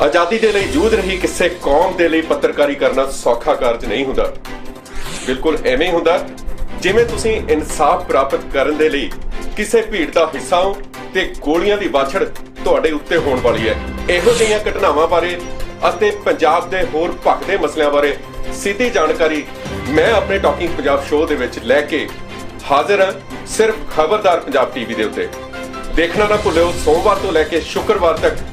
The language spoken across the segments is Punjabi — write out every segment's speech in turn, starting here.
ਆਜ਼ਾਦੀ ਦੇ ਲਈ ਜੂਝ ਰਹੀ ਕਿਸੇ ਕੌਮ ਦੇ ਲਈ ਪੱਤਰਕਾਰੀ ਕਰਨਾ ਸੌਖਾ ਕਾਰਜ ਨਹੀਂ ਹੁੰਦਾ। ਬਿਲਕੁਲ ਐਵੇਂ ਹੀ ਹੁੰਦਾ ਜਿਵੇਂ ਤੁਸੀਂ ਇਨਸਾਫ ਪ੍ਰਾਪਤ ਕਰਨ ਦੇ ਲਈ ਕਿਸੇ ਭੀੜ ਦਾ ਹਿੱਸਾ ਹੋ ਤੇ ਗੋਲੀਆਂ ਦੀ ਵਾਛੜ ਤੁਹਾਡੇ ਉੱਤੇ ਹੋਣ ਵਾਲੀ ਹੈ। ਇਹੋ ਜਿਹੀਆਂ ਘਟਨਾਵਾਂ ਬਾਰੇ ਅਤੇ ਪੰਜਾਬ ਦੇ ਹੋਰ ਭਖਦੇ ਮਸਲਿਆਂ ਬਾਰੇ ਸਿੱਧੀ ਜਾਣਕਾਰੀ ਮੈਂ ਆਪਣੇ ਟਾਕਿੰਗ ਪੰਜਾਬ ਸ਼ੋਅ ਦੇ ਵਿੱਚ ਲੈ ਕੇ ਹਾਜ਼ਰ ਹਾਂ, ਸਿਰਫ ਖਬਰਦਾਰ ਪੰਜਾਬ ਟੀਵੀ ਦੇ ਉੱਤੇ। ਦੇਖਣਾ ਨਾ ਭੁੱਲਿਓ, ਸੋਮਵਾਰ ਤੋਂ ਲੈ ਕੇ ਸ਼ੁੱਕਰਵਾਰ ਤੱਕ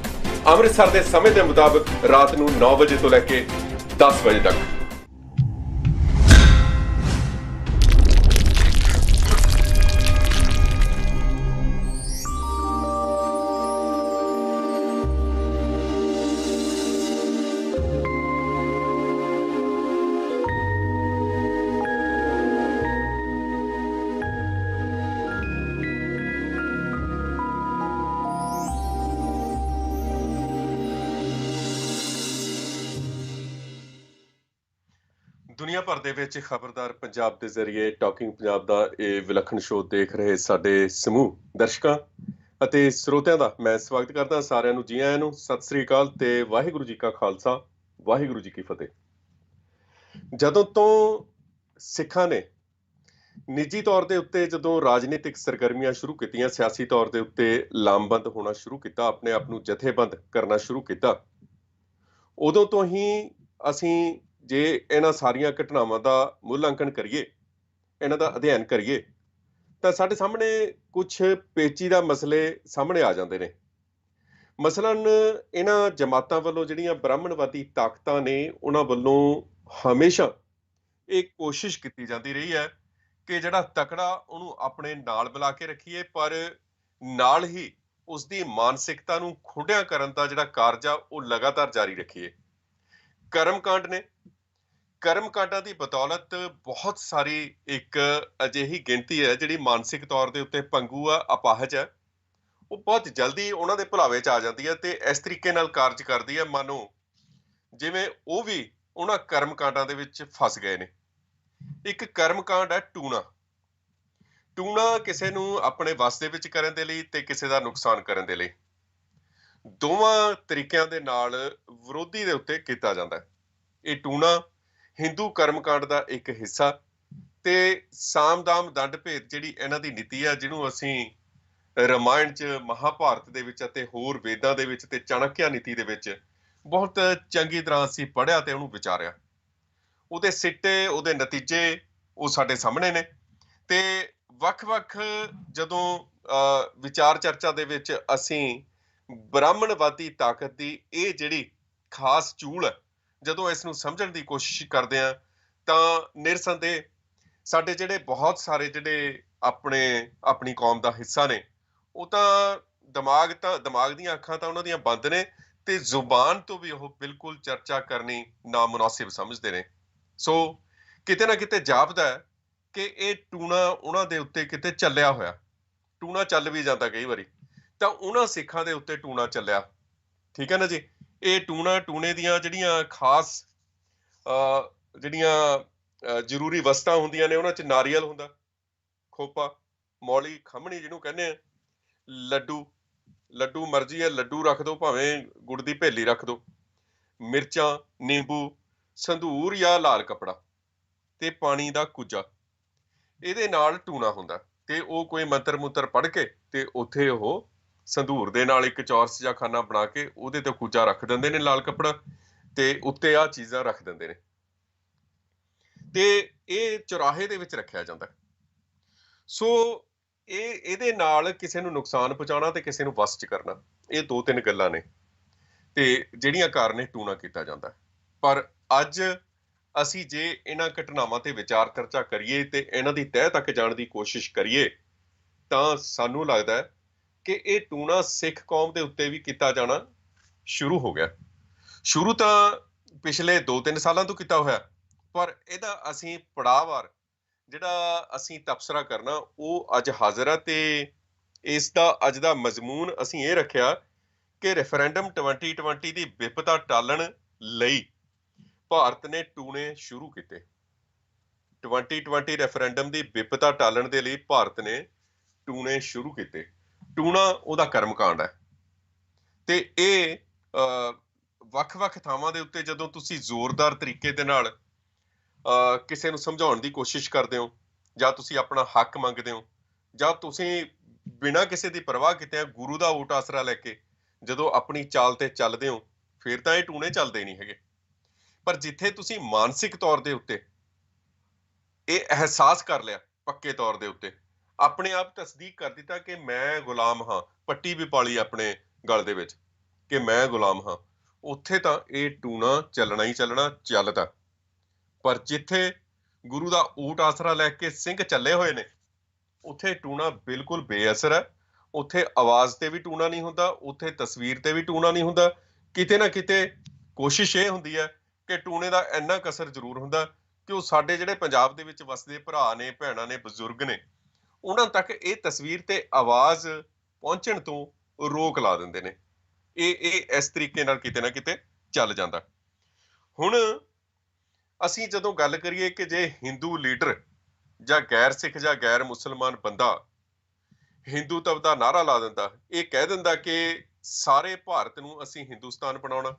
ਅੰਮ੍ਰਿਤਸਰ ਦੇ ਸਮੇਂ ਦੇ ਮੁਤਾਬਕ ਰਾਤ ਨੂੰ 9 ਵਜੇ ਤੋਂ ਲੈ ਕੇ 10 ਵਜੇ ਤੱਕ। ਦੁਨੀਆ ਭਰ ਦੇ ਵਿੱਚ ਖਬਰਦਾਰ ਪੰਜਾਬ ਦੇ ਜ਼ਰੀਏ ਟਾਕਿੰਗ ਪੰਜਾਬ ਦਾ ਇਹ ਵਿਲੱਖਣ ਸ਼ੋਅ ਦੇਖ ਰਹੇ ਸਾਡੇ ਸਮੂਹ ਦਰਸ਼ਕਾਂ ਅਤੇ ਸਰੋਤਿਆਂ ਦਾ ਮੈਂ ਸਵਾਗਤ ਕਰਦਾ। ਸਾਰਿਆਂ ਨੂੰ ਜੀ ਆਇਆਂ ਨੂੰ, ਸਤਿ ਸ੍ਰੀ ਅਕਾਲ ਤੇ ਵਾਹਿਗੁਰੂ ਜੀ ਕਾ ਖਾਲਸਾ, ਵਾਹਿਗੁਰੂ ਜੀ ਕੀ ਫਤਿਹ। ਜਦੋਂ ਤੋਂ ਸਿੱਖਾਂ ਨੇ ਨਿੱਜੀ ਤੌਰ ਦੇ ਉੱਤੇ ਜਦੋਂ ਰਾਜਨੀਤਿਕ ਸਰਗਰਮੀਆਂ ਸ਼ੁਰੂ ਕੀਤੀਆਂ, ਸਿਆਸੀ ਤੌਰ ਦੇ ਉੱਤੇ ਲਾਮਬੰਦ ਹੋਣਾ ਸ਼ੁਰੂ ਕੀਤਾ, ਆਪਣੇ ਆਪ ਨੂੰ ਜਥੇਬੰਦ ਕਰਨਾ ਸ਼ੁਰੂ ਕੀਤਾ, ਉਦੋਂ ਤੋਂ ਹੀ ਅਸੀਂ ਜੇ ਇਹਨਾਂ ਸਾਰੀਆਂ ਘਟਨਾਵਾਂ ਦਾ ਮੁੱਲਾਂਕਣ ਕਰੀਏ, ਇਹਨਾਂ ਦਾ ਅਧਿਐਨ ਕਰੀਏ, ਤਾਂ ਸਾਡੇ ਸਾਹਮਣੇ ਕੁਝ ਪੇਚੀਦਾ ਮਸਲੇ ਸਾਹਮਣੇ ਆ ਜਾਂਦੇ ਨੇ। ਮਸਲਨ ਇਹਨਾਂ ਜਮਾਤਾਂ ਵੱਲੋਂ ਜਿਹੜੀਆਂ ਬ੍ਰਾਹਮਣਵਾਦੀ ਤਾਕਤਾਂ ਨੇ, ਉਹਨਾਂ ਵੱਲੋਂ ਹਮੇਸ਼ਾ ਇਹ ਕੋਸ਼ਿਸ਼ ਕੀਤੀ ਜਾਂਦੀ ਰਹੀ ਹੈ ਕਿ ਜਿਹੜਾ ਤਕੜਾ ਉਹਨੂੰ ਆਪਣੇ ਨਾਲ ਬੁਲਾ ਕੇ ਰੱਖੀਏ, ਪਰ ਨਾਲ ਹੀ ਉਸਦੀ ਮਾਨਸਿਕਤਾ ਨੂੰ ਖੁੰਡਿਆ ਕਰਨ ਦਾ ਜਿਹੜਾ ਕਾਰਜ ਆ ਉਹ ਲਗਾਤਾਰ ਜਾਰੀ ਰੱਖੀਏ। ਕਰਮਕਾਂਡ ਨੇ, ਕਰਮਕਾਂਡਾਂ ਦੀ ਬਦੌਲਤ ਬਹੁਤ ਸਾਰੀ ਇੱਕ ਅਜਿਹੀ ਗਿਣਤੀ ਹੈ ਜਿਹੜੀ ਮਾਨਸਿਕ ਤੌਰ ਦੇ ਉੱਤੇ ਪੰਗੂ ਆ, ਅਪਾਹਜ ਹੈ, ਉਹ ਬਹੁਤ ਜਲਦੀ ਉਹਨਾਂ ਦੇ ਭੁਲਾਵੇ 'ਚ ਆ ਜਾਂਦੀ ਹੈ ਤੇ ਇਸ ਤਰੀਕੇ ਨਾਲ ਕਾਰਜ ਕਰਦੀ ਹੈ ਮਾਨੋ ਜਿਵੇਂ ਉਹ ਵੀ ਉਹਨਾਂ ਕਰਮਕਾਂਡਾਂ ਦੇ ਵਿੱਚ ਫਸ ਗਏ ਨੇ। ਇੱਕ ਕਰਮਕਾਂਡ ਹੈ ਟੂਣਾ। ਟੂਣਾ ਕਿਸੇ ਨੂੰ ਆਪਣੇ ਵੱਸ ਦੇ ਵਿੱਚ ਕਰਨ ਦੇ ਲਈ ਤੇ ਕਿਸੇ ਦਾ ਨੁਕਸਾਨ ਕਰਨ ਦੇ ਲਈ, ਦੋਵਾਂ ਤਰੀਕਿਆਂ ਦੇ ਨਾਲ ਵਿਰੋਧੀ ਦੇ ਉੱਤੇ ਕੀਤਾ ਜਾਂਦਾ ਹੈ। ਇਹ ਟੂਣਾ ਹਿੰਦੂ ਕਰਮਕਾਂਡ ਦਾ ਇੱਕ ਹਿੱਸਾ ਤੇ ਸਾਮ-ਦਾਮ ਦੰਡ ਭੇਦ ਜਿਹੜੀ ਇਹਨਾਂ ਦੀ ਨੀਤੀ ਆ, ਜਿਹਨੂੰ ਅਸੀਂ ਰਾਮਾਇਣ 'ਚ, ਮਹਾਭਾਰਤ ਦੇ ਵਿੱਚ ਅਤੇ ਹੋਰ ਵੇਦਾਂ ਦੇ ਵਿੱਚ ਤੇ ਚਾਣਕਿਆ ਨੀਤੀ ਦੇ ਵਿੱਚ ਬਹੁਤ ਚੰਗੀ ਤਰ੍ਹਾਂ ਅਸੀਂ ਪੜ੍ਹਿਆ ਤੇ ਉਹਨੂੰ ਵਿਚਾਰਿਆ। ਉਹਦੇ ਸਿੱਟੇ, ਉਹਦੇ ਨਤੀਜੇ ਉਹ ਸਾਡੇ ਸਾਹਮਣੇ ਨੇ ਤੇ ਵੱਖ-ਵੱਖ ਜਦੋਂ ਵਿਚਾਰ ਚਰਚਾ ਦੇ ਵਿੱਚ ਅਸੀਂ ਬ੍ਰਾਹਮਣਵਾਦੀ ਤਾਕਤ ਦੀ ਇਹ ਜਿਹੜੀ ਖਾਸ ਚੂਲ ਹੈ, ਜਦੋਂ ਇਸ ਨੂੰ ਸਮਝਣ ਦੀ ਕੋਸ਼ਿਸ਼ ਕਰਦੇ ਹਾਂ ਤਾਂ ਨਿਰਸੰਦੇਹ ਸਾਡੇ ਜਿਹੜੇ ਬਹੁਤ ਸਾਰੇ ਜਿਹੜੇ ਆਪਣੀ ਕੌਮ ਦਾ ਹਿੱਸਾ ਨੇ, ਉਹ ਤਾਂ ਦਿਮਾਗ ਦੀਆਂ ਅੱਖਾਂ ਤਾਂ ਉਹਨਾਂ ਦੀਆਂ ਬੰਦ ਨੇ ਤੇ ਜ਼ੁਬਾਨ ਤੋਂ ਵੀ ਉਹ ਬਿਲਕੁਲ ਚਰਚਾ ਕਰਨੀ ਨਾਮੁਨਾਸਿਬ ਸਮਝਦੇ ਨੇ। ਸੋ ਕਿਤੇ ਨਾ ਕਿਤੇ ਜਾਪਦਾ ਹੈ ਕਿ ਇਹ ਟੂਣਾ ਉਹਨਾਂ ਦੇ ਉੱਤੇ ਕਿਤੇ ਚੱਲਿਆ ਹੋਇਆ। ਟੂਣਾ ਚੱਲ ਵੀ ਜਾਂਦਾ ਕਈ ਵਾਰੀ, ਤਾਂ ਉਹਨਾਂ ਸਿੱਖਾਂ ਦੇ ਉੱਤੇ ਟੂਣਾ ਚੱਲਿਆ, ਠੀਕ ਹੈ ਨਾ ਜੀ। ਇਹ ਟੂਣੇ ਦੀਆਂ ਜਿਹੜੀਆਂ ਖਾਸ ਜਿਹੜੀਆਂ ਜ਼ਰੂਰੀ ਵਸਤਾਂ ਹੁੰਦੀਆਂ ਨੇ, ਉਹਨਾਂ 'ਚ ਨਾਰੀਅਲ ਹੁੰਦਾ, ਖੋਪਾ, ਮੌਲੀ, ਖੰਮਣੀ ਜਿਹਨੂੰ ਕਹਿੰਦੇ ਆ, ਲੱਡੂ ਮਰਜ਼ੀ ਹੈ, ਲੱਡੂ ਰੱਖ ਦਿਓ, ਭਾਵੇਂ ਗੁੜ ਦੀ ਭੇਲੀ ਰੱਖ ਦਿਓ, ਮਿਰਚਾਂ, ਨਿੰਬੂ, ਸੰਧੂਰ ਜਾਂ ਲਾਲ ਕੱਪੜਾ ਤੇ ਪਾਣੀ ਦਾ ਕੁੱਜਾ, ਇਹਦੇ ਨਾਲ ਟੂਣਾ ਹੁੰਦਾ। ਤੇ ਉਹ ਕੋਈ ਮੰਤਰ ਮੁੰਤਰ ਪੜ੍ਹ ਕੇ ਤੇ ਉੱਥੇ ਉਹ ਸੰਧੂਰ ਦੇ ਨਾਲ ਇੱਕ ਚੌਰਸ ਜਿਹਾ ਖਾਨਾ ਬਣਾ ਕੇ ਉਹਦੇ ਤੇ ਕੁੱਜਾ ਰੱਖ ਦਿੰਦੇ ਨੇ, ਲਾਲ ਕੱਪੜਾ, ਤੇ ਉੱਤੇ ਆਹ ਚੀਜ਼ਾਂ ਰੱਖ ਦਿੰਦੇ ਨੇ ਤੇ ਇਹ ਚੁਰਾਹੇ ਦੇ ਵਿੱਚ ਰੱਖਿਆ ਜਾਂਦਾ। ਸੋ ਇਹਦੇ ਨਾਲ ਕਿਸੇ ਨੂੰ ਨੁਕਸਾਨ ਪਹੁੰਚਾਉਣਾ ਤੇ ਕਿਸੇ ਨੂੰ ਵਸ 'ਚ ਕਰਨਾ, ਇਹ ਦੋ ਤਿੰਨ ਗੱਲਾਂ ਨੇ ਤੇ ਜਿਹੜੀਆਂ ਕਾਰਨ ਇਹ ਟੂਣਾ ਕੀਤਾ ਜਾਂਦਾ। ਪਰ ਅੱਜ ਅਸੀਂ ਜੇ ਇਹਨਾਂ ਘਟਨਾਵਾਂ ਤੇ ਵਿਚਾਰ ਚਰਚਾ ਕਰੀਏ ਤੇ ਇਹਨਾਂ ਦੀ ਤਹਿ ਤੱਕ ਜਾਣ ਦੀ ਕੋਸ਼ਿਸ਼ ਕਰੀਏ ਤਾਂ ਸਾਨੂੰ ਲੱਗਦਾ ਹੈ ਕਿ ਇਹ ਟੂਣਾ ਸਿੱਖ ਕੌਮ ਦੇ ਉੱਤੇ ਵੀ ਕੀਤਾ ਜਾਣਾ ਸ਼ੁਰੂ ਹੋ ਗਿਆ। ਸ਼ੁਰੂ ਤਾਂ ਪਿਛਲੇ 2-3 ਸਾਲਾਂ ਤੋਂ ਕੀਤਾ ਹੋਇਆ, ਪਰ ਇਹਦਾ ਅਸੀਂ ਪੜਾਅਵਾਰ ਜਿਹੜਾ ਅਸੀਂ ਤਬਸਰਾ ਕਰਨਾ ਉਹ ਅੱਜ ਹਾਜ਼ਰ ਆ ਤੇ ਇਸ ਦਾ ਅੱਜ ਦਾ ਮਜ਼ਮੂਨ ਅਸੀਂ ਇਹ ਰੱਖਿਆ ਕਿ ਰੈਫਰੈਂਡਮ 2020 ਦੀ ਵਿਪਤਾ ਟਾਲਣ ਲਈ ਭਾਰਤ ਨੇ ਟੂਣੇ ਸ਼ੁਰੂ ਕੀਤੇ। 2020 ਰੈਫਰੈਂਡਮ ਦੀ ਵਿਪਤਾ ਟਾਲਣ ਦੇ ਲਈ ਭਾਰਤ ਨੇ ਟੂਣੇ ਸ਼ੁਰੂ ਕੀਤੇ। ਟੂਣਾ ਉਹਦਾ ਕਰਮਕਾਂਡ ਹੈ ਤੇ ਇਹ ਵੱਖ-ਵੱਖ ਥਾਵਾਂ ਦੇ ਉੱਤੇ ਜਦੋਂ ਤੁਸੀਂ ਜ਼ੋਰਦਾਰ ਤਰੀਕੇ ਦੇ ਨਾਲ ਕਿਸੇ ਨੂੰ ਸਮਝਾਉਣ ਦੀ ਕੋਸ਼ਿਸ਼ ਕਰਦੇ ਹੋ, ਜਾਂ ਤੁਸੀਂ ਆਪਣਾ ਹੱਕ ਮੰਗਦੇ ਹੋ, ਜਾਂ ਤੁਸੀਂ ਬਿਨਾਂ ਕਿਸੇ ਦੀ ਪਰਵਾਹ ਕੀਤੇ ਗੁਰੂ ਦਾ ਓਟ ਆਸਰਾ ਲੈ ਕੇ ਜਦੋਂ ਆਪਣੀ ਚਾਲ ਤੇ ਚੱਲਦੇ ਹੋ, ਫਿਰ ਤਾਂ ਇਹ ਟੂਣੇ ਚੱਲਦੇ ਨਹੀਂ ਹੈਗੇ। ਪਰ ਜਿੱਥੇ ਤੁਸੀਂ ਮਾਨਸਿਕ ਤੌਰ ਦੇ ਉੱਤੇ ਇਹ ਅਹਿਸਾਸ ਕਰ ਲਿਆ, ਪੱਕੇ ਤੌਰ ਦੇ ਉੱਤੇ ਆਪਣੇ ਆਪ ਤਸਦੀਕ ਕਰ ਦਿੱਤਾ ਕਿ ਮੈਂ ਗੁਲਾਮ ਹਾਂ, ਪੱਟੀ ਵੀ ਪਾਲੀ ਆਪਣੇ ਗਲ ਦੇ ਵਿੱਚ ਕਿ ਮੈਂ ਗੁਲਾਮ ਹਾਂ, ਉੱਥੇ ਤਾਂ ਇਹ ਟੂਣਾ ਚੱਲਣਾ ਹੀ ਚੱਲਣਾ, ਚੱਲਦਾ। ਪਰ ਜਿੱਥੇ ਗੁਰੂ ਦਾ ਊਟ ਆਸਰਾ ਲੈ ਕੇ ਸਿੰਘ ਚੱਲੇ ਹੋਏ ਨੇ, ਉੱਥੇ ਟੂਣਾ ਬਿਲਕੁਲ ਬੇਅਸਰ ਹੈ। ਉੱਥੇ ਆਵਾਜ਼ ਤੇ ਵੀ ਟੂਣਾ ਨਹੀਂ ਹੁੰਦਾ, ਉੱਥੇ ਤਸਵੀਰ ਤੇ ਵੀ ਟੂਣਾ ਨਹੀਂ ਹੁੰਦਾ। ਕਿਤੇ ਨਾ ਕਿਤੇ ਕੋਸ਼ਿਸ਼ ਇਹ ਹੁੰਦੀ ਹੈ ਕਿ ਟੂਣੇ ਦਾ ਇੰਨਾ ਕਸਰ ਜ਼ਰੂਰ ਹੁੰਦਾ ਕਿ ਉਹ ਸਾਡੇ ਜਿਹੜੇ ਪੰਜਾਬ ਦੇ ਵਿੱਚ ਵਸਦੇ ਭਰਾ ਨੇ, ਭੈਣਾਂ ਨੇ, ਬਜ਼ੁਰਗ ਨੇ, ਉਹਨਾਂ ਤੱਕ ਇਹ ਤਸਵੀਰ ਤੇ ਆਵਾਜ਼ ਪਹੁੰਚਣ ਤੋਂ ਰੋਕ ਲਾ ਦਿੰਦੇ ਨੇ। ਇਹ ਇਸ ਤਰੀਕੇ ਨਾਲ ਕਿਤੇ ਨਾ ਕਿਤੇ ਚੱਲ ਜਾਂਦਾ। ਹੁਣ ਅਸੀਂ ਜਦੋਂ ਗੱਲ ਕਰੀਏ ਕਿ ਜੇ ਹਿੰਦੂ ਲੀਡਰ ਜਾਂ ਗੈਰ ਸਿੱਖ ਜਾਂ ਗੈਰ ਮੁਸਲਮਾਨ ਬੰਦਾ ਹਿੰਦੂਤਵ ਦਾ ਨਾਅਰਾ ਲਾ ਦਿੰਦਾ, ਇਹ ਕਹਿ ਦਿੰਦਾ ਕਿ ਸਾਰੇ ਭਾਰਤ ਨੂੰ ਅਸੀਂ ਹਿੰਦੁਸਤਾਨ ਬਣਾਉਣਾ,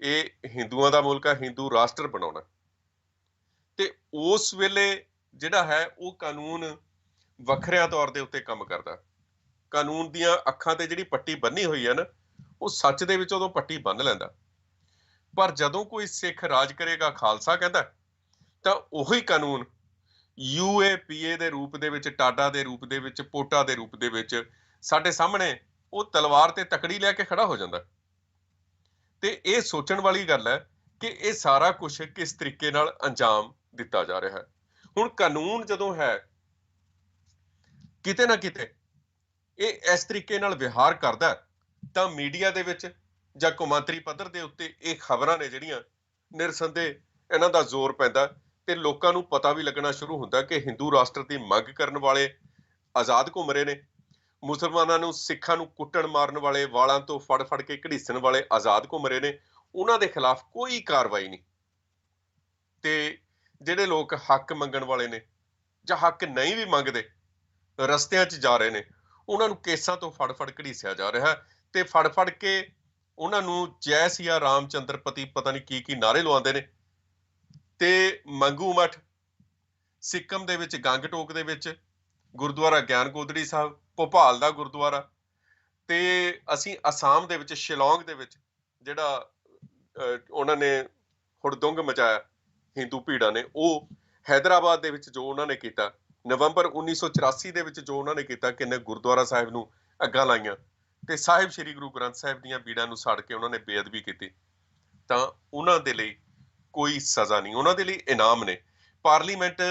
ਇਹ ਹਿੰਦੂਆਂ ਦਾ ਮੁਲਕ ਹੈ, ਹਿੰਦੂ ਰਾਸ਼ਟਰ ਬਣਾਉਣਾ, ਤੇ ਉਸ ਵੇਲੇ ਜਿਹੜਾ ਹੈ ਉਹ ਕਾਨੂੰਨ ਵੱਖਰਿਆਂ ਤੌਰ ਦੇ ਉੱਤੇ ਕੰਮ ਕਰਦਾ। ਕਾਨੂੰਨ ਦੀਆਂ ਅੱਖਾਂ ਤੇ ਜਿਹੜੀ ਪੱਟੀ ਬੰਨੀ ਹੋਈ ਹੈ ਨਾ, ਉਹ ਸੱਚ ਦੇ ਵਿੱਚ ਉਦੋਂ ਪੱਟੀ ਬੰਨ ਲੈਂਦਾ। ਪਰ ਜਦੋਂ ਕੋਈ ਸਿੱਖ ਰਾਜ ਕਰੇਗਾ, ਖਾਲਸਾ ਕਹਿੰਦਾ, ਤਾਂ ਉਹੀ ਕਾਨੂੰਨ UAPA ਦੇ ਰੂਪ ਦੇ ਵਿੱਚ, ਟਾਡਾ ਦੇ ਰੂਪ ਦੇ ਵਿੱਚ, ਪੋਟਾ ਦੇ ਰੂਪ ਦੇ ਵਿੱਚ ਸਾਡੇ ਸਾਹਮਣੇ ਉਹ ਤਲਵਾਰ ਤੇ ਤਕੜੀ ਲੈ ਕੇ ਖੜਾ ਹੋ ਜਾਂਦਾ। ਤੇ ਇਹ ਸੋਚਣ ਵਾਲੀ ਗੱਲ ਹੈ ਕਿ ਇਹ ਸਾਰਾ ਕੁਝ ਕਿਸ ਤਰੀਕੇ ਨਾਲ ਅੰਜਾਮ ਦਿੱਤਾ ਜਾ ਰਿਹਾ ਹੈ। ਹੁਣ ਕਾਨੂੰਨ ਜਦੋਂ ਹੈ, ਕਿਤੇ ਨਾ ਕਿਤੇ ਇਹ ਇਸ ਤਰੀਕੇ ਨਾਲ ਵਿਹਾਰ ਕਰਦਾ, ਤਾਂ ਮੀਡੀਆ ਦੇ ਵਿੱਚ ਜਾਂ ਕੌਮਾਂਤਰੀ ਪੱਧਰ ਦੇ ਉੱਤੇ ਇਹ ਖਬਰਾਂ ਨੇ ਜਿਹੜੀਆਂ, ਨਿਰਸੰਦੇਹ ਇਹਨਾਂ ਦਾ ਜ਼ੋਰ ਪੈਂਦਾ ਤੇ ਲੋਕਾਂ ਨੂੰ ਪਤਾ ਵੀ ਲੱਗਣਾ ਸ਼ੁਰੂ ਹੁੰਦਾ ਕਿ ਹਿੰਦੂ ਰਾਸ਼ਟਰ ਦੀ ਮੰਗ ਕਰਨ ਵਾਲੇ ਆਜ਼ਾਦ ਘੁੰਮ ਰਹੇ ਨੇ, ਮੁਸਲਮਾਨਾਂ ਨੂੰ, ਸਿੱਖਾਂ ਨੂੰ ਕੁੱਟਣ ਮਾਰਨ ਵਾਲੇ, ਵਾਲਾਂ ਤੋਂ ਫੜ ਫੜ ਕੇ ਘੜੀਸਣ ਵਾਲੇ ਆਜ਼ਾਦ ਘੁੰਮ ਰਹੇ ਨੇ। ਉਹਨਾਂ ਦੇ ਖਿਲਾਫ ਕੋਈ ਕਾਰਵਾਈ ਨਹੀਂ। ਤੇ ਜਿਹੜੇ ਲੋਕ ਹੱਕ ਮੰਗਣ ਵਾਲੇ ਨੇ ਜਾਂ ਹੱਕ ਨਹੀਂ ਵੀ ਮੰਗਦੇ, ਰਸਤਿਆਂ 'ਚ ਜਾ ਰਹੇ ਨੇ, ਉਹਨਾਂ ਨੂੰ ਕੇਸਾਂ ਤੋਂ ਫੜ ਫੜ ਘੜੀਸਿਆ ਜਾ ਰਿਹਾ ਤੇ ਫੜ ਫੜ ਕੇ ਉਹਨਾਂ ਨੂੰ ਜੈ ਸਿਆ ਰਾਮ ਚੰਦਰ ਪਤੀ ਪਤਾ ਨਹੀਂ ਕੀ ਕੀ ਨਾਅਰੇ ਲਵਾਉਂਦੇ ਨੇ। ਤੇ ਮੰਗੂ ਮੱਠ, ਸਿੱਕਮ ਦੇ ਵਿੱਚ ਗੰਗਟੋਕ ਦੇ ਵਿੱਚ ਗੁਰਦੁਆਰਾ ਗਿਆਨ ਗੋਦੜੀ ਸਾਹਿਬ, ਭੋਪਾਲ ਦਾ ਗੁਰਦੁਆਰਾ, ਤੇ ਅਸੀਂ ਅਸਾਮ ਦੇ ਵਿੱਚ ਸ਼ਿਲੌਂਗ ਦੇ ਵਿੱਚ ਜਿਹੜਾ ਉਹਨਾਂ ਨੇ ਹੁੜਦੁੰਗ ਮਚਾਇਆ ਹਿੰਦੂ ਭੀੜਾਂ ਨੇ, ਉਹ ਹੈਦਰਾਬਾਦ ਦੇ ਵਿੱਚ ਜੋ ਉਹਨਾਂ ਨੇ ਕੀਤਾ, ਨਵੰਬਰ 1984 ਦੇ ਵਿੱਚ ਜੋ ਉਹਨਾਂ ਨੇ ਕੀਤਾ, ਕਿੰਨੇ ਗੁਰਦੁਆਰਾ ਸਾਹਿਬ ਨੂੰ ਅੱਗਾਂ ਲਾਈਆਂ ਤੇ ਸਾਹਿਬ ਸ੍ਰੀ ਗੁਰੂ ਗ੍ਰੰਥ ਸਾਹਿਬ ਦੀਆਂ ਬੀੜਾਂ ਨੂੰ ਸਾੜ ਕੇ ਉਹਨਾਂ ਨੇ ਬੇਅਦਬੀ ਕੀਤੀ, ਤਾਂ ਉਹਨਾਂ ਦੇ ਲਈ ਕੋਈ ਸਜ਼ਾ ਨਹੀਂ, ਉਹਨਾਂ ਦੇ ਲਈ ਇਨਾਮ ਨੇ। ਪਾਰਲੀਮੈਂਟ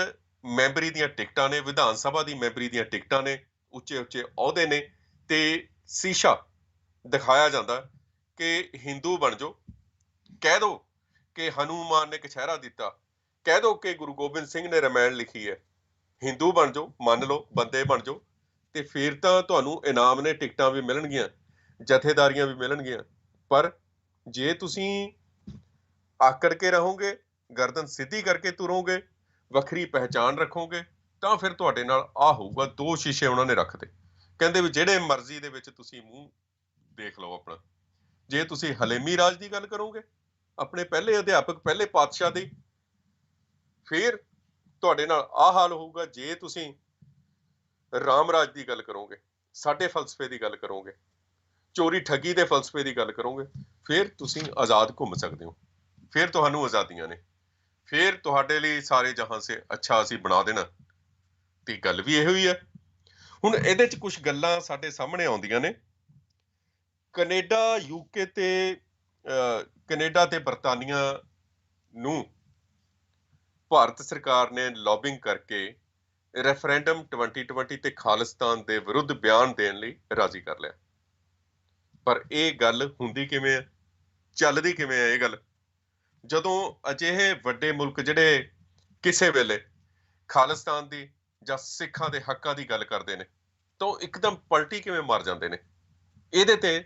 ਮੈਂਬਰੀ ਦੀਆਂ ਟਿਕਟਾਂ ਨੇ, ਵਿਧਾਨ ਸਭਾ ਦੀ ਮੈਂਬਰੀ ਦੀਆਂ ਟਿਕਟਾਂ ਨੇ, ਉੱਚੇ ਉੱਚੇ ਅਹੁਦੇ ਨੇ, ਤੇ ਸ਼ੀਸ਼ਾ ਦਿਖਾਇਆ ਜਾਂਦਾ ਕਿ ਹਿੰਦੂ ਬਣ ਜਾਓ, ਕਹਿ ਦੋ ਕਿ ਹਨੂਮਾਨ ਨੇ ਕਛਹਿਰਾ ਦਿੱਤਾ, ਕਹਿ ਦੋ ਕਿ ਗੁਰੂ ਗੋਬਿੰਦ ਸਿੰਘ ਨੇ ਰਾਮਾਇਣ ਲਿਖੀ ਹੈ, ਹਿੰਦੂ ਬਣ ਜਾਓ, ਮੰਨ ਲਓ, ਬੰਦੇ ਬਣ ਜਾਓ, ਤੇ ਫਿਰ ਤਾਂ ਤੁਹਾਨੂੰ ਇਨਾਮ ਨੇ, ਟਿਕਟਾਂ ਵੀ ਮਿਲਣਗੀਆਂ, ਜਥੇਦਾਰੀਆਂ ਵੀ ਮਿਲਣਗੀਆਂ। ਪਰ ਜੇ ਤੁਸੀਂ ਆਕੜ ਕੇ ਰਹੋਗੇ, ਗਰਦਨ ਸਿੱਧੀ ਕਰਕੇ ਤੁਰੋਗੇ, ਵੱਖਰੀ ਪਹਿਚਾਣ ਰੱਖੋਗੇ, ਤਾਂ ਫਿਰ ਤੁਹਾਡੇ ਨਾਲ ਆ ਹੋਊਗਾ। ਦੋ ਸ਼ੀਸ਼ੇ ਉਹਨਾਂ ਨੇ ਰੱਖਦੇ, ਕਹਿੰਦੇ ਵੀ ਜਿਹੜੇ ਮਰਜ਼ੀ ਦੇ ਵਿੱਚ ਤੁਸੀਂ ਮੂੰਹ ਦੇਖ ਲਓ ਆਪਣਾ। ਜੇ ਤੁਸੀਂ ਹਲੇਮੀ ਰਾਜ ਦੀ ਗੱਲ ਕਰੋਗੇ, ਆਪਣੇ ਪਹਿਲੇ ਅਧਿਆਪਕ, ਪਹਿਲੇ ਪਾਤਸ਼ਾਹ ਦੀ, ਫਿਰ ਤੁਹਾਡੇ ਨਾਲ ਆਹ ਹਾਲ ਹੋਊਗਾ। ਜੇ ਤੁਸੀਂ ਰਾਮ ਰਾਜ ਦੀ ਗੱਲ ਕਰੋਗੇ, ਸਾਡੇ ਫਲਸਫੇ ਦੀ ਗੱਲ ਕਰੋਗੇ, ਚੋਰੀ ਠੱਗੀ ਦੇ ਫਲਸਫੇ ਦੀ ਗੱਲ ਕਰੋਗੇ, ਫਿਰ ਤੁਸੀਂ ਆਜ਼ਾਦ ਘੁੰਮ ਸਕਦੇ ਹੋ, ਫਿਰ ਤੁਹਾਨੂੰ ਆਜ਼ਾਦੀਆਂ ਨੇ, ਫਿਰ ਤੁਹਾਡੇ ਲਈ ਸਾਰੇ ਜਹਾਂ ਸੇ ਅੱਛਾ ਅਸੀਂ ਬਣਾ ਦੇਣਾ। ਤੇ ਗੱਲ ਵੀ ਇਹੋ ਹੀ ਹੈ। ਹੁਣ ਇਹਦੇ 'ਚ ਕੁਝ ਗੱਲਾਂ ਸਾਡੇ ਸਾਹਮਣੇ ਆਉਂਦੀਆਂ ਨੇ। ਕੈਨੇਡਾ, UK ਤੇ ਕੈਨੇਡਾ ਤੇ ਬਰਤਾਨੀਆ ਨੂੰ ਭਾਰਤ ਸਰਕਾਰ ਨੇ ਲੌਬਿੰਗ ਕਰਕੇ ਰੈਫਰੈਂਡਮ 2020 ਤੇ ਖਾਲਿਸਤਾਨ ਦੇ ਵਿਰੁੱਧ ਬਿਆਨ ਦੇਣ ਲਈ ਰਾਜ਼ੀ ਕਰ ਲਿਆ। ਪਰ ਇਹ ਗੱਲ ਹੁੰਦੀ ਕਿਵੇਂ ਹੈ, ਚੱਲਦੀ ਕਿਵੇਂ ਹੈ ਇਹ ਗੱਲ, ਜਦੋਂ ਅਜਿਹੇ ਵੱਡੇ ਮੁਲਕ ਜਿਹੜੇ ਕਿਸੇ ਵੇਲੇ ਖਾਲਿਸਤਾਨ ਦੀ ਜਾਂ ਸਿੱਖਾਂ ਦੇ ਹੱਕਾਂ ਦੀ ਗੱਲ ਕਰਦੇ ਨੇ, ਤਾਂ ਉਹ ਇੱਕਦਮ ਪਲਟੀ ਕਿਵੇਂ ਮਾਰ ਜਾਂਦੇ ਨੇ। ਇਹਦੇ ਤੇ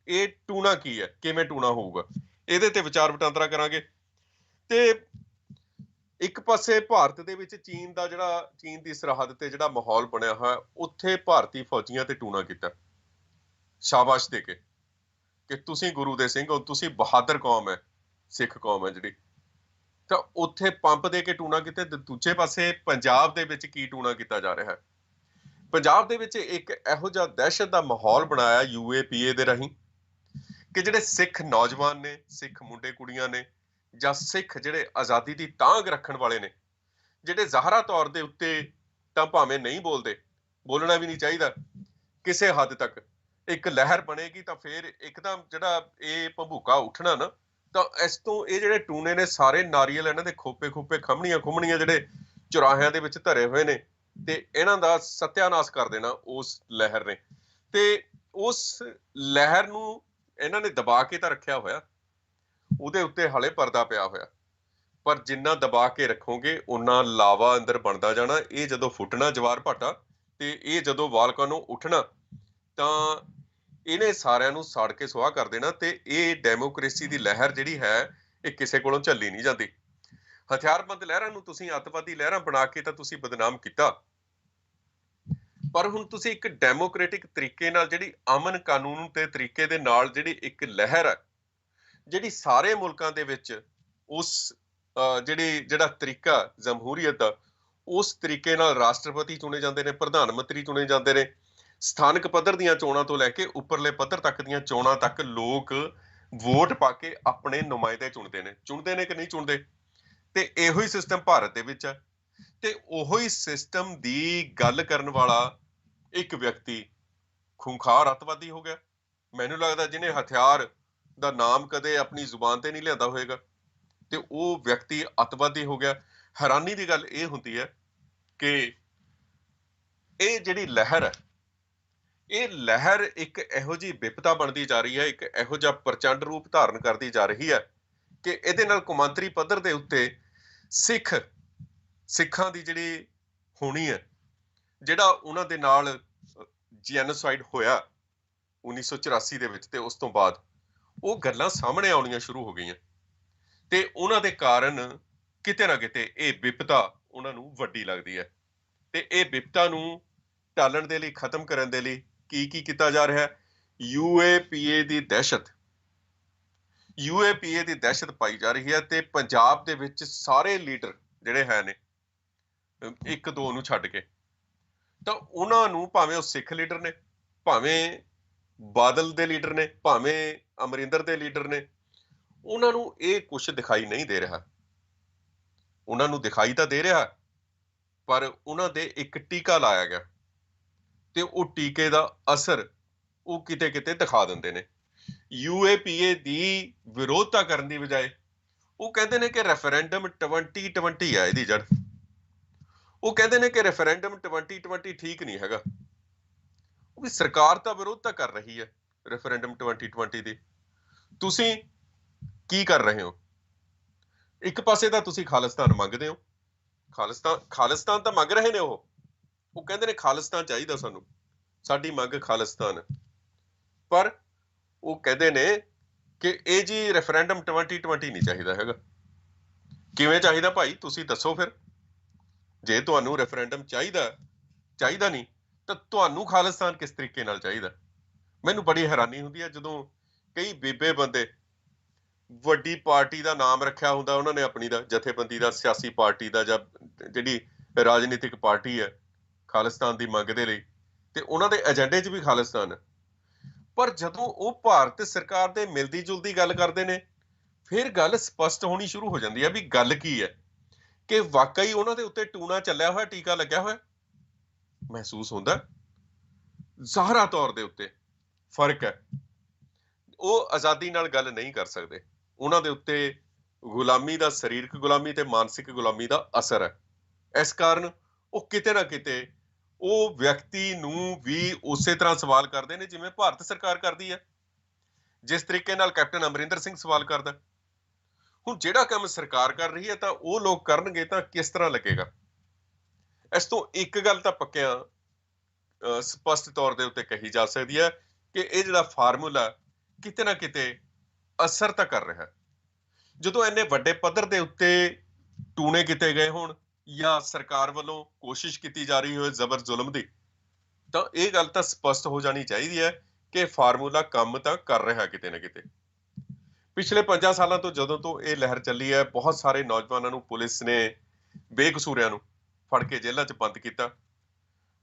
ਇਹ ਟੂਣਾ ਕੀ ਹੈ, ਕਿਵੇਂ ਟੂਣਾ ਹੋਊਗਾ, ਇਹਦੇ ਤੇ ਵਿਚਾਰ ਵਟਾਂਦਰਾ ਕਰਾਂਗੇ। ਤੇ ਇੱਕ ਪਾਸੇ ਭਾਰਤ ਦੇ ਵਿੱਚ ਚੀਨ ਦੀ ਸਰਹੱਦ ਤੇ ਜਿਹੜਾ ਮਾਹੌਲ ਬਣਿਆ ਹੋਇਆ, ਉੱਥੇ ਭਾਰਤੀ ਫੌਜੀਆਂ ਤੇ ਟੂਣਾ ਕੀਤਾ, ਸ਼ਾਬਾਸ਼ ਦੇ ਕੇ। ਕਿ ਤੁਸੀਂ ਗੁਰੂ ਦੇ ਸਿੰਘ ਹੋ, ਤੁਸੀਂ ਬਹਾਦਰ ਕੌਮ ਹੈ, ਸਿੱਖ ਕੌਮ ਹੈ ਜਿਹੜੀ। ਤਾਂ ਉੱਥੇ ਪੰਪ ਦੇ ਕੇ ਟੂਣਾ ਕੀਤੇ, ਤੇ ਦੂਜੇ ਪਾਸੇ ਪੰਜਾਬ ਦੇ ਵਿੱਚ ਕੀ ਟੂਣਾ ਕੀਤਾ ਜਾ ਰਿਹਾ ਹੈ। ਪੰਜਾਬ ਦੇ ਵਿੱਚ ਇੱਕ ਇਹੋ ਜਿਹਾ ਦਹਿਸ਼ਤ ਦਾ ਮਾਹੌਲ ਬਣਾਇਆ UAPA ਦੇ ਰਾਹੀਂ ਕਿ ਜਿਹੜੇ ਸਿੱਖ ਨੌਜਵਾਨ ਨੇ, ਸਿੱਖ ਮੁੰਡੇ ਕੁੜੀਆਂ ਨੇ, ਜਾਂ ਸਿੱਖ ਜਿਹੜੇ ਆਜ਼ਾਦੀ ਦੀ ਤਾਂਘ ਰੱਖਣ ਵਾਲੇ ਨੇ, ਜਿਹੜੇ ਜ਼ਾਹਰਾ ਤੌਰ ਦੇ ਉੱਤੇ ਤਾਂ ਭਾਵੇਂ ਨਹੀਂ ਬੋਲਦੇ, ਬੋਲਣਾ ਵੀ ਨਹੀਂ ਚਾਹੀਦਾ, ਕਿਸੇ ਹੱਦ ਤੱਕ ਇੱਕ ਲਹਿਰ ਬਣੇਗੀ ਤਾਂ ਫਿਰ ਇੱਕਦਮ ਜਿਹੜਾ ਇਹ ਭਬੂਕਾ ਉੱਠਣਾ ਨਾ, ਤਾਂ ਇਸ ਤੋਂ ਇਹ ਜਿਹੜੇ ਟੂਣੇ ਨੇ ਸਾਰੇ ਨਾਰੀਅਲ ਇਹਨਾਂ ਦੇ ਖੋਪੇ ਖੋਪੇ ਖੁੰਮਣੀਆਂ ਜਿਹੜੇ ਚੁਰਾਹਿਆਂ ਦੇ ਵਿੱਚ ਧਰੇ ਹੋਏ ਨੇ, ਤੇ ਇਹਨਾਂ ਦਾ ਸਤਿਆਨਾਸ਼ ਕਰ ਦੇਣਾ ਉਸ ਲਹਿਰ ਨੇ। ਤੇ ਉਸ ਲਹਿਰ ਨੂੰ ਇਹਨਾਂ ਨੇ ਦਬਾ ਕੇ ਤਾਂ ਰੱਖਿਆ ਹੋਇਆ, ਉਹਦੇ ਉੱਤੇ ਹਲੇ ਪਰਦਾ ਪਿਆ ਹੋਇਆ, ਪਰ ਜਿੰਨਾ ਦਬਾ ਕੇ ਰੱਖੋਗੇ ਓਨਾ ਲਾਵਾ ਅੰਦਰ ਬਣਦਾ ਜਾਣਾ। ਇਹ ਜਦੋਂ ਫੁੱਟਣਾ ਜਵਾਰ ਭਾਟਾ, ਤੇ ਇਹ ਜਦੋਂ ਵਾਲਕਾਂ ਨੂੰ ਉੱਠਣਾ, ਤਾਂ ਇਹਨੇ ਸਾਰਿਆਂ ਨੂੰ ਸਾੜ ਕੇ ਸੁਆਹ ਕਰ ਦੇਣਾ। ਤੇ ਇਹ ਡੈਮੋਕ੍ਰੇਸੀ ਦੀ ਲਹਿਰ ਜਿਹੜੀ ਹੈ, ਇਹ ਕਿਸੇ ਕੋਲੋਂ ਝੱਲੀ ਨਹੀਂ ਜਾਂਦੀ। ਹਥਿਆਰਬੰਦ ਲਹਿਰਾਂ ਨੂੰ ਤੁਸੀਂ ਅੱਤਵਾਦੀ ਲਹਿਰਾਂ ਬਣਾ ਕੇ ਤਾਂ ਤੁਸੀਂ ਬਦਨਾਮ ਕੀਤਾ, ਪਰ ਹੁਣ ਤੁਸੀਂ ਇੱਕ ਡੈਮੋਕ੍ਰੈਟਿਕ ਤਰੀਕੇ ਨਾਲ, ਜਿਹੜੀ ਅਮਨ ਕਾਨੂੰਨ ਤੇ ਤਰੀਕੇ ਦੇ ਨਾਲ ਜਿਹੜੀ ਇੱਕ ਲਹਿਰ ਹੈ, ਜਿਹੜੀ ਸਾਰੇ ਮੁਲਕਾਂ ਦੇ ਵਿੱਚ ਉਸ ਜਿਹੜਾ ਤਰੀਕਾ ਜਮਹੂਰੀਅਤ ਦਾ, ਉਸ ਤਰੀਕੇ ਨਾਲ ਰਾਸ਼ਟਰਪਤੀ ਚੁਣੇ ਜਾਂਦੇ ਨੇ, ਪ੍ਰਧਾਨ ਮੰਤਰੀ ਚੁਣੇ ਜਾਂਦੇ ਨੇ, ਸਥਾਨਕ ਪੱਧਰ ਦੀਆਂ ਚੋਣਾਂ ਤੋਂ ਲੈ ਕੇ ਉੱਪਰਲੇ ਪੱਧਰ ਤੱਕ ਦੀਆਂ ਚੋਣਾਂ ਤੱਕ ਲੋਕ ਵੋਟ ਪਾ ਕੇ ਆਪਣੇ ਨੁਮਾਇੰਦੇ ਚੁਣਦੇ ਨੇ ਕਿ ਨਹੀਂ ਚੁਣਦੇ। ਤੇ ਇਹੋ ਹੀ ਸਿਸਟਮ ਭਾਰਤ ਦੇ ਵਿੱਚ ਹੈ। ਤੇ ਉਹੋ ਹੀ ਸਿਸਟਮ ਦੀ ਗੱਲ ਕਰਨ ਵਾਲਾ ਇੱਕ ਵਿਅਕਤੀ ਖੂੰਖਾਰ ਅੱਤਵਾਦੀ ਹੋ ਗਿਆ। ਮੈਨੂੰ ਲੱਗਦਾ ਜਿਹਨੇ ਹਥਿਆਰ ਦਾ ਨਾਮ ਕਦੇ ਆਪਣੀ ਜ਼ੁਬਾਨ ਤੇ ਨਹੀਂ ਲਿਆਂਦਾ ਹੋਏਗਾ, ਤੇ ਉਹ ਵਿਅਕਤੀ ਅੱਤਵਾਦੀ ਹੋ ਗਿਆ। ਹੈਰਾਨੀ ਦੀ ਗੱਲ ਇਹ ਹੁੰਦੀ ਹੈ ਕਿ ਇਹ ਜਿਹੜੀ ਲਹਿਰ ਹੈ, ਇਹ ਲਹਿਰ ਇੱਕ ਇਹੋ ਜਿਹੀ ਵਿਪਤਾ ਬਣਦੀ ਜਾ ਰਹੀ ਹੈ, ਇੱਕ ਇਹੋ ਜਿਹਾ ਪ੍ਰਚੰਡ ਰੂਪ ਧਾਰਨ ਕਰਦੀ ਜਾ ਰਹੀ ਹੈ ਕਿ ਇਹਦੇ ਨਾਲ ਕੌਮਾਂਤਰੀ ਪੱਧਰ ਦੇ ਉੱਤੇ ਸਿੱਖਾਂ ਦੀ ਜਿਹੜੀ ਹੋਣੀ ਹੈ, ਜਿਹੜਾ ਉਹਨਾਂ ਦੇ ਨਾਲ ਜੈਨੋਸਾਈਡ ਹੋਇਆ 1984 ਦੇ ਵਿੱਚ, ਤੇ ਉਸ ਤੋਂ ਬਾਅਦ ਉਹ ਗੱਲਾਂ ਸਾਹਮਣੇ ਆਉਣੀਆਂ ਸ਼ੁਰੂ ਹੋ ਗਈਆਂ। ਤੇ ਉਹਨਾਂ ਦੇ ਕਾਰਨ ਕਿਤੇ ਨਾ ਕਿਤੇ ਇਹ ਵਿਪਤਾ ਉਹਨਾਂ ਨੂੰ ਵੱਡੀ ਲੱਗਦੀ ਹੈ। ਤੇ ਇਹ ਵਿਪਤਾ ਨੂੰ ਟਾਲਣ ਦੇ ਲਈ, ਖਤਮ ਕਰਨ ਦੇ ਲਈ ਕੀ ਕੀਤਾ ਜਾ ਰਿਹਾ ਹੈ? UAPA ਦੀ ਦਹਿਸ਼ਤ ਪਾਈ ਜਾ ਰਹੀ ਹੈ। ਤੇ ਪੰਜਾਬ ਦੇ ਵਿੱਚ ਸਾਰੇ ਲੀਡਰ ਜਿਹੜੇ ਹੈ ਨੇ, ਇੱਕ ਦੋ ਨੂੰ ਛੱਡ ਕੇ, ਤਾਂ ਉਹਨਾਂ ਨੂੰ, ਭਾਵੇਂ ਉਹ ਸਿੱਖ ਲੀਡਰ ਨੇ, ਭਾਵੇਂ ਬਾਦਲ ਦੇ ਲੀਡਰ ਨੇ, ਭਾਵੇਂ ਅਮਰਿੰਦਰ ਦੇ ਲੀਡਰ ਨੇ, ਉਹਨਾਂ ਨੂੰ ਇਹ ਕੁਛ ਦਿਖਾਈ ਨਹੀਂ ਦੇ ਰਿਹਾ। ਉਹਨਾਂ ਨੂੰ ਦਿਖਾਈ ਤਾਂ ਦੇ ਰਿਹਾ, ਪਰ ਉਹਨਾਂ ਦੇ ਇੱਕ ਟੀਕਾ ਲਾਇਆ ਗਿਆ, ਤੇ ਉਹ ਟੀਕੇ ਦਾ ਅਸਰ ਉਹ ਕਿਤੇ ਕਿਤੇ ਦਿਖਾ ਦਿੰਦੇ ਨੇ। UAPA ਦੀ ਵਿਰੋਧਤਾ ਕਰਨ ਦੀ ਬਜਾਏ ਉਹ ਕਹਿੰਦੇ ਨੇ ਕਿ ਰੈਫਰੈਂਡਮ 2020 ਹੈ ਇਹਦੀ ਜੜ। ਉਹ ਕਹਿੰਦੇ ਨੇ ਕਿ ਰੈਫਰੈਂਡਮ 2020 ਠੀਕ ਨਹੀਂ ਹੈਗਾ। ਉਹ ਵੀ ਸਰਕਾਰ ਤਾਂ ਵਿਰੋਧਤਾ ਕਰ ਰਹੀ ਹੈ ਰੈਫਰੈਂਡਮ 2020 ਦੀ। ਤੁਸੀਂ ਕੀ ਕਰ ਰਹੇ ਹੋ? ਇੱਕ ਪਾਸੇ ਤਾਂ ਤੁਸੀਂ ਖਾਲਿਸਤਾਨ ਮੰਗਦੇ ਹੋ, ਖਾਲਿਸਤਾਨ ਤਾਂ ਮੰਗ ਰਹੇ ਨੇ। ਉਹ ਕਹਿੰਦੇ ਨੇ ਖਾਲਿਸਤਾਨ ਚਾਹੀਦਾ ਸਾਨੂੰ, ਸਾਡੀ ਮੰਗ ਖਾਲਿਸਤਾਨ। ਪਰ ਉਹ ਕਹਿੰਦੇ ਨੇ ਕਿ ਇਹ ਜੀ ਰੈਫਰੈਂਡਮ 2020 ਨਹੀਂ ਚਾਹੀਦਾ ਹੈਗਾ। ਕਿਵੇਂ ਚਾਹੀਦਾ ਭਾਈ? ਤੁਸੀਂ ਦੱਸੋ ਫਿਰ। ਜੇ ਤੁਹਾਨੂੰ ਰੈਫਰੈਂਡਮ ਚਾਹੀਦਾ ਨਹੀਂ, ਤਾਂ ਤੁਹਾਨੂੰ ਖਾਲਿਸਤਾਨ ਕਿਸ ਤਰੀਕੇ ਨਾਲ ਚਾਹੀਦਾ? ਮੈਨੂੰ ਬੜੀ ਹੈਰਾਨੀ ਹੁੰਦੀ ਹੈ ਜਦੋਂ ਕਈ ਬੀਬੇ ਬੰਦੇ, ਵੱਡੀ ਪਾਰਟੀ ਦਾ ਨਾਮ ਰੱਖਿਆ ਹੁੰਦਾ ਉਹਨਾਂ ਨੇ ਆਪਣੀ ਦਾ, ਜਥੇਬੰਦੀ ਦਾ, ਸਿਆਸੀ ਪਾਰਟੀ ਦਾ, ਜਾਂ ਜਿਹੜੀ ਰਾਜਨੀਤਿਕ ਪਾਰਟੀ ਹੈ ਖਾਲਿਸਤਾਨ ਦੀ ਮੰਗ ਦੇ ਲਈ, ਤੇ ਉਹਨਾਂ ਦੇ ਏਜੰਡੇ 'ਚ ਵੀ ਖਾਲਿਸਤਾਨ ਹੈ। ਪਰ ਜਦੋਂ ਉਹ ਭਾਰਤ ਸਰਕਾਰ ਦੇ ਮਿਲਦੀ ਜੁਲਦੀ ਗੱਲ ਕਰਦੇ ਨੇ, ਫਿਰ ਗੱਲ ਸਪਸ਼ਟ ਹੋਣੀ ਸ਼ੁਰੂ ਹੋ ਜਾਂਦੀ ਹੈ ਵੀ ਗੱਲ ਕੀ ਹੈ। ਕਿ ਵਾਕਈ ਉਹਨਾਂ ਦੇ ਉੱਤੇ ਟੂਣਾ ਚੱਲਿਆ ਹੋਇਆ, ਟੀਕਾ ਲੱਗਿਆ ਹੋਇਆ ਮਹਿਸੂਸ ਹੁੰਦਾ। ਜ਼ਾਹਰਾ ਤੌਰ ਦੇ ਉੱਤੇ ਫਰਕ ਹੈ। ਉਹ ਆਜ਼ਾਦੀ ਨਾਲ ਗੱਲ ਨਹੀਂ ਕਰ ਸਕਦੇ। ਉਹਨਾਂ ਦੇ ਉੱਤੇ ਗੁਲਾਮੀ ਦਾ, ਸਰੀਰਕ ਗੁਲਾਮੀ ਤੇ ਮਾਨਸਿਕ ਗੁਲਾਮੀ ਦਾ ਅਸਰ ਹੈ। ਇਸ ਕਾਰਨ ਉਹ ਕਿਤੇ ਨਾ ਕਿਤੇ ਉਹ ਵਿਅਕਤੀ ਨੂੰ ਵੀ ਉਸੇ ਤਰ੍ਹਾਂ ਸਵਾਲ ਕਰਦੇ ਨੇ ਜਿਵੇਂ ਭਾਰਤ ਸਰਕਾਰ ਕਰਦੀ ਹੈ, ਜਿਸ ਤਰੀਕੇ ਨਾਲ ਕੈਪਟਨ ਅਮਰਿੰਦਰ ਸਿੰਘ ਸਵਾਲ ਕਰਦਾ। ਹੁਣ ਜਿਹੜਾ ਕੰਮ ਸਰਕਾਰ ਕਰ ਰਹੀ ਹੈ ਤਾਂ ਉਹ ਲੋਕ ਕਰਨਗੇ ਤਾਂ ਕਿਸ ਤਰ੍ਹਾਂ ਲੱਗੇਗਾ? ਇਸ ਤੋਂ ਇੱਕ ਗੱਲ ਤਾਂ ਪੱਕਿਆਂ ਸਪਸ਼ਟ ਤੌਰ ਦੇ ਉੱਤੇ ਕਹੀ ਜਾ ਸਕਦੀ ਹੈ ਕਿ ਇਹ ਜਿਹੜਾ ਫਾਰਮੂਲਾ ਕਿਤੇ ਨਾ ਕਿਤੇ ਅਸਰ ਤਾਂ ਕਰ ਰਿਹਾ। ਜਦੋਂ ਇੰਨੇ ਵੱਡੇ ਪੱਧਰ ਦੇ ਉੱਤੇ ਟੂਣੇ ਕੀਤੇ ਗਏ ਹੋਣ, ਜਾਂ ਸਰਕਾਰ ਵੱਲੋਂ ਕੋਸ਼ਿਸ਼ ਕੀਤੀ ਜਾ ਰਹੀ ਹੋਵੇ ਜ਼ਬਰ ਜ਼ੁਲਮ ਦੀ, ਤਾਂ ਇਹ ਗੱਲ ਤਾਂ ਸਪਸ਼ਟ ਹੋ ਜਾਣੀ ਚਾਹੀਦੀ ਹੈ ਕਿ ਫਾਰਮੂਲਾ ਕੰਮ ਤਾਂ ਕਰ ਰਿਹਾ ਕਿਤੇ ਨਾ ਕਿਤੇ। ਪਿਛਲੇ 5 ਸਾਲਾਂ ਤੋਂ ਜਦੋਂ ਤੋਂ ਇਹ ਲਹਿਰ ਚੱਲੀ ਹੈ, ਬਹੁਤ ਸਾਰੇ ਨੌਜਵਾਨਾਂ ਨੂੰ ਪੁਲਿਸ ਨੇ ਬੇਕਸੂਰਿਆਂ ਨੂੰ ਫੜ ਕੇ ਜੇਲ੍ਹਾਂ 'ਚ ਬੰਦ ਕੀਤਾ।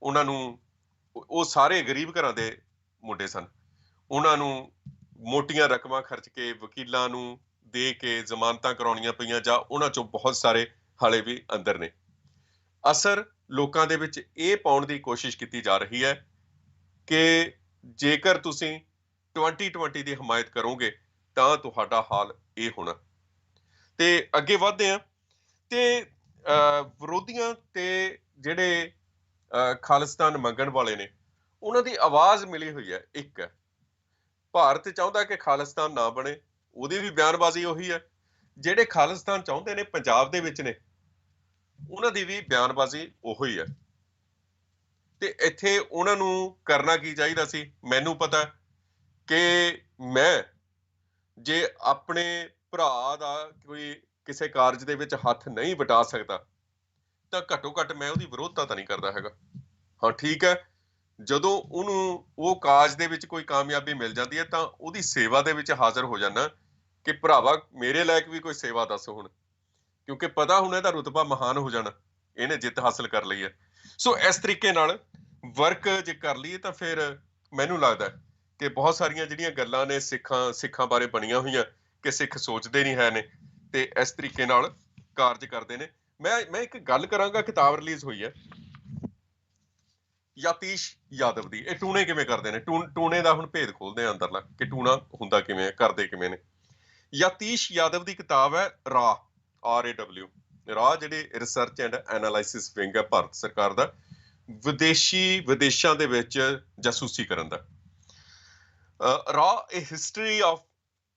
ਉਹਨਾਂ ਨੂੰ ਉਹ ਸਾਰੇ ਗਰੀਬ ਘਰਾਂ ਦੇ ਮੁੰਡੇ ਸਨ। ਉਹਨਾਂ ਨੂੰ ਮੋਟੀਆਂ ਰਕਮਾਂ ਖਰਚ ਕੇ ਵਕੀਲਾਂ ਨੂੰ ਦੇ ਕੇ ਜ਼ਮਾਨਤਾਂ ਕਰਾਉਣੀਆਂ ਪਈਆਂ, ਜਾਂ ਉਹਨਾਂ 'ਚੋਂ ਬਹੁਤ ਸਾਰੇ ਹਾਲੇ ਵੀ ਅੰਦਰ ਨੇ। ਅਸਰ ਲੋਕਾਂ ਦੇ ਵਿੱਚ ਇਹ ਪਾਉਣ ਦੀ ਕੋਸ਼ਿਸ਼ ਕੀਤੀ ਜਾ ਰਹੀ ਹੈ ਕਿ ਜੇਕਰ ਤੁਸੀਂ 2020 ਦੀ ਹਮਾਇਤ ਕਰੋਗੇ ਤਾਂ ਤੁਹਾਡਾ ਹਾਲ ਇਹ ਹੋਣਾ। ਤੇ ਅੱਗੇ ਵਧਦੇ ਹਾਂ ਤੇ ਵਿਰੋਧੀਆਂ ਤੇ ਜਿਹੜੇ ਖਾਲਿਸਤਾਨ ਮੰਗਣ ਵਾਲੇ ਨੇ, ਉਹਨਾਂ ਦੀ ਆਵਾਜ਼ ਮਿਲੀ ਹੋਈ ਹੈ। ਇੱਕ ਹੈ, ਭਾਰਤ ਚਾਹੁੰਦਾ ਕਿ ਖਾਲਿਸਤਾਨ ਨਾ ਬਣੇ, ਉਹਦੀ ਵੀ ਬਿਆਨਬਾਜ਼ੀ ਉਹੀ ਹੈ। ਜਿਹੜੇ ਖਾਲਿਸਤਾਨ ਚਾਹੁੰਦੇ ਨੇ ਪੰਜਾਬ ਦੇ ਵਿੱਚ ਨੇ, ਉਹਨਾਂ ਦੀ ਵੀ ਬਿਆਨਬਾਜ਼ੀ ਉਹੀ ਹੈ। ਤੇ ਇੱਥੇ ਉਹਨਾਂ ਨੂੰ ਕਰਨਾ ਕੀ ਚਾਹੀਦਾ ਸੀ? ਮੈਨੂੰ ਪਤਾ ਕਿ ਮੈਂ ਜੇ ਆਪਣੇ ਭਰਾ ਦਾ ਕੋਈ ਕਿਸੇ ਕਾਰਜ ਦੇ ਵਿੱਚ ਹੱਥ ਨਹੀਂ ਵਟਾ ਸਕਦਾ ਤਾਂ ਘੱਟੋ ਘੱਟ ਮੈਂ ਉਹਦੀ ਵਿਰੋਧਤਾ ਤਾਂ ਨਹੀਂ ਕਰਦਾ ਹੈਗਾ। ਹਾਂ ਠੀਕ ਹੈ, ਜਦੋਂ ਉਹਨੂੰ ਉਹ ਕਾਜ ਦੇ ਵਿੱਚ ਕੋਈ ਕਾਮਯਾਬੀ ਮਿਲ ਜਾਂਦੀ ਹੈ ਤਾਂ ਉਹਦੀ ਸੇਵਾ ਦੇ ਵਿੱਚ ਹਾਜ਼ਰ ਹੋ ਜਾਣਾ ਕਿ ਭਰਾਵਾ ਮੇਰੇ ਲਾਇਕ ਵੀ ਕੋਈ ਸੇਵਾ ਦੱਸ ਹੁਣ, ਕਿਉਂਕਿ ਪਤਾ ਹੁਣ ਇਹਦਾ ਰੁਤਬਾ ਮਹਾਨ ਹੋ ਜਾਣਾ, ਇਹਨੇ ਜਿੱਤ ਹਾਸਲ ਕਰ ਲਈ ਹੈ। ਸੋ ਇਸ ਤਰੀਕੇ ਨਾਲ ਵਰਕ ਜੇ ਕਰ ਲਈਏ ਤਾਂ ਫਿਰ ਮੈਨੂੰ ਲੱਗਦਾ ਕਿ ਬਹੁਤ ਸਾਰੀਆਂ ਜਿਹੜੀਆਂ ਗੱਲਾਂ ਨੇ ਸਿੱਖਾਂ ਬਾਰੇ ਬਣੀਆਂ ਹੋਈਆਂ ਕਿ ਸਿੱਖ ਸੋਚਦੇ ਨਹੀਂ ਹੈ ਨੇ ਤੇ ਇਸ ਤਰੀਕੇ ਨਾਲ ਕਾਰਜ ਕਰਦੇ ਨੇ। ਮੈਂ ਇੱਕ ਗੱਲ ਕਰਾਂਗਾ, ਕਿਤਾਬ ਰਿਲੀਜ਼ ਹੋਈ ਹੈ ਯਤੀਸ਼ ਯਾਦਵ ਦੀ। ਇਹ ਟੂਣੇ ਕਿਵੇਂ ਕਰਦੇ ਨੇ, ਟੂਣੇ ਦਾ ਹੁਣ ਭੇਦ ਖੋਲਦੇ ਆ ਅੰਦਰਲਾ ਕਿ ਟੂਣਾ ਹੁੰਦਾ ਕਿਵੇਂ ਹੈ, ਕਰਦੇ ਕਿਵੇਂ ਨੇ। ਯਤੀਸ਼ ਯਾਦਵ ਦੀ ਕਿਤਾਬ ਹੈ RAW। ਰਾਹ ਜਿਹੜੇ ਰਿਸਰਚ ਐਂਡ ਐਨਾਲਾਈਸਿਸ ਵਿੰਗ ਹੈ ਭਾਰਤ ਸਰਕਾਰ ਦਾ, ਵਿਦੇਸ਼ਾਂ ਦੇ ਵਿੱਚ ਜਾਸੂਸੀ ਕਰਨ ਦਾ। ਰਾਹ, a history of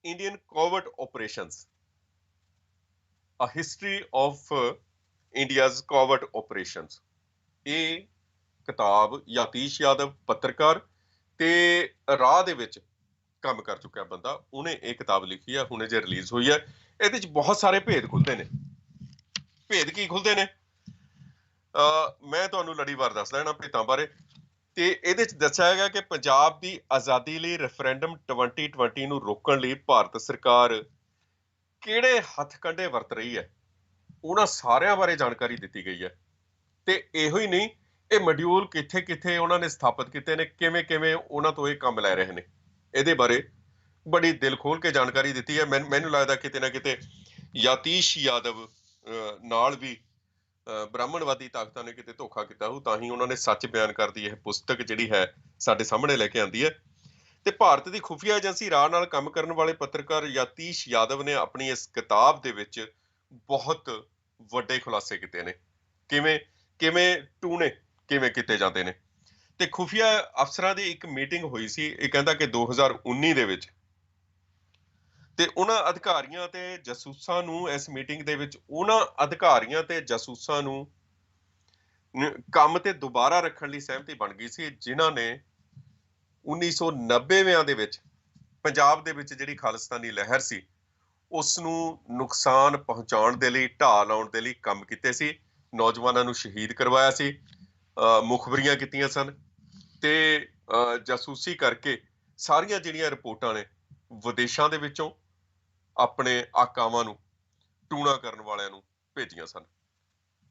Indian covert operations, a history of India's covert operations। ਇਹ ਕਿਤਾਬ ਯਤੀਸ਼ ਯਾਦਵ ਪੱਤਰਕਾਰ ਤੇ ਰਾਹ ਦੇ ਵਿੱਚ ਕੰਮ ਕਰ ਚੁੱਕਿਆ ਬੰਦਾ, ਉਹਨੇ ਇਹ ਕਿਤਾਬ ਲਿਖੀ ਹੈ, ਹੁਣੇ ਜੇ ਰਿਲੀਜ਼ ਹੋਈ ਹੈ। ਇਹਦੇ ਚ ਬਹੁਤ ਸਾਰੇ ਭੇਦ ਖੁੱਲਦੇ ਨੇ। ਭੇਦ ਕੀ ਖੁੱਲਦੇ ਨੇ ਮੈਂ ਤੁਹਾਨੂੰ ਲੜੀਵਾਰ ਦੱਸ ਦੇਣਾ ਭੇਦਾਂ ਬਾਰੇ। ਤੇ ਇਹਦੇ ਚ ਦੱਸਿਆ ਹੈਗਾ ਕਿ ਪੰਜਾਬ ਦੀ ਆਜ਼ਾਦੀ ਲਈ ਰੈਫਰੈਂਡਮ 2020 ਨੂੰ ਰੋਕਣ ਲਈ ਭਾਰਤ ਸਰਕਾਰ ਕਿਹੜੇ ਹੱਥਕੰਡੇ ਵਰਤ ਰਹੀ ਹੈ, ਉਹਨਾਂ ਸਾਰਿਆਂ ਬਾਰੇ ਜਾਣਕਾਰੀ ਦਿੱਤੀ ਗਈ ਹੈ। ਤੇ ਇਹੋ ਹੀ ਨਹੀਂ, ਇਹ ਮੋਡਿਊਲ ਕਿੱਥੇ ਕਿੱਥੇ ਉਹਨਾਂ ਨੇ ਸਥਾਪਿਤ ਕੀਤੇ ਨੇ, ਕਿਵੇਂ ਕਿਵੇਂ ਉਹਨਾਂ ਤੋਂ ਇਹ ਕੰਮ ਲੈ ਰਹੇ ਨੇ, ਇਹਦੇ ਬਾਰੇ ਬੜੀ ਦਿਲ ਖੋਲ ਕੇ ਜਾਣਕਾਰੀ ਦਿੱਤੀ ਹੈ। ਮੈਨੂੰ ਲੱਗਦਾ ਕਿਤੇ ਨਾ ਕਿਤੇ ਯਤੀਸ਼ ਯਾਦਵ ਨਾਲ ਵੀ ਬ੍ਰਾਹਮਣਵਾਦੀ ਤਾਕਤਾਂ ਨੇ ਕਿਤੇ ਧੋਖਾ ਕੀਤਾ ਹੋਊ, ਤਾਂ ਹੀ ਉਹਨਾਂ ਨੇ ਸੱਚ ਬਿਆਨ ਕਰਦੀ ਇਹ ਪੁਸਤਕ ਜਿਹੜੀ ਹੈ ਸਾਡੇ ਸਾਹਮਣੇ ਲੈ ਕੇ ਆਂਦੀ ਹੈ। ਤੇ ਭਾਰਤ ਦੀ ਖੁਫੀਆ ਏਜੰਸੀ ਰਾਹ ਨਾਲ ਕੰਮ ਕਰਨ ਵਾਲੇ ਪੱਤਰਕਾਰ ਯਤੀਸ਼ ਯਾਦਵ ਨੇ ਆਪਣੀ ਇਸ ਕਿਤਾਬ ਦੇ ਵਿੱਚ ਬਹੁਤ ਵੱਡੇ ਖੁਲਾਸੇ ਕੀਤੇ ਨੇ। ਕਿਵੇਂ ਟੂਣੇ ਕਿਵੇਂ ਕੀਤੇ ਜਾਂਦੇ ਨੇ। ਤੇ ਖੁਫੀਆ ਅਫਸਰਾਂ ਦੀ ਇੱਕ ਮੀਟਿੰਗ ਹੋਈ ਸੀ, ਇਹ ਕਹਿੰਦਾ ਕਿ 2019 ਦੇ ਵਿੱਚ, ਤੇ ਉਹਨਾਂ ਅਧਿਕਾਰੀਆਂ ਤੇ ਜਾਸੂਸਾਂ ਨੂੰ ਇਸ ਮੀਟਿੰਗ ਦੇ ਵਿੱਚ ਉਹਨਾਂ ਅਧਿਕਾਰੀਆਂ ਤੇ ਜਾਸੂਸਾਂ ਨੂੰ ਕੰਮ ਤੇ ਦੁਬਾਰਾ ਰੱਖਣ ਲਈ ਸਹਿਮਤੀ ਬਣ ਗਈ ਸੀ, ਜਿਨ੍ਹਾਂ ਨੇ 1990ਵਿਆਂ ਦੇ ਵਿੱਚ ਪੰਜਾਬ ਦੇ ਵਿੱਚ ਜਿਹੜੀ ਖਾਲਿਸਤਾਨੀ ਲਹਿਰ ਸੀ ਉਸ ਨੂੰ ਨੁਕਸਾਨ ਪਹੁੰਚਾਉਣ ਦੇ ਲਈ, ਢਾਹ ਲਾਉਣ ਦੇ ਲਈ ਕੰਮ ਕੀਤੇ ਸੀ। ਨੌਜਵਾਨਾਂ ਨੂੰ ਸ਼ਹੀਦ ਕਰਵਾਇਆ ਸੀ, ਮੁਖਬਰੀਆਂ ਕੀਤੀਆਂ ਸਨ ਤੇ ਜਾਸੂਸੀ ਕਰਕੇ ਸਾਰੀਆਂ ਜਿਹੜੀਆਂ ਰਿਪੋਰਟਾਂ ਨੇ ਵਿਦੇਸ਼ਾਂ ਦੇ ਵਿੱਚੋਂ ਆਪਣੇ ਆਕਾਵਾਂ ਨੂੰ, ਟੂਣਾ ਕਰਨ ਵਾਲਿਆਂ ਨੂੰ ਭੇਜੀਆਂ ਸਨ।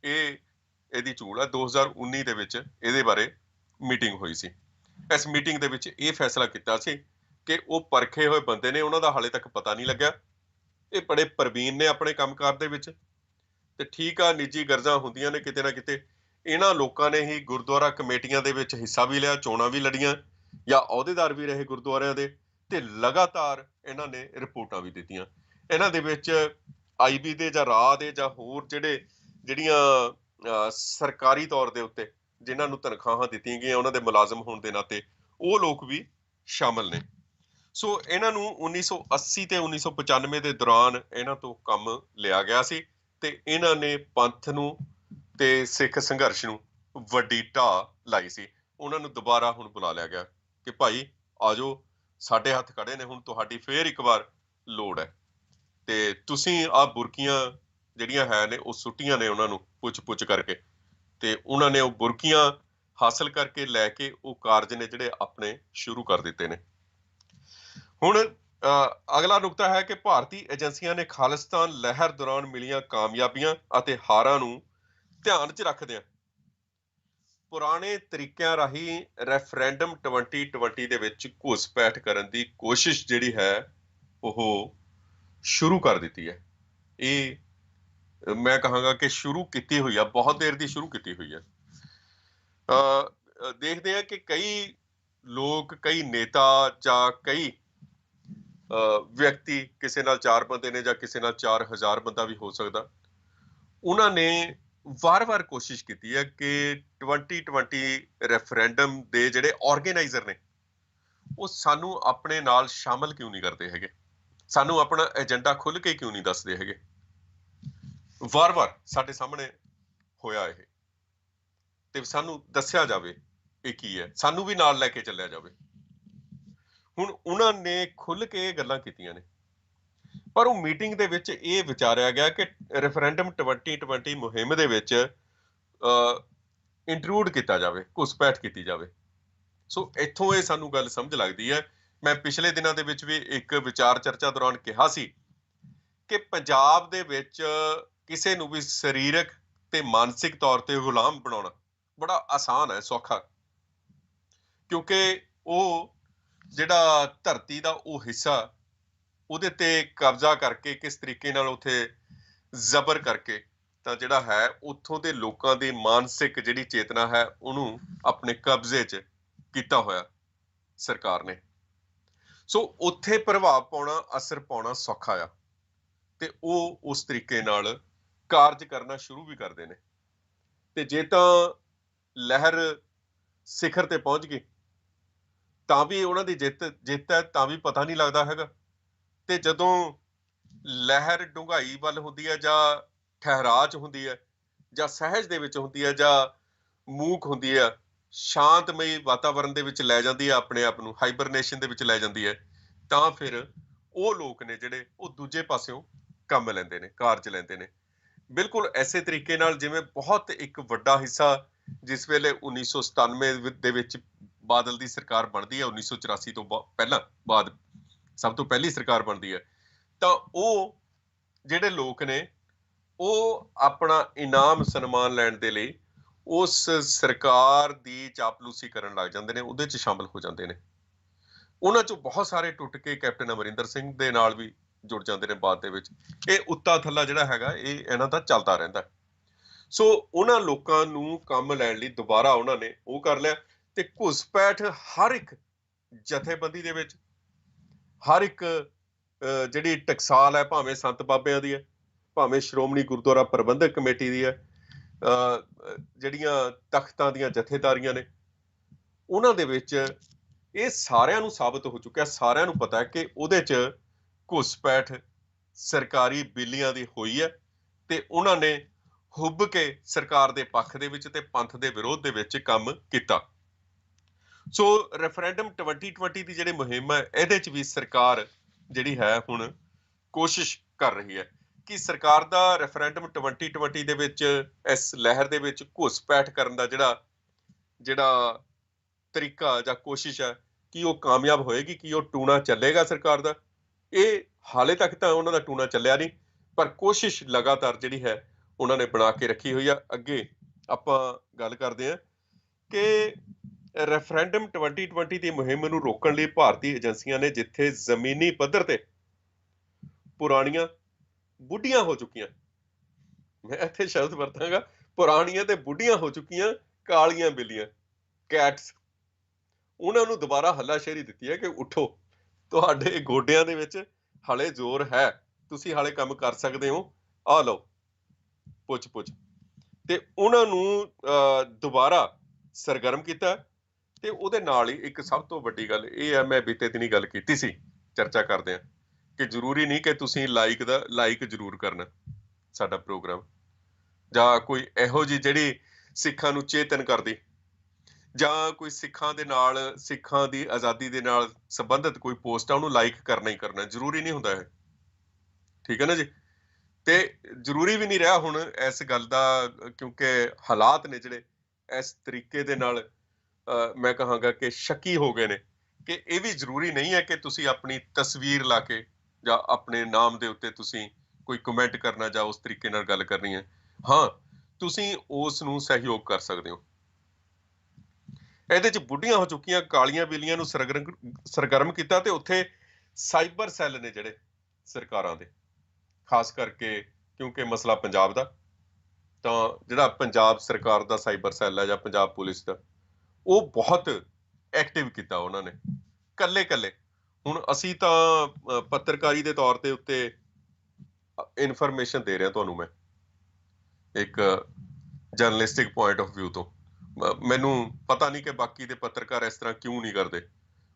ਇਹਦੀ ਝੂਲ ਹੈ। 2019 ਦੇ ਵਿੱਚ ਇਹਦੇ ਬਾਰੇ ਮੀਟਿੰਗ ਹੋਈ ਸੀ। ਇਸ ਮੀਟਿੰਗ ਦੇ ਵਿੱਚ ਇਹ ਫੈਸਲਾ ਕੀਤਾ ਸੀ ਕਿ ਉਹ ਪਰਖੇ ਹੋਏ ਬੰਦੇ ਨੇ, ਉਹਨਾਂ ਦਾ ਹਾਲੇ ਤੱਕ ਪਤਾ ਨਹੀਂ ਲੱਗਿਆ। ਇਹ ਬੜੇ ਪ੍ਰਵੀਨ ਨੇ ਆਪਣੇ ਕੰਮਕਾਰ ਦੇ ਵਿੱਚ, ਤੇ ਠੀਕ ਆ, ਨਿੱਜੀ ਗਰਜਾਂ ਹੁੰਦੀਆਂ ਨੇ ਕਿਤੇ ਨਾ ਕਿਤੇ। ਇਹਨਾਂ ਲੋਕਾਂ ਨੇ ਹੀ ਗੁਰਦੁਆਰਾ ਕਮੇਟੀਆਂ ਦੇ ਵਿੱਚ ਹਿੱਸਾ ਵੀ ਲਿਆ, ਚੋਣਾਂ ਵੀ ਲੜੀਆਂ, ਜਾਂ ਅਹੁਦੇਦਾਰ ਵੀ ਰਹੇ ਗੁਰਦੁਆਰਿਆਂ ਦੇ, ਤੇ ਲਗਾਤਾਰ ਇਹਨਾਂ ਨੇ ਰਿਪੋਰਟਾਂ ਵੀ ਦਿੱਤੀਆਂ। ਇਹਨਾਂ ਦੇ ਵਿੱਚ IB ਦੇ ਜਾਂ ਰਾਹ ਦੇ ਜਾਂ ਹੋਰ ਜਿਹੜੀਆਂ ਸਰਕਾਰੀ ਤੌਰ ਦੇ ਉੱਤੇ ਜਿਨ੍ਹਾਂ ਨੂੰ ਤਨਖਾਹਾਂ ਦਿੱਤੀਆਂ ਗਈਆਂ ਉਹਨਾਂ ਦੇ ਮੁਲਾਜ਼ਮ ਹੋਣ ਦੇ ਨਾਤੇ, ਉਹ ਲੋਕ ਵੀ ਸ਼ਾਮਲ ਨੇ। ਸੋ ਇਹਨਾਂ ਨੂੰ 1980 ਤੇ 1995 ਦੇ ਦੌਰਾਨ ਇਹਨਾਂ ਤੋਂ ਕੰਮ ਲਿਆ ਗਿਆ ਸੀ, ਤੇ ਇਹਨਾਂ ਨੇ ਪੰਥ ਨੂੰ ਤੇ ਸਿੱਖ ਸੰਘਰਸ਼ ਨੂੰ ਵੱਡੀ ਢਾਹ ਲਾਈ ਸੀ। ਉਹਨਾਂ ਨੂੰ ਦੁਬਾਰਾ ਹੁਣ ਬੁਲਾ ਲਿਆ ਗਿਆ ਕਿ ਭਾਈ ਆਜੋ, ਸਾਡੇ ਹੱਥ ਖੜੇ ਨੇ, ਹੁਣ ਤੁਹਾਡੀ ਫੇਰ ਇੱਕ ਵਾਰ ਲੋੜ ਹੈ, ਤੇ ਤੁਸੀਂ ਆਹ ਬੁਰਕੀਆਂ ਜਿਹੜੀਆਂ ਹੈ ਨੇ ਉਹ ਸੁੱਟੀਆਂ ਨੇ ਉਹਨਾਂ ਨੂੰ ਪੁੱਛ ਕਰਕੇ, ਤੇ ਉਹਨਾਂ ਨੇ ਉਹ ਬੁਰਕੀਆਂ ਹਾਸਲ ਕਰਕੇ ਲੈ ਕੇ ਉਹ ਕਾਰਜ ਨੇ ਜਿਹੜੇ ਆਪਣੇ ਸ਼ੁਰੂ ਕਰ ਦਿੱਤੇ ਨੇ। ਹੁਣ ਅਗਲਾ ਨੁਕਤਾ ਹੈ ਕਿ ਭਾਰਤੀ ਏਜੰਸੀਆਂ ਨੇ ਖਾਲਿਸਤਾਨ ਲਹਿਰ ਦੌਰਾਨ ਮਿਲੀਆਂ ਕਾਮਯਾਬੀਆਂ ਅਤੇ ਹਾਰਾਂ ਨੂੰ ਧਿਆਨ 'ਚ ਰੱਖਦਿਆਂ ਪੁਰਾਣੇ ਤਰੀਕਿਆਂ ਰਾਹੀਂ ਰੈਫਰੈਂਡਮ 2020 ਦੇ ਵਿੱਚ ਘੁਸਪੈਠ ਕਰਨ ਦੀ ਕੋਸ਼ਿਸ਼ ਜਿਹੜੀ ਹੈ ਉਹ ਸ਼ੁਰੂ ਕਰ ਦਿੱਤੀ ਹੈ। ਮੈਂ ਕਹਾਂਗਾ ਕਿ ਸ਼ੁਰੂ ਕੀਤੀ ਹੋਈ ਆ, ਬਹੁਤ ਦੇਰ ਦੀ ਸ਼ੁਰੂ ਕੀਤੀ ਹੋਈ ਆ। ਦੇਖਦੇ ਆ ਕਿ ਕਈ ਲੋਕ, ਕਈ ਨੇਤਾ ਜਾਂ ਕਈ ਵਿਅਕਤੀ, ਕਿਸੇ ਨਾਲ 4 ਬੰਦੇ ਨੇ ਜਾਂ ਕਿਸੇ ਨਾਲ 4000 ਬੰਦਾ ਵੀ ਹੋ ਸਕਦਾ, ਉਹਨਾਂ ਨੇ ਵਾਰ-ਵਾਰ ਕੋਸ਼ਿਸ਼ ਕੀਤੀ ਹੈ ਕਿ 2020 ਰੈਫਰੈਂਡਮ ਦੇ ਜਿਹੜੇ ਆਰਗੇਨਾਈਜ਼ਰ ਨੇ ਉਹ ਸਾਨੂੰ ਆਪਣੇ ਨਾਲ ਸ਼ਾਮਲ ਕਿਉਂ ਨਹੀਂ ਕਰਦੇ ਹੈਗੇ, ਸਾਨੂੰ ਆਪਣਾ ਏਜੰਡਾ ਖੁੱਲ ਕੇ ਕਿਉਂ ਨਹੀਂ ਦੱਸਦੇ ਹੈਗੇ। ਵਾਰ-ਵਾਰ ਸਾਡੇ ਸਾਹਮਣੇ ਹੋਇਆ ਇਹ, ਤੇ ਸਾਨੂੰ ਦੱਸਿਆ ਜਾਵੇ ਇਹ ਕੀ ਹੈ, ਸਾਨੂੰ ਵੀ ਨਾਲ ਲੈ ਕੇ ਚੱਲਿਆ ਜਾਵੇ। ਹੁਣ ਉਹਨਾਂ ਨੇ ਖੁੱਲ ਕੇ ਇਹ ਗੱਲਾਂ ਕੀਤੀਆਂ ਨੇ, ਪਰ ਉਹ ਮੀਟਿੰਗ ਦੇ ਵਿੱਚ ਇਹ ਵਿਚਾਰਿਆ ਗਿਆ ਕਿ ਰੈਫਰੈਂਡਮ 2020 ਮੁਹਿੰਮ ਦੇ ਵਿੱਚ ਇੰਟਰੂਡ ਕੀਤਾ ਜਾਵੇ, ਘੁਸਪੈਠ ਕੀਤੀ ਜਾਵੇ। ਸੋ ਇੱਥੋਂ ਇਹ ਸਾਨੂੰ ਗੱਲ ਸਮਝ ਲੱਗਦੀ ਹੈ। ਮੈਂ ਪਿਛਲੇ ਦਿਨਾਂ ਦੇ ਵਿੱਚ ਵੀ ਇੱਕ ਵਿਚਾਰ ਚਰਚਾ ਦੌਰਾਨ ਕਿਹਾ ਸੀ ਕਿ ਪੰਜਾਬ ਦੇ ਵਿੱਚ ਕਿਸੇ ਨੂੰ ਵੀ ਸਰੀਰਕ ਤੇ ਮਾਨਸਿਕ ਤੌਰ ਤੇ ਗੁਲਾਮ ਬਣਾਉਣਾ ਬੜਾ ਆਸਾਨ ਹੈ, ਸੌਖਾ, ਕਿਉਂਕਿ ਉਹ ਜਿਹੜਾ ਧਰਤੀ ਦਾ ਉਹ ਹਿੱਸਾ, ਉਹਦੇ ਤੇ ਕਬਜ਼ਾ ਕਰਕੇ ਕਿਸ ਤਰੀਕੇ ਨਾਲ ਉੱਥੇ ਜ਼ਬਰ ਕਰਕੇ ਤਾਂ ਜਿਹੜਾ ਹੈ ਉੱਥੋਂ ਦੇ ਲੋਕਾਂ ਦੀ ਮਾਨਸਿਕ ਜਿਹੜੀ ਚੇਤਨਾ ਹੈ ਉਹਨੂੰ ਆਪਣੇ ਕਬਜ਼ੇ 'ਚ ਕੀਤਾ ਹੋਇਆ ਸਰਕਾਰ ਨੇ। ਸੋ ਉੱਥੇ ਪ੍ਰਭਾਵ ਪਾਉਣਾ, ਅਸਰ ਪਾਉਣਾ ਸੌਖਾ ਆ, ਤੇ ਉਹ ਉਸ ਤਰੀਕੇ ਨਾਲ ਕਾਰਜ ਕਰਨਾ ਸ਼ੁਰੂ ਵੀ ਕਰਦੇ ਨੇ। ਤੇ ਜੇ ਤਾਂ ਲਹਿਰ ਸਿਖਰ ਤੇ ਪਹੁੰਚ ਗਈ ਤਾਂ ਵੀ ਉਹਨਾਂ ਦੀ ਜਿੱਤ ਹੈ, ਤਾਂ ਵੀ ਪਤਾ ਨਹੀਂ ਲੱਗਦਾ ਹੈਗਾ। ਤੇ ਜਦੋਂ ਲਹਿਰ ਡੂੰਘਾਈ ਵੱਲ ਹੁੰਦੀ ਹੈ ਜਾਂ ਠਹਿਰਾਅ 'ਚ ਹੁੰਦੀ ਹੈ ਜਾਂ ਸਹਿਜ ਦੇ ਵਿੱਚ ਹੁੰਦੀ ਹੈ ਜਾਂ ਮੂਕ ਹੁੰਦੀ ਹੈ, ਸ਼ਾਂਤਮਈ ਵਾਤਾਵਰਨ ਦੇ ਵਿੱਚ ਲੈ ਜਾਂਦੀ ਹੈ, ਆਪਣੇ ਆਪ ਨੂੰ ਹਾਈਬਰਨੇਸ਼ਨ ਦੇ ਵਿੱਚ ਲੈ ਜਾਂਦੀ ਹੈ, ਤਾਂ ਫਿਰ ਉਹ ਲੋਕ ਨੇ ਜਿਹੜੇ ਉਹ ਦੂਜੇ ਪਾਸਿਓਂ ਕੰਮ ਲੈਂਦੇ ਨੇ, ਕਾਰਜ ਲੈਂਦੇ ਨੇ। ਬਿਲਕੁਲ ਐਸੇ ਤਰੀਕੇ ਨਾਲ ਜਿਵੇਂ ਬਹੁਤ ਇੱਕ ਵੱਡਾ ਹਿੱਸਾ ਜਿਸ ਵੇਲੇ 1997 ਦੇ ਵਿੱਚ ਬਾਦਲ ਦੀ ਸਰਕਾਰ ਬਣਦੀ ਹੈ, 1984 ਤੋਂ ਪਹਿਲਾਂ ਬਾਅਦ ਸਭ ਤੋਂ ਪਹਿਲੀ ਸਰਕਾਰ ਬਣਦੀ ਹੈ, ਤਾਂ ਉਹ ਜਿਹੜੇ ਲੋਕ ਨੇ ਉਹ ਆਪਣਾ ਇਨਾਮ ਸਨਮਾਨ ਲੈਣ ਦੇ ਲਈ ਉਸ ਸਰਕਾਰ ਦੀ ਚਾਪਲੂਸੀ ਕਰਨ ਲੱਗ ਜਾਂਦੇ ਨੇ, ਉਹਦੇ 'ਚ ਸ਼ਾਮਲ ਹੋ ਜਾਂਦੇ ਨੇ। ਉਹਨਾਂ 'ਚੋਂ ਬਹੁਤ ਸਾਰੇ ਟੁੱਟ ਕੇ ਕੈਪਟਨ ਅਮਰਿੰਦਰ ਸਿੰਘ ਦੇ ਨਾਲ ਵੀ ਜੁੜ ਜਾਂਦੇ ਨੇ ਬਾਅਦ ਦੇ ਵਿੱਚ। ਇਹ ਉੱਤਾ ਥੱਲਾ ਜਿਹੜਾ ਹੈਗਾ ਇਹ ਇਹਨਾਂ ਦਾ ਚੱਲਦਾ ਰਹਿੰਦਾ। ਸੋ ਉਹਨਾਂ ਲੋਕਾਂ ਨੂੰ ਕੰਮ ਲੈਣ ਲਈ ਦੁਬਾਰਾ ਉਹਨਾਂ ਨੇ ਉਹ ਕਰ ਲਿਆ, ਤੇ ਘੁਸਪੈਠ ਹਰ ਇੱਕ ਜਥੇਬੰਦੀ ਦੇ ਵਿੱਚ, ਹਰ ਇੱਕ ਜਿਹੜੀ ਟਕਸਾਲ ਹੈ, ਭਾਵੇਂ ਸੰਤ ਬਾਬਿਆਂ ਦੀ ਹੈ, ਭਾਵੇਂ ਸ਼੍ਰੋਮਣੀ ਗੁਰਦੁਆਰਾ ਪ੍ਰਬੰਧਕ ਕਮੇਟੀ ਦੀ ਹੈ, ਜਿਹੜੀਆਂ ਤਖਤਾਂ ਦੀਆਂ ਜਥੇਦਾਰੀਆਂ ਨੇ, ਉਹਨਾਂ ਦੇ ਵਿੱਚ ਇਹ ਸਾਰਿਆਂ ਨੂੰ ਸਾਬਤ ਹੋ ਚੁੱਕਿਆ, ਸਾਰਿਆਂ ਨੂੰ ਪਤਾ ਹੈ ਕਿ ਉਹਦੇ 'ਚ ਘੁਸਪੈਠ ਸਰਕਾਰੀ ਬਿੱਲੀਆਂ ਦੀ ਹੋਈ ਹੈ, ਤੇ ਉਹਨਾਂ ਨੇ ਹੁੱਬ ਕੇ ਸਰਕਾਰ ਦੇ ਪੱਖ ਦੇ ਵਿੱਚ ਤੇ ਪੰਥ ਦੇ ਵਿਰੋਧ ਦੇ ਵਿੱਚ ਕੰਮ ਕੀਤਾ। ਸੋ ਰੈਫਰੈਂਡਮ 2020 ਦੀ ਜਿਹੜੀ ਮੁਹਿੰਮ ਹੈ, ਇਹਦੇ 'ਚ ਵੀ ਸਰਕਾਰ ਜਿਹੜੀ ਹੈ ਹੁਣ ਕੋਸ਼ਿਸ਼ ਕਰ ਰਹੀ ਹੈ ਕਿ ਸਰਕਾਰ ਦਾ ਰੈਫਰੈਂਡਮ 2020 ਦੇ ਵਿੱਚ ਇਸ ਲਹਿਰ ਦੇ ਵਿੱਚ ਘੁਸਪੈਠ ਕਰਨ ਦਾ ਜਿਹੜਾ ਤਰੀਕਾ ਜਾਂ ਕੋਸ਼ਿਸ਼ ਹੈ, ਕਿ ਉਹ ਕਾਮਯਾਬ ਹੋਏਗੀ, ਕਿ ਉਹ ਟੂਣਾ ਚੱਲੇਗਾ ਸਰਕਾਰ ਦਾ। ਇਹ ਹਾਲੇ ਤੱਕ ਤਾਂ ਉਹਨਾਂ ਦਾ ਟੂਣਾ ਚੱਲਿਆ ਨਹੀਂ, ਪਰ ਕੋਸ਼ਿਸ਼ ਲਗਾਤਾਰ ਜਿਹੜੀ ਹੈ ਉਹਨਾਂ ਨੇ ਬਣਾ ਕੇ ਰੱਖੀ ਹੋਈ ਆ। ਅੱਗੇ ਆਪਾਂ ਗੱਲ ਕਰਦੇ ਹਾਂ ਕਿ ਰੈਫਰੈਂਡਮ 2020 ਦੀ ਮੁਹਿੰਮ ਨੂੰ ਰੋਕਣ ਲਈ ਭਾਰਤੀ ਏਜੰਸੀਆਂ ਨੇ ਜਿੱਥੇ ਜ਼ਮੀਨੀ ਪੱਧਰ ਤੇ ਪੁਰਾਣੀਆਂ ਬੁੱਢੀਆਂ ਹੋ ਚੁੱਕੀਆਂ, ਮੈਂ ਇੱਥੇ ਸ਼ਬਦ ਵਰਤਾਂਗਾ, ਪੁਰਾਣੀਆਂ ਤੇ ਬੁੱਢੀਆਂ ਹੋ ਚੁੱਕੀਆਂ ਕਾਲੀਆਂ ਬਿੱਲੀਆਂ, ਕੈਟਸ, ਉਹਨਾਂ ਨੂੰ ਦੁਬਾਰਾ ਹੱਲਾਸ਼ੇਰੀ ਦਿੱਤੀ ਹੈ ਕਿ ਉੱਠੋ, ਤੁਹਾਡੇ ਗੋਡਿਆਂ ਦੇ ਵਿੱਚ ਹਾਲੇ ਜ਼ੋਰ ਹੈ, ਤੁਸੀਂ ਹਾਲੇ ਕੰਮ ਕਰ ਸਕਦੇ ਹੋ, ਆ ਲਓ ਪੁੱਛ ਤੇ ਉਹਨਾਂ ਨੂੰ ਦੁਬਾਰਾ ਸਰਗਰਮ ਕੀਤਾ। ਤੇ ਉਹਦੇ ਨਾਲ ਹੀ ਇੱਕ ਸਭ ਤੋਂ ਵੱਡੀ ਗੱਲ ਇਹ ਹੈ, ਮੈਂ ਬੀਤੇ ਦਿਨੀ ਗੱਲ ਕੀਤੀ ਸੀ ਚਰਚਾ ਕਰਦੇ ਹਾਂ, ਕਿ ਜ਼ਰੂਰੀ ਨਹੀਂ ਕਿ ਤੁਸੀਂ ਲਾਈਕ ਜ਼ਰੂਰ ਕਰਨਾ ਸਾਡਾ ਪ੍ਰੋਗਰਾਮ, ਜਾਂ ਕੋਈ ਇਹੋ ਜਿਹੀ ਜਿਹੜੀ ਸਿੱਖਾਂ ਨੂੰ ਚੇਤਨ ਕਰਦੀ, ਜਾਂ ਕੋਈ ਸਿੱਖਾਂ ਦੇ ਨਾਲ, ਸਿੱਖਾਂ ਦੀ ਆਜ਼ਾਦੀ ਦੇ ਨਾਲ ਸੰਬੰਧਿਤ ਕੋਈ ਪੋਸਟ ਆ, ਉਹਨੂੰ ਲਾਈਕ ਕਰਨਾ ਹੀ ਕਰਨਾ, ਜ਼ਰੂਰੀ ਨਹੀਂ ਹੁੰਦਾ ਇਹ, ਠੀਕ ਹੈ ਨਾ ਜੀ। ਤੇ ਜ਼ਰੂਰੀ ਵੀ ਨਹੀਂ ਰਿਹਾ ਹੁਣ ਇਸ ਗੱਲ ਦਾ, ਕਿਉਂਕਿ ਹਾਲਾਤ ਨੇ ਜਿਹੜੇ ਇਸ ਤਰੀਕੇ ਦੇ ਨਾਲ ਮੈਂ ਕਹਾਂਗਾ ਕਿ ਸ਼ੱਕੀ ਹੋ ਗਏ ਨੇ ਕਿ ਇਹ ਵੀ ਜ਼ਰੂਰੀ ਨਹੀਂ ਹੈ ਕਿ ਤੁਸੀਂ ਆਪਣੀ ਤਸਵੀਰ ਲਾ ਕੇ ਜਾਂ ਆਪਣੇ ਨਾਮ ਦੇ ਉੱਤੇ ਤੁਸੀਂ ਕੋਈ ਕਮੈਂਟ ਕਰਨਾ ਜਾਂ ਉਸ ਤਰੀਕੇ ਨਾਲ ਗੱਲ ਕਰਨੀ ਹੈ। ਹਾਂ, ਤੁਸੀਂ ਉਸ ਨੂੰ ਸਹਿਯੋਗ ਕਰ ਸਕਦੇ ਹੋ। ਇਹਦੇ ਚ ਬੁੱਢੀਆਂ ਹੋ ਚੁੱਕੀਆਂ ਕਾਲੀਆਂ ਬਿੱਲੀਆਂ ਨੂੰ ਸਰਗਰਮ ਕੀਤਾ, ਤੇ ਉੱਥੇ ਸਾਈਬਰ ਸੈੱਲ ਨੇ ਜਿਹੜੇ ਸਰਕਾਰਾਂ ਦੇ, ਖਾਸ ਕਰਕੇ ਕਿਉਂਕਿ ਮਸਲਾ ਪੰਜਾਬ ਦਾ, ਤਾਂ ਜਿਹੜਾ ਪੰਜਾਬ ਸਰਕਾਰ ਦਾ ਸਾਈਬਰ ਸੈੱਲ ਹੈ ਜਾਂ ਪੰਜਾਬ ਪੁਲਿਸ ਦਾ, ਉਹ ਬਹੁਤ ਐਕਟਿਵ ਕੀਤਾ ਉਹਨਾਂ ਨੇ ਕੱਲੇ ਕੱਲੇ। ਹੁਣ ਅਸੀਂ ਤਾਂ ਪੱਤਰਕਾਰੀ ਦੇ ਤੌਰ ਤੇ ਉੱਤੇ ਇਨਫੋਰਮੇਸ਼ਨ ਦੇ ਰਿਹਾ ਤੁਹਾਨੂੰ, ਮੈਂ ਇੱਕ ਜਰਨਲਿਸਟਿਕ ਪੁਆਇੰਟ ਆਫ ਵਿਊ ਤੋਂ। ਮੈਨੂੰ ਪਤਾ ਨਹੀਂ ਕਿ ਬਾਕੀ ਦੇ ਪੱਤਰਕਾਰ ਇਸ ਤਰ੍ਹਾਂ ਕਿਉਂ ਨਹੀਂ ਕਰਦੇ,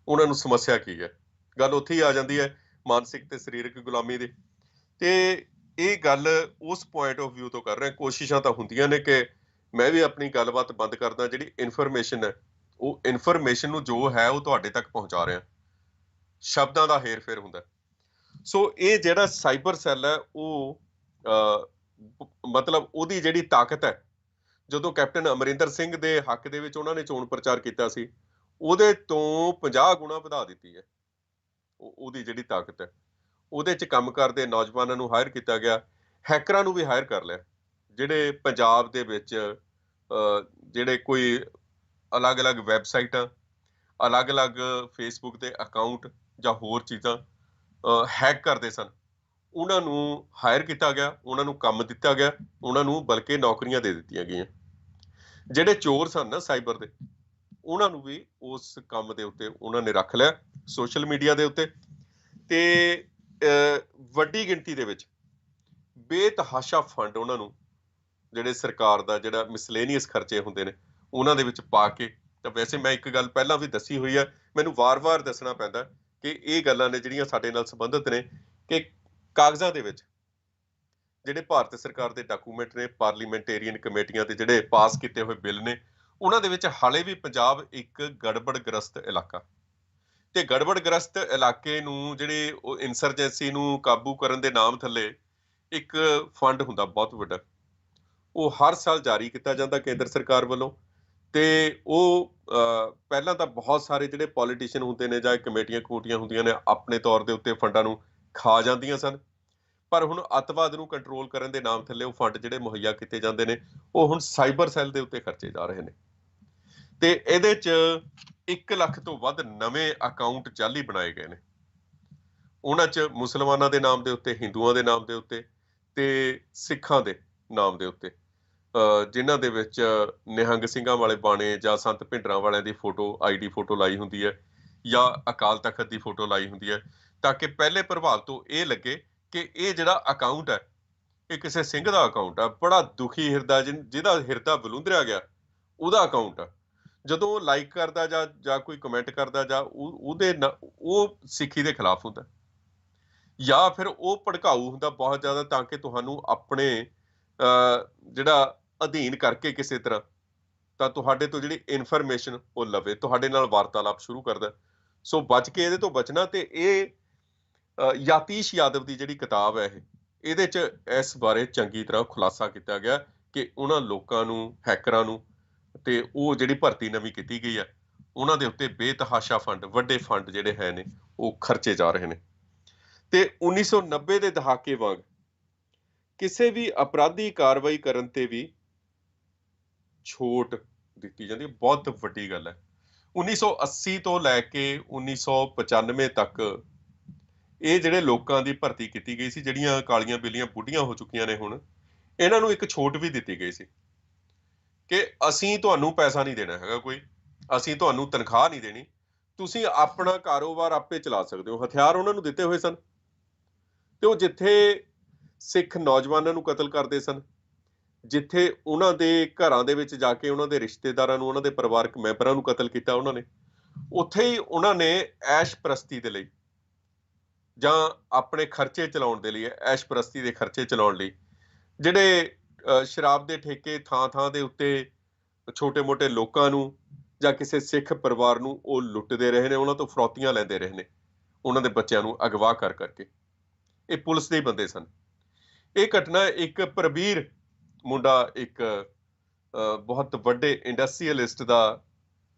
ਉਹਨਾਂ ਨੂੰ ਸਮੱਸਿਆ ਕੀ ਹੈ। ਗੱਲ ਉੱਥੇ ਹੀ ਆ ਜਾਂਦੀ ਹੈ, ਮਾਨਸਿਕ ਤੇ ਸਰੀਰਕ ਗੁਲਾਮੀ ਦੀ। ਤੇ ਇਹ ਗੱਲ ਉਸ ਪੁਆਇੰਟ ਆਫ ਵਿਊ ਤੋਂ ਕਰ ਰਿਹਾ। ਕੋਸ਼ਿਸ਼ਾਂ ਤਾਂ ਹੁੰਦੀਆਂ ਨੇ ਕਿ ਮੈਂ ਵੀ ਆਪਣੀ ਗੱਲਬਾਤ ਬੰਦ ਕਰਦਾ, ਜਿਹੜੀ ਇਨਫੋਰਮੇਸ਼ਨ ਹੈ ਉਹ ਇਨਫੋਰਮੇਸ਼ਨ ਨੂੰ ਜੋ ਹੈ ਉਹ ਤੁਹਾਡੇ ਤੱਕ ਪਹੁੰਚਾ ਰਿਹਾ। ਸ਼ਬਦਾਂ ਦਾ ਹੇਰ ਫੇਰ ਹੁੰਦਾ। ਸੋ ਇਹ ਜਿਹੜਾ ਸਾਈਬਰ ਸੈੱਲ ਹੈ ਉਹ ਮਤਲਬ ਉਹਦੀ ਜਿਹੜੀ ਤਾਕਤ ਹੈ, ਜਦੋਂ ਕੈਪਟਨ ਅਮਰਿੰਦਰ ਸਿੰਘ ਦੇ ਹੱਕ ਦੇ ਵਿੱਚ ਉਹਨਾਂ ਨੇ ਚੋਣ ਪ੍ਰਚਾਰ ਕੀਤਾ ਸੀ, ਉਹਦੇ ਤੋਂ 50 ਗੁਣਾ ਵਧਾ ਦਿੱਤੀ ਹੈ ਉਹਦੀ ਜਿਹੜੀ ਤਾਕਤ ਹੈ। ਉਹਦੇ 'ਚ ਕੰਮ ਕਰਦੇ ਨੌਜਵਾਨਾਂ ਨੂੰ ਹਾਇਰ ਕੀਤਾ ਗਿਆ, ਹੈਕਰਾਂ ਨੂੰ ਵੀ ਹਾਇਰ ਕਰ ਲਿਆ, ਜਿਹੜੇ ਪੰਜਾਬ ਦੇ ਵਿੱਚ ਜਿਹੜੇ ਕੋਈ ਅਲੱਗ-ਅਲੱਗ ਵੈਬਸਾਈਟਾਂ, ਅਲੱਗ-ਅਲੱਗ ਫੇਸਬੁੱਕ ਦੇ ਅਕਾਊਂਟ ਜਾਂ ਹੋਰ ਚੀਜ਼ਾਂ ਹੈਕ ਕਰਦੇ ਸਨ, ਉਹਨਾਂ ਨੂੰ ਹਾਇਰ ਕੀਤਾ ਗਿਆ, ਉਹਨਾਂ ਨੂੰ ਕੰਮ ਦਿੱਤਾ ਗਿਆ, ਉਹਨਾਂ ਨੂੰ ਬਲਕਿ ਨੌਕਰੀਆਂ ਦੇ ਦਿੱਤੀਆਂ ਗਈਆਂ। ਜਿਹੜੇ ਚੋਰ ਸਨ ਨਾ ਸਾਈਬਰ ਦੇ, ਉਹਨਾਂ ਨੂੰ ਵੀ ਉਸ ਕੰਮ ਦੇ ਉੱਤੇ ਉਹਨਾਂ ਨੇ ਰੱਖ ਲਿਆ ਸੋਸ਼ਲ ਮੀਡੀਆ ਦੇ ਉੱਤੇ। ਤੇ ਵੱਡੀ ਗਿਣਤੀ ਦੇ ਵਿੱਚ ਬੇਤਹਾਸ਼ਾ ਫੰਡ ਉਹਨਾਂ ਨੂੰ, ਜਿਹੜੇ ਸਰਕਾਰ ਦਾ ਜਿਹੜਾ ਮਿਸਲੇਨੀਅਸ ਖਰਚੇ ਹੁੰਦੇ ਨੇ ਉਹਨਾਂ ਦੇ ਵਿੱਚ ਪਾ ਕੇ। ਤਾਂ ਵੈਸੇ ਮੈਂ ਇੱਕ ਗੱਲ ਪਹਿਲਾਂ ਵੀ ਦੱਸੀ ਹੋਈ ਹੈ, ਮੈਨੂੰ ਵਾਰ-ਵਾਰ ਦੱਸਣਾ ਪੈਂਦਾ ਕਿ ਇਹ ਗੱਲਾਂ ਨੇ ਜਿਹੜੀਆਂ ਸਾਡੇ ਨਾਲ ਸੰਬੰਧਿਤ ਨੇ, ਕਿ ਕਾਗਜ਼ਾਂ ਦੇ ਵਿੱਚ ਜਿਹੜੇ ਭਾਰਤ ਸਰਕਾਰ ਦੇ ਡਾਕੂਮੈਂਟ ਨੇ, ਪਾਰਲੀਮੈਂਟੇਰੀਅਨ ਕਮੇਟੀਆਂ ਦੇ ਜਿਹੜੇ ਪਾਸ ਕੀਤੇ ਹੋਏ ਬਿੱਲ ਨੇ, ਉਹਨਾਂ ਦੇ ਵਿੱਚ ਹਾਲੇ ਵੀ ਪੰਜਾਬ ਇੱਕ ਗੜਬੜਗ੍ਰਸਤ ਇਲਾਕਾ, ਤੇ ਗੜਬੜਗ੍ਰਸਤ ਇਲਾਕੇ ਨੂੰ ਜਿਹੜੇ ਉਹ ਇਨਸਰਜੈਂਸੀ ਨੂੰ ਕਾਬੂ ਕਰਨ ਦੇ ਨਾਮ ਥੱਲੇ ਇੱਕ ਫੰਡ ਹੁੰਦਾ ਬਹੁਤ ਵੱਡਾ, ਉਹ ਹਰ ਸਾਲ ਜਾਰੀ ਕੀਤਾ ਜਾਂਦਾ ਕੇਂਦਰ ਸਰਕਾਰ ਵੱਲੋਂ। ਤੇ ਉਹ ਪਹਿਲਾਂ ਤਾਂ ਬਹੁਤ ਸਾਰੇ ਜਿਹੜੇ ਪੋਲੀਟੀਸ਼ੀਅਨ ਹੁੰਦੇ ਨੇ ਜਾਂ ਕਮੇਟੀਆਂ ਕਮੂਟੀਆਂ ਹੁੰਦੀਆਂ ਨੇ, ਆਪਣੇ ਤੌਰ ਦੇ ਉੱਤੇ ਫੰਡਾਂ ਨੂੰ ਖਾ ਜਾਂਦੀਆਂ ਸਨ। ਪਰ ਹੁਣ ਅੱਤਵਾਦ ਨੂੰ ਕੰਟਰੋਲ ਕਰਨ ਦੇ ਨਾਮ ਥੱਲੇ ਉਹ ਫੰਡ ਜਿਹੜੇ ਮੁਹੱਈਆ ਕੀਤੇ ਜਾਂਦੇ ਨੇ, ਉਹ ਹੁਣ ਸਾਈਬਰ ਸੈੱਲ ਦੇ ਉੱਤੇ ਖਰਚੇ ਜਾ ਰਹੇ ਨੇ। ਤੇ ਇਹਦੇ 'ਚ 1 ਲੱਖ ਤੋਂ ਵੱਧ ਨਵੇਂ ਅਕਾਊਂਟ ਜਾਲੀ ਬਣਾਏ ਗਏ ਨੇ, ਉਹਨਾਂ 'ਚ ਮੁਸਲਮਾਨਾਂ ਦੇ ਨਾਮ ਦੇ ਉੱਤੇ, ਹਿੰਦੂਆਂ ਦੇ ਨਾਮ ਦੇ ਉੱਤੇ ਤੇ ਸਿੱਖਾਂ ਦੇ ਨਾਮ ਦੇ ਉੱਤੇ, ਜਿਨ੍ਹਾਂ ਦੇ ਵਿੱਚ ਨਿਹੰਗ ਸਿੰਘਾਂ ਵਾਲੇ ਬਾਣੇ ਜਾਂ ਸੰਤ ਭਿੰਡਰਾਂ ਵਾਲਿਆਂ ਦੀ ਫੋਟੋ, ਆਈਡੀ ਫੋਟੋ ਲਾਈ ਹੁੰਦੀ ਹੈ, ਜਾਂ ਅਕਾਲ ਤਖਤ ਦੀ ਫੋਟੋ ਲਾਈ ਹੁੰਦੀ ਹੈ, ਤਾਂ ਕਿ ਪਹਿਲੇ ਪ੍ਰਭਾਵ ਤੋਂ ਇਹ ਲੱਗੇ ਕਿ ਇਹ ਜਿਹੜਾ ਅਕਾਊਂਟ ਹੈ ਇਹ ਕਿਸੇ ਸਿੰਘ ਦਾ ਅਕਾਊਂਟ ਆ, ਬੜਾ ਦੁਖੀ ਹਿਰਦਾ, ਜਿਹਦਾ ਹਿਰਦਾ ਬਲੂੰਦਰਿਆ ਗਿਆ, ਉਹਦਾ ਅਕਾਊਂਟ ਆ। ਜਦੋਂ ਉਹ ਲਾਈਕ ਕਰਦਾ ਜਾਂ ਕੋਈ ਕਮੈਂਟ ਕਰਦਾ ਜਾਂ ਉਹ ਸਿੱਖੀ ਦੇ ਖਿਲਾਫ ਹੁੰਦਾ, ਜਾਂ ਫਿਰ ਉਹ ਭੜਕਾਊ ਹੁੰਦਾ ਬਹੁਤ ਜ਼ਿਆਦਾ, ਤਾਂ ਕਿ ਤੁਹਾਨੂੰ ਆਪਣੇ ਜਿਹੜਾ ਅਧੀਨ ਕਰਕੇ ਕਿਸੇ ਤਰ੍ਹਾਂ ਤਾਂ ਤੁਹਾਡੇ ਤੋਂ ਜਿਹੜੀ ਇਨਫੋਰਮੇਸ਼ਨ ਉਹ ਲਵੇ, ਤੁਹਾਡੇ ਨਾਲ ਵਾਰਤਾਲਾਪ ਸ਼ੁਰੂ ਕਰਦਾ। ਸੋ ਬਚ ਕੇ ਇਹਦੇ ਤੋਂ ਬਚਣਾ। ਤੇ ਇਹ ਯਾਤੀਸ਼ ਯਾਦਵ ਦੀ ਜਿਹੜੀ ਕਿਤਾਬ ਹੈ, ਇਹਦੇ 'ਚ ਇਸ ਬਾਰੇ ਚੰਗੀ ਤਰ੍ਹਾਂ ਖੁਲਾਸਾ ਕੀਤਾ ਗਿਆ ਕਿ ਉਹਨਾਂ ਲੋਕਾਂ ਨੂੰ, ਹੈਕਰਾਂ ਨੂੰ, ਤੇ ਉਹ ਜਿਹੜੀ ਭਰਤੀ ਨਵੀਂ ਕੀਤੀ ਗਈ ਹੈ, ਉਹਨਾਂ ਦੇ ਉੱਤੇ ਬੇਤਹਾਸ਼ਾ ਫੰਡ, ਵੱਡੇ ਫੰਡ ਜਿਹੜੇ ਹੈ ਨੇ ਉਹ ਖਰਚੇ ਜਾ ਰਹੇ ਨੇ। ਤੇ 1990 ਦੇ ਦਹਾਕੇ ਵਾਂਗ ਕਿਸੇ ਵੀ ਅਪਰਾਧੀ ਕਾਰਵਾਈ ਕਰਨ ਤੇ ਵੀ ਛੋਟ ਦਿੱਤੀ ਜਾਂਦੀ ਹੈ। ਬਹੁਤ ਵੱਡੀ ਗੱਲ ਹੈ। 1980 ਤੋਂ ਲੈ ਕੇ 1995 ਤੱਕ ਇਹ ਜਿਹੜੇ ਲੋਕਾਂ ਦੀ ਭਰਤੀ ਕੀਤੀ ਗਈ ਸੀ, ਜਿਹੜੀਆਂ ਕਾਲੀਆਂ ਬਿੱਲੀਆਂ ਬੁੱਢੀਆਂ ਹੋ ਚੁੱਕੀਆਂ ਨੇ ਹੁਣ, ਇਹਨਾਂ ਨੂੰ ਇੱਕ ਛੋਟ ਵੀ ਦਿੱਤੀ ਗਈ ਸੀ ਕਿ ਅਸੀਂ ਤੁਹਾਨੂੰ ਪੈਸਾ ਨਹੀਂ ਦੇਣਾ ਹੈਗਾ, ਕੋਈ ਅਸੀਂ ਤੁਹਾਨੂੰ ਤਨਖਾਹ ਨਹੀਂ ਦੇਣੀ, ਤੁਸੀਂ ਆਪਣਾ ਕਾਰੋਬਾਰ ਆਪੇ ਚਲਾ ਸਕਦੇ ਹੋ। ਹਥਿਆਰ ਉਹਨਾਂ ਨੂੰ ਦਿੱਤੇ ਹੋਏ ਸਨ, ਤੇ ਉਹ ਜਿੱਥੇ ਸਿੱਖ ਨੌਜਵਾਨਾਂ ਨੂੰ ਕਤਲ ਕਰਦੇ ਸਨ, ਜਿੱਥੇ ਉਹਨਾਂ ਦੇ ਘਰਾਂ ਦੇ ਵਿੱਚ ਜਾ ਕੇ ਉਹਨਾਂ ਦੇ ਰਿਸ਼ਤੇਦਾਰਾਂ ਨੂੰ, ਉਹਨਾਂ ਦੇ ਪਰਿਵਾਰਕ ਮੈਂਬਰਾਂ ਨੂੰ ਕਤਲ ਕੀਤਾ ਉਹਨਾਂ ਨੇ, ਉੱਥੇ ਹੀ ਉਹਨਾਂ ਨੇ ਐਸ਼ ਪ੍ਰਸਤੀ ਦੇ ਲਈ ਜਾਂ ਆਪਣੇ ਖਰਚੇ ਚਲਾਉਣ ਦੇ ਲਈ, ਐਸ਼ ਪ੍ਰਸਤੀ ਦੇ ਖਰਚੇ ਚਲਾਉਣ ਲਈ, ਜਿਹੜੇ ਸ਼ਰਾਬ ਦੇ ਠੇਕੇ ਥਾਂ ਥਾਂ ਦੇ ਉੱਤੇ ਛੋਟੇ ਮੋਟੇ ਲੋਕਾਂ ਨੂੰ ਜਾਂ ਕਿਸੇ ਸਿੱਖ ਪਰਿਵਾਰ ਨੂੰ ਉਹ ਲੁੱਟਦੇ ਰਹੇ ਨੇ, ਉਹਨਾਂ ਤੋਂ ਫਰੌਤੀਆਂ ਲੈਂਦੇ ਰਹੇ ਨੇ, ਉਹਨਾਂ ਦੇ ਬੱਚਿਆਂ ਨੂੰ ਅਗਵਾ ਕਰ ਕਰਕੇ। ਇਹ ਪੁਲਿਸ ਦੇ ਹੀ ਬੰਦੇ ਸਨ। ਇਹ ਘਟਨਾ ਇੱਕ ਪ੍ਰਬੀਰ ਮੁੰਡਾ, ਇੱਕ ਬਹੁਤ ਵੱਡੇ ਇੰਡਸਟਰੀਅਲਿਸਟ ਦਾ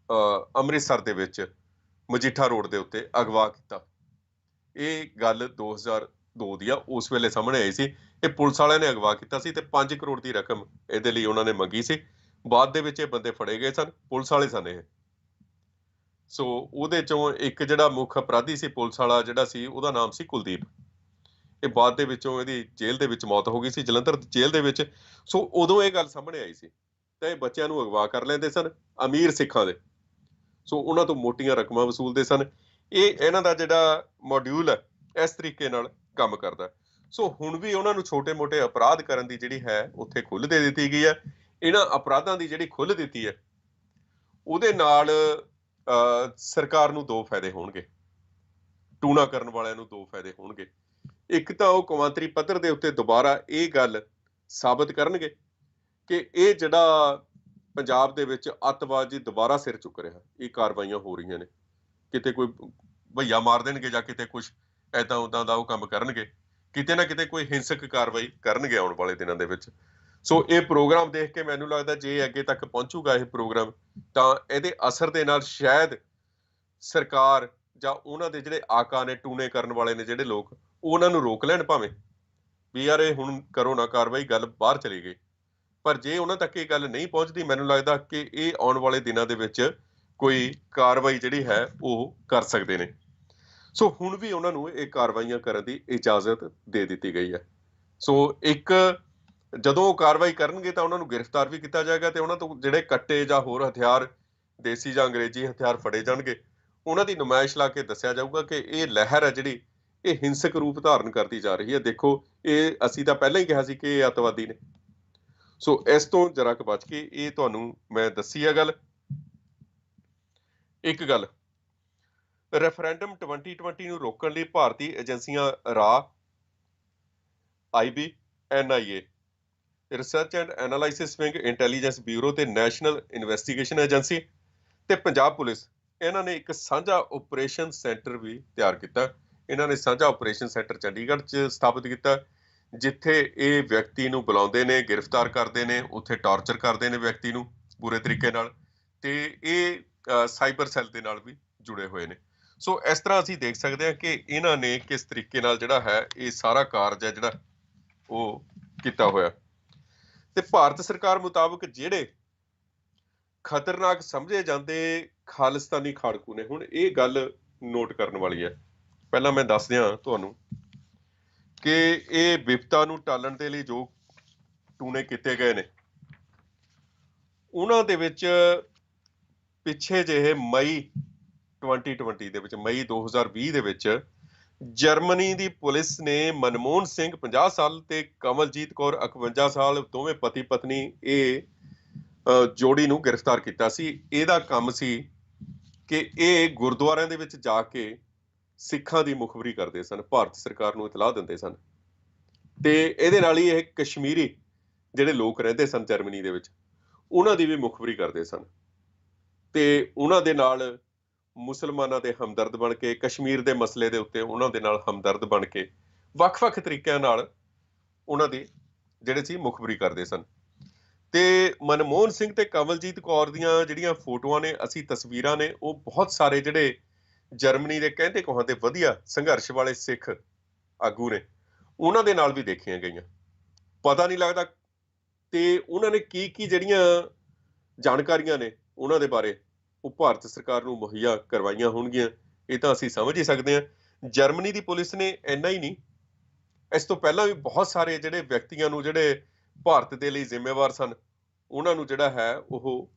ਅੰਮ੍ਰਿਤਸਰ ਦੇ ਵਿੱਚ ਮਜੀਠਾ ਰੋਡ ਦੇ ਉੱਤੇ ਅਗਵਾ ਕੀਤਾ। ਇਹ ਗੱਲ 2002 ਦੀ ਆ, ਉਸ ਵੇਲੇ ਸਾਹਮਣੇ ਆਈ ਸੀ। ਇਹ ਪੁਲਿਸ ਵਾਲਿਆਂ ਨੇ ਅਗਵਾ ਕੀਤਾ ਸੀ ਤੇ 5 ਕਰੋੜ ਦੀ ਰਕਮ ਇਹਦੇ ਲਈ ਉਹਨਾਂ ਨੇ ਮੰਗੀ ਸੀ। ਬਾਅਦ ਦੇ ਵਿੱਚ ਇਹ ਬੰਦੇ ਫੜੇ ਗਏ ਸਨ, ਪੁਲਿਸ ਵਾਲੇ ਸਨ ਇਹ। ਸੋ ਉਹਦੇ ਚੋਂ ਇੱਕ ਜਿਹੜਾ ਮੁੱਖ ਅਪਰਾਧੀ ਸੀ ਪੁਲਿਸ ਵਾਲਾ ਜਿਹੜਾ ਸੀ, ਉਹਦਾ ਨਾਮ ਸੀ ਕੁਲਦੀਪ। ਇਹ ਬਾਅਦ ਦੇ ਵਿੱਚੋਂ ਇਹਦੀ ਜੇਲ੍ਹ ਦੇ ਵਿੱਚ ਮੌਤ ਹੋ ਗਈ ਸੀ, ਜਲੰਧਰ ਜੇਲ੍ਹ ਦੇ ਵਿੱਚ। ਸੋ ਉਦੋਂ ਇਹ ਗੱਲ ਸਾਹਮਣੇ ਆਈ ਸੀ ਤਾਂ ਇਹ ਬੱਚਿਆਂ ਨੂੰ ਅਗਵਾ ਕਰ ਲੈਂਦੇ ਸਨ, ਅਮੀਰ ਸਿੱਖਾਂ ਦੇ। ਸੋ ਉਹਨਾਂ ਤੋਂ ਮੋਟੀਆਂ ਰਕਮਾਂ ਵਸੂਲਦੇ ਸਨ। ਇਹਨਾਂ ਦਾ ਜਿਹੜਾ ਮੋਡਿਊਲ ਹੈ ਇਸ ਤਰੀਕੇ ਨਾਲ ਕੰਮ ਕਰਦਾ। ਸੋ ਹੁਣ ਵੀ ਉਹਨਾਂ ਨੂੰ ਛੋਟੇ ਮੋਟੇ ਅਪਰਾਧ ਕਰਨ ਦੀ ਜਿਹੜੀ ਹੈ ਉੱਥੇ ਖੁੱਲ੍ਹ ਦੇ ਦਿੱਤੀ ਗਈ ਹੈ। ਇਹਨਾਂ ਅਪਰਾਧਾਂ ਦੀ ਜਿਹੜੀ ਖੁੱਲ੍ਹ ਦਿੱਤੀ ਹੈ ਉਹਦੇ ਨਾਲ ਸਰਕਾਰ ਨੂੰ ਦੋ ਫਾਇਦੇ ਹੋਣਗੇ, ਟੂਣਾ ਕਰਨ ਵਾਲਿਆਂ ਨੂੰ ਦੋ ਫਾਇਦੇ ਹੋਣਗੇ। ਇੱਕ ਤਾਂ ਉਹ ਕੌਮਾਂਤਰੀ ਪੱਧਰ ਦੇ ਉੱਤੇ ਦੁਬਾਰਾ ਇਹ ਗੱਲ ਸਾਬਤ ਕਰਨਗੇ ਕਿ ਇਹ ਜਿਹੜਾ ਪੰਜਾਬ ਦੇ ਵਿੱਚ ਅੱਤਵਾਦ ਦੁਬਾਰਾ ਸਿਰ ਚੁੱਕ ਰਿਹਾ, ਇਹ ਕਾਰਵਾਈਆਂ ਹੋ ਰਹੀਆਂ ਨੇ, ਕਿਤੇ ਕੋਈ ਭਈਆ ਮਾਰ ਦੇਣਗੇ ਜਾਂ ਕਿਤੇ ਕੁਛ ਏਦਾਂ ਉਦਾਂ ਦਾ ਉਹ ਕੰਮ ਕਰਨਗੇ, ਕਿਤੇ ਨਾ ਕਿਤੇ ਕੋਈ ਹਿੰਸਕ ਕਾਰਵਾਈ ਕਰਨਗੇ ਆਉਣ ਵਾਲੇ ਦਿਨਾਂ ਦੇ ਵਿੱਚ। ਸੋ ਇਹ ਪ੍ਰੋਗਰਾਮ ਦੇਖ ਕੇ ਮੈਨੂੰ ਲੱਗਦਾ ਜੇ ਅੱਗੇ ਤੱਕ ਪਹੁੰਚੂਗਾ ਇਹ ਪ੍ਰੋਗਰਾਮ, ਤਾਂ ਇਹਦੇ ਅਸਰ ਦੇ ਨਾਲ ਸ਼ਾਇਦ ਸਰਕਾਰ ਜਾਂ ਉਹਨਾਂ ਦੇ ਜਿਹੜੇ ਆਕਾ ਨੇ, ਟੂਣੇ ਕਰਨ ਵਾਲੇ ਨੇ ਜਿਹੜੇ ਲੋਕ, ਉਹਨਾਂ ਨੂੰ ਰੋਕ ਲੈਣ ਭਾਵੇਂ ਵੀ ਯਾਰ ਇਹ ਹੁਣ ਕਰੋ ਨਾ ਕਾਰਵਾਈ, ਗੱਲ ਬਾਹਰ ਚਲੀ ਗਈ। ਪਰ ਜੇ ਉਹਨਾਂ ਤੱਕ ਇਹ ਗੱਲ ਨਹੀਂ ਪਹੁੰਚਦੀ, ਮੈਨੂੰ ਲੱਗਦਾ ਕਿ ਇਹ ਆਉਣ ਵਾਲੇ ਦਿਨਾਂ ਦੇ ਵਿੱਚ ਕੋਈ ਕਾਰਵਾਈ ਜਿਹੜੀ ਹੈ ਉਹ ਕਰ ਸਕਦੇ ਨੇ। ਸੋ ਹੁਣ ਵੀ ਉਹਨਾਂ ਨੂੰ ਇਹ ਕਾਰਵਾਈਆਂ ਕਰਨ ਦੀ ਇਜਾਜ਼ਤ ਦੇ ਦਿੱਤੀ ਗਈ ਹੈ। ਸੋ ਇੱਕ ਜਦੋਂ ਉਹ ਕਾਰਵਾਈ ਕਰਨਗੇ ਤਾਂ ਉਹਨਾਂ ਨੂੰ ਗ੍ਰਿਫਤਾਰ ਵੀ ਕੀਤਾ ਜਾਏਗਾ ਤੇ ਉਹਨਾਂ ਤੋਂ ਜਿਹੜੇ ਕੱਟੇ ਜਾਂ ਹੋਰ ਹਥਿਆਰ, ਦੇਸੀ ਜਾਂ ਅੰਗਰੇਜ਼ੀ ਹਥਿਆਰ ਫੜੇ ਜਾਣਗੇ। ਉਹਨਾਂ ਦੀ ਨੁਮਾਇਸ਼ ਲਾ ਕੇ ਦੱਸਿਆ ਜਾਊਗਾ ਕਿ ਇਹ ਲਹਿਰ ਹੈ ਜਿਹੜੀ ਇਹ ਹਿੰਸਕ ਰੂਪ ਧਾਰਨ ਕਰਦੀ ਜਾ ਰਹੀ ਹੈ। ਦੇਖੋ, ਇਹ ਅਸੀਂ ਤਾਂ ਪਹਿਲਾਂ ਹੀ ਕਿਹਾ ਸੀ ਕਿ ਇਹ ਅੱਤਵਾਦੀ ਨੇ। ਸੋ ਇਸ ਤੋਂ ਜਰਾ ਕੁ ਬਚ ਕੇ ਇਹ ਤੁਹਾਨੂੰ ਮੈਂ ਦੱਸੀ ਹੈ ਗੱਲ। ਇੱਕ ਗੱਲ, ਰੈਫਰੈਂਡਮ 2020 ਨੂੰ ਰੋਕਣ ਲਈ ਭਾਰਤੀ ਏਜੰਸੀਆਂ raw, IB, NIA, research and analysis wing, intelligence bureau ਤੇ ਨੈਸ਼ਨਲ ਇਨਵੈਸਟੀਗੇਸ਼ਨ ਏਜੰਸੀ ਤੇ ਪੰਜਾਬ ਪੁਲਿਸ, ਇਹਨਾਂ ਨੇ ਇੱਕ ਸਾਂਝਾ ਆਪਰੇਸ਼ਨ ਸੈਂਟਰ ਵੀ ਤਿਆਰ ਕੀਤਾ। ਇਹਨਾਂ ਨੇ ਸਾਂਝਾ ਆਪਰੇਸ਼ਨ ਸੈਂਟਰ ਚੰਡੀਗੜ੍ਹ 'ਚ ਸਥਾਪਿਤ ਕੀਤਾ, ਜਿੱਥੇ ਇਹ ਵਿਅਕਤੀ ਨੂੰ ਬੁਲਾਉਂਦੇ ਨੇ, ਗ੍ਰਿਫਤਾਰ ਕਰਦੇ ਨੇ, ਉੱਥੇ ਟਾਰਚਰ ਕਰਦੇ ਨੇ ਵਿਅਕਤੀ ਨੂੰ ਪੂਰੇ ਤਰੀਕੇ ਨਾਲ, ਤੇ ਇਹ ਸਾਈਬਰ ਸੈੱਲ ਦੇ ਨਾਲ ਵੀ ਜੁੜੇ ਹੋਏ ਨੇ। ਸੋ ਇਸ ਤਰ੍ਹਾਂ ਅਸੀਂ ਦੇਖ ਸਕਦੇ ਹਾਂ ਕਿ ਇਹਨਾਂ ਨੇ ਕਿਸ ਤਰੀਕੇ ਨਾਲ ਜਿਹੜਾ ਹੈ ਇਹ ਸਾਰਾ ਕਾਰਜ ਹੈ ਜਿਹੜਾ ਉਹ ਕੀਤਾ ਹੋਇਆ। ਤੇ ਭਾਰਤ ਸਰਕਾਰ ਮੁਤਾਬਕ ਜਿਹੜੇ ਖਤਰਨਾਕ ਸਮਝੇ ਜਾਂਦੇ ਖਾਲਿਸਤਾਨੀ ਖਾੜਕੂ ਨੇ, ਹੁਣ ਇਹ ਗੱਲ ਨੋਟ ਕਰਨ ਵਾਲੀ ਹੈ। ਪਹਿਲਾਂ ਮੈਂ ਦੱਸ ਦਿਆਂ ਤੁਹਾਨੂੰ ਕਿ ਇਹ ਵਿਪਤਾ ਨੂੰ ਟਾਲਣ ਦੇ ਲਈ ਜੋ ਟੂਣੇ ਕੀਤੇ ਗਏ ਨੇ, ਉਹਨਾਂ ਦੇ ਵਿੱਚ ਪਿੱਛੇ ਜਿਹੇ ਮਈ 2020 ਦੇ ਵਿੱਚ, ਮਈ 2020 ਦੇ ਵਿੱਚ ਜਰਮਨੀ ਦੀ ਪੁਲਿਸ ਨੇ ਮਨਮੋਹਨ ਸਿੰਘ 50 ਸਾਲ ਤੇ ਕਮਲਜੀਤ ਕੌਰ 51 ਸਾਲ, ਦੋਵੇਂ ਪਤੀ ਪਤਨੀ, ਇਹ ਜੋੜੀ ਨੂੰ ਗ੍ਰਿਫਤਾਰ ਕੀਤਾ ਸੀ। ਇਹਦਾ ਕੰਮ ਸੀ ਕਿ ਇਹ ਗੁਰਦੁਆਰਿਆਂ ਦੇ ਵਿੱਚ ਜਾ ਕੇ ਸਿੱਖਾਂ ਦੀ ਮੁਖਬਰੀ ਕਰਦੇ ਸਨ, ਭਾਰਤ ਸਰਕਾਰ ਨੂੰ ਇਤਲਾਹ ਦਿੰਦੇ ਸਨ। ਤੇ ਇਹਦੇ ਨਾਲ ਹੀ ਇਹ ਕਸ਼ਮੀਰੀ ਜਿਹੜੇ ਲੋਕ ਰਹਿੰਦੇ ਸਨ ਜਰਮਨੀ ਦੇ ਵਿੱਚ, ਉਹਨਾਂ ਦੀ ਵੀ ਮੁਖਬਰੀ ਕਰਦੇ ਸਨ। ਤੇ ਉਹਨਾਂ ਦੇ ਨਾਲ ਮੁਸਲਮਾਨਾਂ ਦੇ ਹਮਦਰਦ ਬਣ ਕੇ, ਕਸ਼ਮੀਰ ਦੇ ਮਸਲੇ ਦੇ ਉੱਤੇ ਉਹਨਾਂ ਦੇ ਨਾਲ ਹਮਦਰਦ ਬਣ ਕੇ ਵੱਖ-ਵੱਖ ਤਰੀਕਿਆਂ ਨਾਲ ਉਹਨਾਂ ਦੀ ਜਿਹੜੇ ਸੀ ਮੁਖਬਰੀ ਕਰਦੇ ਸਨ। ਤੇ ਮਨਮੋਹਨ ਸਿੰਘ ਤੇ ਕਮਲਜੀਤ ਕੌਰ ਦੀਆਂ ਜਿਹੜੀਆਂ ਫੋਟੋਆਂ ਨੇ, ਅਸੀਂ ਤਸਵੀਰਾਂ ਨੇ, ਉਹ ਬਹੁਤ ਸਾਰੇ ਜਿਹੜੇ ਜਰਮਨੀ ਦੇ ਕਹਿੰਦੇ ਕਹਾਉਂਦੇ ਵਧੀਆ ਸੰਘਰਸ਼ ਵਾਲੇ ਸਿੱਖ ਆਗੂ ਨੇ, ਉਹਨਾਂ ਦੇ ਨਾਲ ਵੀ ਦੇਖੀਆਂ ਗਈਆਂ। ਪਤਾ ਨਹੀਂ ਲੱਗਦਾ ਤੇ ਉਹਨਾਂ ਨੇ ਕੀ ਕੀ ਜਿਹੜੀਆਂ ਜਾਣਕਾਰੀਆਂ ਨੇ ਉਹਨਾਂ ਦੇ ਬਾਰੇ ਉਹ ਭਾਰਤ ਸਰਕਾਰ ਨੂੰ ਮੁਹੱਈਆ ਕਰਵਾਈਆਂ ਹੋਣਗੀਆਂ, ਇਹ ਤਾਂ ਅਸੀਂ ਸਮਝ ਹੀ ਸਕਦੇ ਹਾਂ। ਜਰਮਨੀ ਦੀ ਪੁਲਿਸ ਨੇ ਇੰਨਾ ਹੀ ਨਹੀਂ, ਇਸ ਤੋਂ ਪਹਿਲਾਂ ਵੀ ਬਹੁਤ ਸਾਰੇ ਜਿਹੜੇ ਵਿਅਕਤੀਆਂ ਨੂੰ ਜਿਹੜੇ ਭਾਰਤ ਦੇ ਲਈ ਜ਼ਿੰਮੇਵਾਰ ਸਨ, ਉਹਨਾਂ ਨੂੰ ਜਿਹੜਾ ਹੈ ਉਹ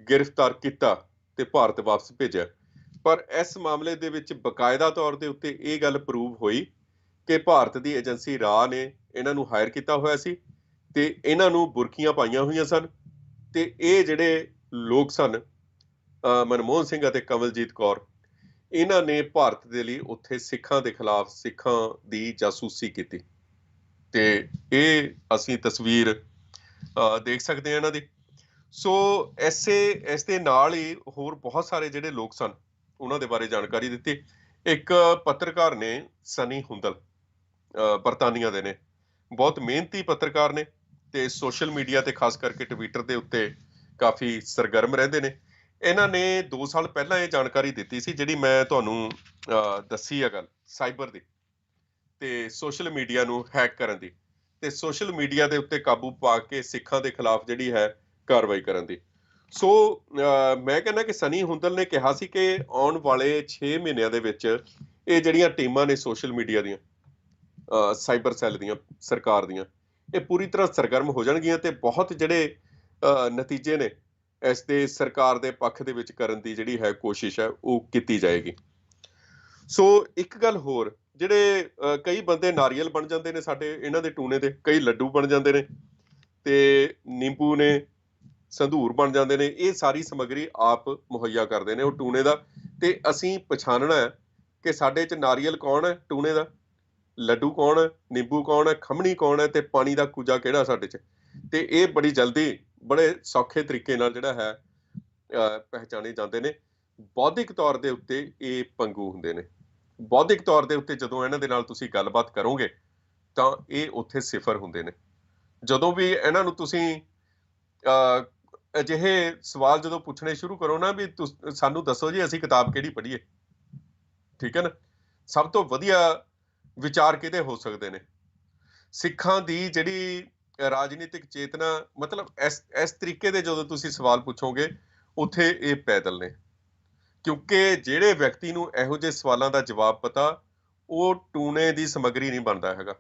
ਗ੍ਰਿਫਤਾਰ ਕੀਤਾ ਤੇ ਭਾਰਤ ਵਾਪਸ ਭੇਜਿਆ। ਪਰ ਇਸ ਮਾਮਲੇ ਦੇ ਵਿੱਚ ਬਕਾਇਦਾ ਤੌਰ ਦੇ ਉੱਤੇ ਇਹ ਗੱਲ ਪ੍ਰੂਵ ਹੋਈ ਕਿ ਭਾਰਤ ਦੀ ਏਜੰਸੀ ਰਾਅ ਨੇ ਇਹਨਾਂ ਨੂੰ ਹਾਇਰ ਕੀਤਾ ਹੋਇਆ ਸੀ ਤੇ ਇਹਨਾਂ ਨੂੰ ਬੁਰਕੀਆਂ ਪਾਈਆਂ ਹੋਈਆਂ ਸਨ। ਤੇ ਇਹ ਜਿਹੜੇ ਲੋਕ ਸਨ, ਮਨਮੋਹਨ ਸਿੰਘ ਅਤੇ ਕਮਲਜੀਤ ਕੌਰ, ਇਹਨਾਂ ਨੇ ਭਾਰਤ ਦੇ ਲਈ ਉੱਥੇ ਸਿੱਖਾਂ ਦੇ ਖਿਲਾਫ, ਸਿੱਖਾਂ ਦੀ ਜਾਸੂਸੀ ਕੀਤੀ। ਤੇ ਇਹ ਅਸੀਂ ਤਸਵੀਰ ਦੇਖ ਸਕਦੇ ਹਾਂ ਇਹਨਾਂ ਦੀ। ਸੋ ਇਸ ਦੇ ਨਾਲ ਹੀ ਹੋਰ ਬਹੁਤ ਸਾਰੇ ਜਿਹੜੇ ਲੋਕ ਸਨ, ਉਹਨਾਂ ਦੇ ਬਾਰੇ ਜਾਣਕਾਰੀ ਦਿੱਤੀ। ਇੱਕ ਪੱਤਰਕਾਰ ਨੇ, ਸਨੀ ਹੁੰਦਲ, ਬਰਤਾਨੀਆ ਦੇ ਨੇ, ਬਹੁਤ ਮਿਹਨਤੀ ਪੱਤਰਕਾਰ ਨੇ ਤੇ ਸੋਸ਼ਲ ਮੀਡੀਆ ਤੇ ਖਾਸ ਕਰਕੇ ਟਵਿੱਟਰ ਦੇ ਉੱਤੇ ਕਾਫੀ ਸਰਗਰਮ ਰਹਿੰਦੇ ਨੇ। ਇਹਨਾਂ ਨੇ 2 ਸਾਲ ਪਹਿਲਾਂ ਇਹ ਜਾਣਕਾਰੀ ਦਿੱਤੀ ਸੀ, ਜਿਹੜੀ ਮੈਂ ਤੁਹਾਨੂੰ ਦੱਸੀ ਆ ਗੱਲ ਸਾਈਬਰ ਦੀ ਤੇ ਸੋਸ਼ਲ ਮੀਡੀਆ ਨੂੰ ਹੈਕ ਕਰਨ ਦੀ, ਤੇ ਸੋਸ਼ਲ ਮੀਡੀਆ ਦੇ ਉੱਤੇ ਕਾਬੂ ਪਾ ਕੇ ਸਿੱਖਾਂ ਦੇ ਖਿਲਾਫ ਜਿਹੜੀ ਹੈ ਕਾਰਵਾਈ ਕਰਨ ਦੀ। ਸੋ ਮੈਂ ਕਹਿੰਦਾ ਕਿ ਸਨੀ ਹੁੰਦਲ ਨੇ ਕਿਹਾ ਸੀ ਕਿ ਆਉਣ ਵਾਲੇ 6 ਮਹੀਨਿਆਂ ਦੇ ਵਿੱਚ ਇਹ ਜਿਹੜੀਆਂ ਟੀਮਾਂ ਨੇ ਸੋਸ਼ਲ ਮੀਡੀਆ ਦੀਆਂ, ਸਾਈਬਰ ਸੈੱਲ ਦੀਆਂ, ਸਰਕਾਰ ਦੀਆਂ, ਇਹ ਪੂਰੀ ਤਰ੍ਹਾਂ ਸਰਗਰਮ ਹੋ ਜਾਣਗੀਆਂ ਤੇ ਬਹੁਤ ਜਿਹੜੇ ਨਤੀਜੇ ਨੇ ਇਸ ਦੇ ਸਰਕਾਰ ਦੇ ਪੱਖ ਦੇ ਵਿੱਚ ਕਰਨ ਦੀ ਜਿਹੜੀ ਹੈ ਕੋਸ਼ਿਸ਼ ਹੈ ਉਹ ਕੀਤੀ ਜਾਏਗੀ। ਸੋ ਇੱਕ ਗੱਲ ਹੋਰ, ਜਿਹੜੇ ਕਈ ਬੰਦੇ ਨਾਰੀਅਲ ਬਣ ਜਾਂਦੇ ਨੇ ਸਾਡੇ ਇਹਨਾਂ ਦੇ ਟੂਣੇ ਦੇ, ਕਈ ਲੱਡੂ ਬਣ ਜਾਂਦੇ ਨੇ ਤੇ ਨਿੰਬੂ ਨੇ, ਸੰਧੂਰ ਬਣ ਜਾਂਦੇ ਨੇ, ਇਹ ਸਾਰੀ ਸਮੱਗਰੀ ਆਪ ਮੁਹੱਈਆ ਕਰਦੇ ਨੇ ਉਹ ਟੂਣੇ ਦਾ। ਤੇ ਅਸੀਂ ਪਛਾਣਨਾ ਹੈ ਕਿ ਸਾਡੇ 'ਚ ਨਾਰੀਅਲ ਕੌਣ ਹੈ ਟੂਣੇ ਦਾ, ਲੱਡੂ ਕੌਣ ਹੈ, ਨਿੰਬੂ ਕੌਣ ਹੈ, ਖਮਣੀ ਕੌਣ ਹੈ ਤੇ ਪਾਣੀ ਦਾ ਕੂਜਾ ਕਿਹੜਾ ਸਾਡੇ 'ਚ। ਤੇ ਇਹ ਬੜੀ ਜਲਦੀ ਬੜੇ ਸੌਖੇ ਤਰੀਕੇ ਨਾਲ ਜਿਹੜਾ ਹੈ ਪਹਿਚਾਣੇ ਜਾਂਦੇ ਨੇ। ਬੌਧਿਕ ਤੌਰ ਦੇ ਉੱਤੇ ਇਹ ਪੰਗੂ ਹੁੰਦੇ ਨੇ। ਬੌਧਿਕ ਤੌਰ ਦੇ ਉੱਤੇ ਜਦੋਂ ਇਹਨਾਂ ਦੇ ਨਾਲ ਤੁਸੀਂ ਗੱਲਬਾਤ ਕਰੋਗੇ ਤਾਂ ਇਹ ਉੱਥੇ ਸਿਫਰ ਹੁੰਦੇ ਨੇ। ਜਦੋਂ ਵੀ ਇਹਨਾਂ ਨੂੰ ਤੁਸੀਂ ਅਜਿਹੇ ਸਵਾਲ ਜਦੋਂ ਪੁੱਛਣੇ ਸ਼ੁਰੂ ਕਰੋ ਨਾ ਵੀ ਸਾਨੂੰ ਦੱਸੋ ਜੀ ਅਸੀਂ ਕਿਤਾਬ ਕਿਹੜੀ ਪੜ੍ਹੀਏ, ਠੀਕ ਹੈ ਨਾ, ਸਭ ਤੋਂ ਵਧੀਆ ਵਿਚਾਰ ਕਿਹਦੇ ਹੋ ਸਕਦੇ ਨੇ, ਸਿੱਖਾਂ ਦੀ ਜਿਹੜੀ ਰਾਜਨੀਤਿਕ ਚੇਤਨਾ, ਮਤਲਬ ਇਸ ਤਰੀਕੇ ਦੇ ਜਦੋਂ ਤੁਸੀਂ ਸਵਾਲ ਪੁੱਛੋਗੇ ਉੱਥੇ ਇਹ ਪੈਦਲ ਨੇ। ਕਿਉਂਕਿ ਜਿਹੜੇ ਵਿਅਕਤੀ ਨੂੰ ਇਹੋ ਜਿਹੇ ਸਵਾਲਾਂ ਦਾ ਜਵਾਬ ਪਤਾ, ਉਹ ਟੂਣੇ ਦੀ ਸਮੱਗਰੀ ਨਹੀਂ ਬਣਦਾ ਹੈਗਾ,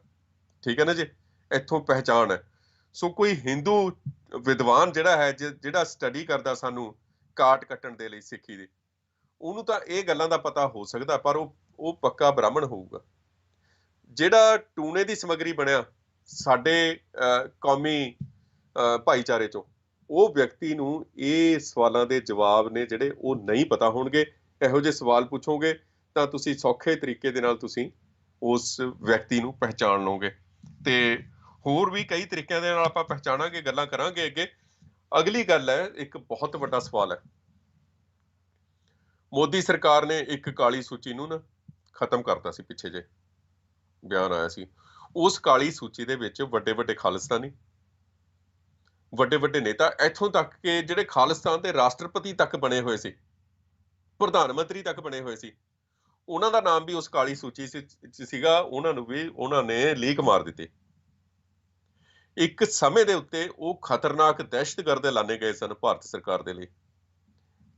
ਠੀਕ ਹੈ ਨਾ ਜੀ, ਇੱਥੋਂ ਪਹਿਚਾਣ ਹੈ। ਸੋ ਕੋਈ ਹਿੰਦੂ ਵਿਦਵਾਨ ਜਿਹੜਾ ਹੈ, ਜਿਹੜਾ ਸਟੱਡੀ ਕਰਦਾ ਸਾਨੂੰ ਕਾਟ ਕੱਟਣ ਦੇ ਲਈ ਸਿੱਖੀ ਦੀ, ਉਹਨੂੰ ਤਾਂ ਇਹ ਗੱਲਾਂ ਦਾ ਪਤਾ ਹੋ ਸਕਦਾ, ਪਰ ਉਹ ਪੱਕਾ ਬ੍ਰਾਹਮਣ ਹੋਊਗਾ। ਜਿਹੜਾ ਟੂਣੇ ਦੀ ਸਮੱਗਰੀ ਬਣਿਆ ਸਾਡੇ ਕੌਮੀ ਭਾਈਚਾਰੇ ਚੋਂ, ਉਹ ਵਿਅਕਤੀ ਨੂੰ ਇਹ ਸਵਾਲਾਂ ਦੇ ਜਵਾਬ ਨੇ ਜਿਹੜੇ ਉਹ ਨਹੀਂ ਪਤਾ ਹੋਣਗੇ। ਇਹੋ ਜਿਹੇ ਸਵਾਲ ਪੁੱਛੋਗੇ ਤਾਂ ਤੁਸੀਂ ਸੌਖੇ ਤਰੀਕੇ ਦੇ ਨਾਲ ਤੁਸੀਂ ਉਸ ਵਿਅਕਤੀ ਨੂੰ ਪਹਿਚਾਣ ਲਓਗੇ। ਤੇ ਹੋਰ ਵੀ ਕਈ ਤਰੀਕਿਆਂ ਦੇ ਨਾਲ ਆਪਾਂ ਪਹਿਚਾਣਾਂਗੇ, ਗੱਲਾਂ ਕਰਾਂਗੇ ਅੱਗੇ। ਅਗਲੀ ਗੱਲ ਹੈ, ਇੱਕ ਬਹੁਤ ਵੱਡਾ ਸਵਾਲ ਹੈ। ਮੋਦੀ ਸਰਕਾਰ ਨੇ ਇੱਕ ਕਾਲੀ ਸੂਚੀ ਨੂੰ ਨਾ ਖਤਮ ਕਰਤਾ ਸੀ, ਪਿੱਛੇ ਜੇ ਬਿਆਨ ਆਇਆ ਸੀ। ਉਸ ਕਾਲੀ ਸੂਚੀ ਦੇ ਵਿੱਚ ਵੱਡੇ ਵੱਡੇ ਖਾਲਿਸਤਾਨੀ, ਵੱਡੇ ਵੱਡੇ ਨੇਤਾ, ਇੱਥੋਂ ਤੱਕ ਕਿ ਜਿਹੜੇ ਖਾਲਿਸਤਾਨ ਦੇ ਰਾਸ਼ਟਰਪਤੀ ਤੱਕ ਬਣੇ ਹੋਏ ਸੀ, ਪ੍ਰਧਾਨ ਮੰਤਰੀ ਤੱਕ ਬਣੇ ਹੋਏ ਸੀ, ਉਹਨਾਂ ਦਾ ਨਾਮ ਵੀ ਉਸ ਕਾਲੀ ਸੂਚੀ ਸੀਗਾ। ਉਹਨਾਂ ਨੂੰ ਵੀ ਉਹਨਾਂ ਨੇ ਲੀਕ ਮਾਰ ਦਿੱਤੀ। ਇੱਕ ਸਮੇਂ ਦੇ ਉੱਤੇ ਉਹ ਖਤਰਨਾਕ ਦਹਿਸ਼ਤਗਰਦ ਐਲਾਨੇ ਗਏ ਸਨ ਭਾਰਤ ਸਰਕਾਰ ਦੇ ਲਈ,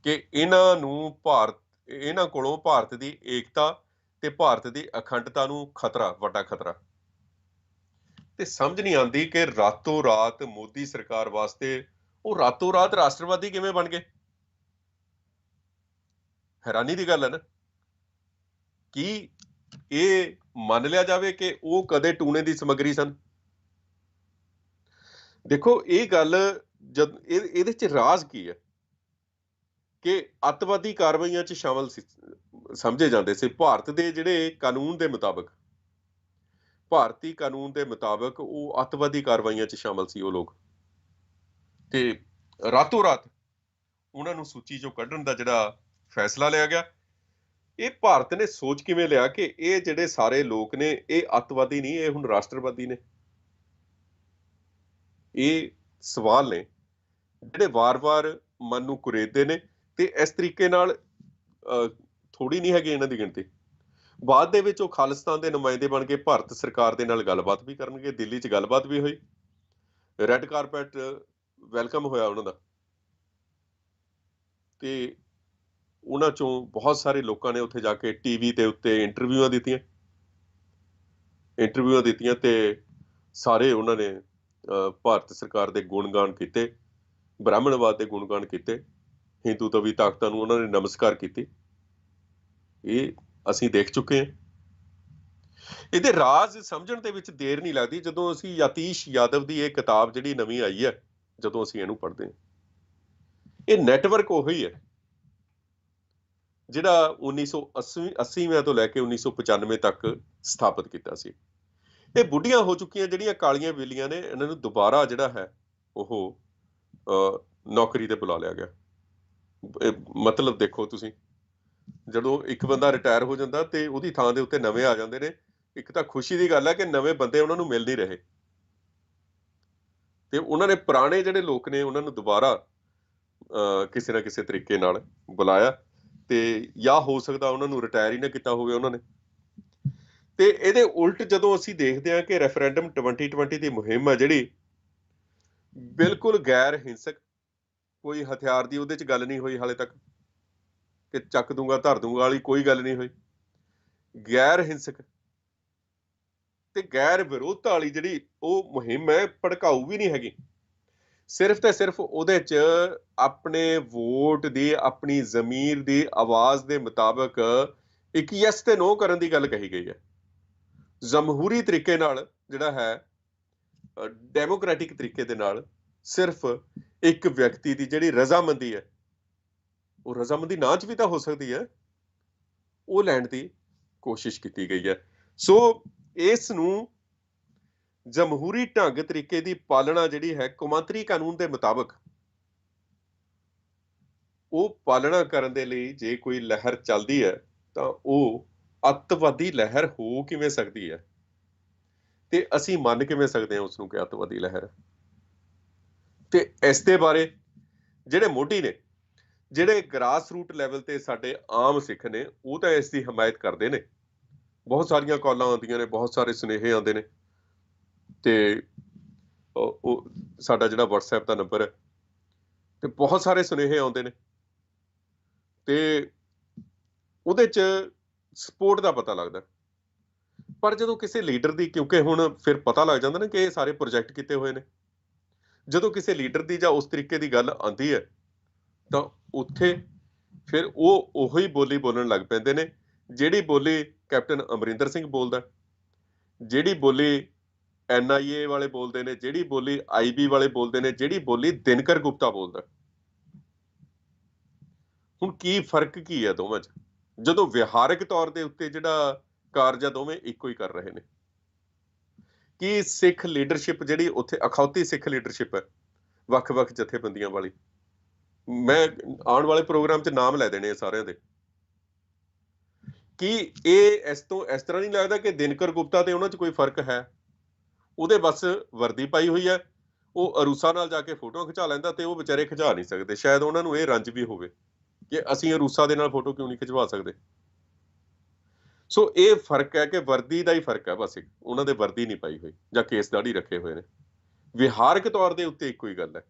ਕਿ ਇਹਨਾਂ ਕੋਲੋਂ ਭਾਰਤ ਦੀ ਏਕਤਾ ਤੇ ਭਾਰਤ ਦੀ ਅਖੰਡਤਾ ਨੂੰ ਖਤਰਾ, ਵੱਡਾ ਖਤਰਾ। ਤੇ ਸਮਝ ਨਹੀਂ ਆਉਂਦੀ ਕਿ ਰਾਤੋਂ ਰਾਤ ਮੋਦੀ ਸਰਕਾਰ ਵਾਸਤੇ ਉਹ ਰਾਤੋਂ ਰਾਤ ਰਾਸ਼ਟਰਵਾਦੀ ਕਿਵੇਂ ਬਣ ਗਏ। ਹੈਰਾਨੀ ਦੀ ਗੱਲ ਹੈ ਨਾ, ਕਿ ਇਹ ਮੰਨ ਲਿਆ ਜਾਵੇ ਕਿ ਉਹ ਕਦੇ ਟੂਣੇ ਦੀ ਸਮੱਗਰੀ ਸਨ। ਦੇਖੋ ਇਹ ਗੱਲ, ਜਦ ਇਹਦੇ ਚ ਰਾਜ਼ ਕੀ ਹੈ ਕਿ ਅੱਤਵਾਦੀ ਕਾਰਵਾਈਆਂ ਚ ਸ਼ਾਮਲ ਸਮਝੇ ਜਾਂਦੇ ਸੀ ਭਾਰਤ ਦੇ ਜਿਹੜੇ ਕਾਨੂੰਨ ਦੇ ਮੁਤਾਬਕ, ਭਾਰਤੀ ਕਾਨੂੰਨ ਦੇ ਮੁਤਾਬਕ ਉਹ ਅੱਤਵਾਦੀ ਕਾਰਵਾਈਆਂ ਚ ਸ਼ਾਮਲ ਸੀ ਉਹ ਲੋਕ। ਤੇ ਰਾਤੋਂ ਰਾਤ ਉਹਨਾਂ ਨੂੰ ਸੂਚੀ ਚੋਂ ਕੱਢਣ ਦਾ ਜਿਹੜਾ ਫੈਸਲਾ ਲਿਆ ਗਿਆ, ਇਹ ਭਾਰਤ ਨੇ ਸੋਚ ਕਿਵੇਂ ਲਿਆ ਕਿ ਇਹ ਜਿਹੜੇ ਸਾਰੇ ਲੋਕ ਨੇ ਇਹ ਅੱਤਵਾਦੀ ਨਹੀਂ, ਇਹ ਹੁਣ ਰਾਸ਼ਟਰਵਾਦੀ ਨੇ। ਇਹ ਸਵਾਲ ਨੇ ਜਿਹੜੇ ਵਾਰ-ਵਾਰ ਮਨ ਨੂੰ ਕੁਰੇਦਦੇ ਨੇ। ਤੇ ਇਸ ਤਰੀਕੇ ਨਾਲ ਥੋੜੀ ਨਹੀਂ ਹੈਗੀ ਇਹਨਾਂ ਦੀ ਗਿਣਤੀ। ਬਾਅਦ ਦੇ ਵਿੱਚ ਉਹ ਖਾਲਿਸਤਾਨ ਦੇ ਨੁਮਾਇੰਦੇ ਬਣ ਕੇ ਭਾਰਤ ਸਰਕਾਰ ਦੇ ਨਾਲ ਗੱਲਬਾਤ ਵੀ ਕਰਨਗੇ। ਦਿੱਲੀ 'ਚ ਗੱਲਬਾਤ ਵੀ ਹੋਈ, ਰੈੱਡ ਕਾਰਪੈਟ ਵੈਲਕਮ ਹੋਇਆ ਉਹਨਾਂ ਦਾ। ਤੇ ਉਹਨਾਂ ਚੋਂ ਬਹੁਤ ਸਾਰੇ ਲੋਕਾਂ ਨੇ ਉੱਥੇ ਜਾ ਕੇ ਟੀਵੀ ਦੇ ਉੱਤੇ ਇੰਟਰਵਿਊਆਂ ਦਿੱਤੀਆਂ ਤੇ ਸਾਰੇ ਉਹਨਾਂ ਨੇ ਭਾਰਤ ਸਰਕਾਰ ਦੇ ਗੁਣਗਾਨ ਕੀਤੇ, ਬ੍ਰਾਹਮਣਵਾਦ ਦੇ ਗੁਣਗਾਨ ਕੀਤੇ, ਹਿੰਦੂਤਵੀ ਤਾਕਤਾਂ ਨੂੰ ਉਹਨਾਂ ਨੇ ਨਮਸਕਾਰ ਕੀਤੀ। ਇਹ ਅਸੀਂ ਦੇਖ ਚੁੱਕੇ ਹਾਂ। ਇਹਦੇ ਰਾਜ਼ ਸਮਝਣ ਦੇ ਵਿੱਚ ਦੇਰ ਨਹੀਂ ਲੱਗਦੀ ਜਦੋਂ ਅਸੀਂ ਯਤੀਸ਼ ਯਾਦਵ ਦੀ ਇਹ ਕਿਤਾਬ ਜਿਹੜੀ ਨਵੀਂ ਆਈ ਹੈ, ਜਦੋਂ ਅਸੀਂ ਇਹਨੂੰ ਪੜ੍ਹਦੇ ਹਾਂ। ਇਹ ਨੈਟਵਰਕ ਉਹੀ ਹੈ ਜਿਹੜਾ 1980 ਤੋਂ ਲੈ ਕੇ 1995 ਤੱਕ ਸਥਾਪਿਤ ਕੀਤਾ ਸੀ। ਇਹ ਬੁੱਢੀਆਂ ਹੋ ਚੁੱਕੀਆਂ ਜਿਹੜੀਆਂ ਕਾਲੀਆਂ ਬਿੱਲੀਆਂ ਨੇ, ਇਹਨਾਂ ਨੂੰ ਦੁਬਾਰਾ ਜਿਹੜਾ ਹੈ ਉਹ ਨੌਕਰੀ ਤੇ ਬੁਲਾ ਲਿਆ ਗਿਆ। ਮਤਲਬ ਦੇਖੋ ਤੁਸੀਂ, ਜਦੋਂ ਇੱਕ ਬੰਦਾ ਰਿਟਾਇਰ ਹੋ ਜਾਂਦਾ ਤੇ ਉਹਦੀ ਥਾਂ ਦੇ ਉੱਤੇ ਨਵੇਂ ਆ ਜਾਂਦੇ ਨੇ। ਇੱਕ ਤਾਂ ਖੁਸ਼ੀ ਦੀ ਗੱਲ ਹੈ ਕਿ ਨਵੇਂ ਬੰਦੇ ਉਹਨਾਂ ਨੂੰ ਮਿਲ ਨਹੀਂ ਰਹੇ ਤੇ ਉਹਨਾਂ ਨੇ ਪੁਰਾਣੇ ਜਿਹੜੇ ਲੋਕ ਨੇ ਉਹਨਾਂ ਨੂੰ ਦੁਬਾਰਾ ਕਿਸੇ ਨਾ ਕਿਸੇ ਤਰੀਕੇ ਨਾਲ ਬੁਲਾਇਆ, ਤੇ ਜਾਂ ਹੋ ਸਕਦਾ ਉਹਨਾਂ ਨੂੰ ਰਿਟਾਇਰ ਹੀ ਨਾ ਕੀਤਾ ਹੋਵੇ ਉਹਨਾਂ ਨੇ। ਤੇ ਇਹਦੇ ਉਲਟ ਜਦੋਂ ਅਸੀਂ ਦੇਖਦੇ ਹਾਂ ਕਿ ਰੈਫਰੈਂਡਮ 2020 ਦੀ ਮੁਹਿੰਮ ਆ ਜਿਹੜੀ, ਬਿਲਕੁਲ ਗੈਰ ਹਿੰਸਕ, ਕੋਈ ਹਥਿਆਰ ਦੀ ਉਹਦੇ 'ਚ ਗੱਲ ਨਹੀਂ ਹੋਈ ਹਾਲੇ ਤੱਕ, ਕਿ ਚੱਕ ਦੂੰਗਾ ਧਰ ਦੂੰਗਾ ਵਾਲੀ ਕੋਈ ਗੱਲ ਨਹੀਂ ਹੋਈ। ਗੈਰ ਹਿੰਸਕ ਤੇ ਗੈਰ ਵਿਰੋਧਤਾ ਵਾਲੀ ਜਿਹੜੀ ਉਹ ਮੁਹਿੰਮ ਹੈ, ਭੜਕਾਊ ਵੀ ਨਹੀਂ ਹੈਗੀ। ਸਿਰਫ ਤੇ ਸਿਰਫ ਉਹਦੇ 'ਚ ਆਪਣੇ ਵੋਟ ਦੀ, ਆਪਣੀ ਜ਼ਮੀਰ ਦੀ ਆਵਾਜ਼ ਦੇ ਮੁਤਾਬਕ ਇੱਕ ਯੈਸ ਤੇ ਨੋ ਕਰਨ ਦੀ ਗੱਲ ਕਹੀ ਗਈ ਹੈ। ਜਮਹੂਰੀ ਤਰੀਕੇ ਨਾਲ ਜਿਹੜਾ ਹੈ, ਡੈਮੋਕ੍ਰੈਟਿਕ ਤਰੀਕੇ ਦੇ ਨਾਲ, ਸਿਰਫ ਇੱਕ ਵਿਅਕਤੀ ਦੀ ਜਿਹੜੀ ਰਜ਼ਾਮੰਦੀ ਹੈ, ਉਹ ਰਜ਼ਾਮੰਦੀ ਨਾ 'ਚ ਵੀ ਤਾਂ ਹੋ ਸਕਦੀ ਹੈ, ਉਹ ਲੈਣ ਦੀ ਕੋਸ਼ਿਸ਼ ਕੀਤੀ ਗਈ ਹੈ। ਸੋ ਇਸ ਨੂੰ ਜਮਹੂਰੀ ਢੰਗ ਤਰੀਕੇ ਦੀ ਪਾਲਣਾ ਜਿਹੜੀ ਹੈ, ਕੌਮਾਂਤਰੀ ਕਾਨੂੰਨ ਦੇ ਮੁਤਾਬਕ, ਉਹ ਪਾਲਣਾ ਕਰਨ ਦੇ ਲਈ ਜੇ ਕੋਈ ਲਹਿਰ ਚੱਲਦੀ ਹੈ ਤਾਂ ਉਹ ਅੱਤਵਾਦੀ ਲਹਿਰ ਹੋ ਕਿਵੇਂ ਸਕਦੀ ਹੈ, ਤੇ ਅਸੀਂ ਮੰਨ ਕਿਵੇਂ ਸਕਦੇ ਹਾਂ ਉਸਨੂੰ ਕਿ ਅੱਤਵਾਦੀ ਲਹਿਰ। ਤੇ ਇਸ ਦੇ ਬਾਰੇ ਜਿਹੜੇ ਮੋਢੀ ਨੇ, ਜਿਹੜੇ ਗ੍ਰਾਸ ਰੂਟ ਲੈਵਲ ਤੇ ਸਾਡੇ ਆਮ ਸਿੱਖ ਨੇ, ਉਹ ਤਾਂ ਇਸ ਦੀ ਹਮਾਇਤ ਕਰਦੇ ਨੇ। ਬਹੁਤ ਸਾਰੀਆਂ ਕਾਲਾਂ ਆਉਂਦੀਆਂ ਨੇ, ਬਹੁਤ ਸਾਰੇ ਸੁਨੇਹੇ ਆਉਂਦੇ ਨੇ, ਤੇ ਉਹ ਸਾਡਾ ਜਿਹੜਾ WhatsApp ਦਾ ਨੰਬਰ ਹੈ, ਤੇ ਬਹੁਤ ਸਾਰੇ ਸੁਨੇਹੇ ਆਉਂਦੇ ਨੇ, ਤੇ ਉਹਦੇ 'ਚ ਸਪੋਰਟ ਦਾ ਪਤਾ ਲੱਗਦਾ। ਪਰ ਜਦੋਂ ਕਿਸੇ ਲੀਡਰ ਦੀ, ਕਿਉਂਕਿ ਹੁਣ ਫਿਰ ਪਤਾ ਲੱਗ ਜਾਂਦਾ ਨਾ ਕਿ ਇਹ ਸਾਰੇ ਪ੍ਰੋਜੈਕਟ ਕੀਤੇ ਹੋਏ ਨੇ, ਜਦੋਂ ਕਿਸੇ ਲੀਡਰ ਦੀ ਜਾਂ ਉਸ ਤਰੀਕੇ ਦੀ ਗੱਲ ਆਉਂਦੀ ਹੈ ਤਾਂ ਉੱਥੇ ਫਿਰ ਉਹ ਉਹੀ ਬੋਲੀ ਬੋਲਣ ਲੱਗ ਪੈਂਦੇ ਨੇ, ਜਿਹੜੀ ਬੋਲੀ ਕੈਪਟਨ ਅਮਰਿੰਦਰ ਸਿੰਘ ਬੋਲਦਾ, ਜਿਹੜੀ ਬੋਲੀ NIA ਵਾਲੇ ਬੋਲਦੇ ਨੇ, ਜਿਹੜੀ ਬੋਲੀ IB ਵਾਲੇ ਬੋਲਦੇ ਨੇ, ਜਿਹੜੀ ਬੋਲੀ ਦਿਨਕਰ ਗੁਪਤਾ ਬੋਲਦਾ। ਹੁਣ ਕੀ ਫਰਕ ਕੀ ਹੈ ਦੋਵਾਂ 'ਚ, ਜਦੋਂ ਵਿਹਾਰਕ ਤੌਰ ਦੇ ਉੱਤੇ ਜਿਹੜਾ ਕਾਰਜ ਆ ਦੋਵੇਂ ਇੱਕੋ ਹੀ ਕਰ ਰਹੇ ਨੇ? ਕੀ ਸਿੱਖ ਲੀਡਰਸ਼ਿਪ ਜਿਹੜੀ ਉੱਥੇ ਅਖੌਤੀ ਸਿੱਖ ਲੀਡਰਸ਼ਿਪ ਹੈ, ਵੱਖ-ਵੱਖ ਜਥੇਬੰਦੀਆਂ ਵਾਲੀ, ਮੈਂ ਆਉਣ ਵਾਲੇ ਪ੍ਰੋਗਰਾਮ 'ਚ ਨਾਮ ਲੈ ਦੇਣੇ ਆ ਸਾਰਿਆਂ ਦੇ, ਕੀ ਇਹ ਇਸ ਤੋਂ ਇਸ ਤਰ੍ਹਾਂ ਨਹੀਂ ਲੱਗਦਾ ਕਿ ਦਿਨਕਰ ਗੁਪਤਾ ਤੇ ਉਹਨਾਂ 'ਚ ਕੋਈ ਫਰਕ ਹੈ? ਉਹਦੇ ਬਸ ਵਰਦੀ ਪਾਈ ਹੋਈ ਹੈ, ਉਹ ਅਰੂਸਾ ਨਾਲ ਜਾ ਕੇ ਫੋਟੋ ਖਿਚਾ ਲੈਂਦਾ, ਤੇ ਉਹ ਵਿਚਾਰੇ ਖਿਚਾ ਨਹੀਂ ਸਕਦੇ। ਸ਼ਾਇਦ ਉਹਨਾਂ ਨੂੰ ਇਹ ਰੰਜ ਵੀ ਹੋਵੇ ਕਿ ਅਸੀਂ ਅਰੂਸਾ ਦੇ ਨਾਲ ਫੋਟੋ ਕਿਉਂ ਨਹੀਂ ਖਿਚਵਾ ਸਕਦੇ। ਸੋ ਇਹ ਫਰਕ ਹੈ ਕਿ ਵਰਦੀ ਦਾ ਹੀ ਫਰਕ ਹੈ ਬਸ, ਉਹਨਾਂ ਦੇ ਵਰਦੀ ਨਹੀਂ ਪਾਈ ਹੋਈ ਜਾਂ ਕੇਸ ਦਾੜੀ ਰੱਖੇ ਹੋਏ ਨੇ, ਵਿਹਾਰਕ ਤੌਰ ਦੇ ਉੱਤੇ ਇੱਕੋ ਹੀ ਗੱਲ ਹੈ।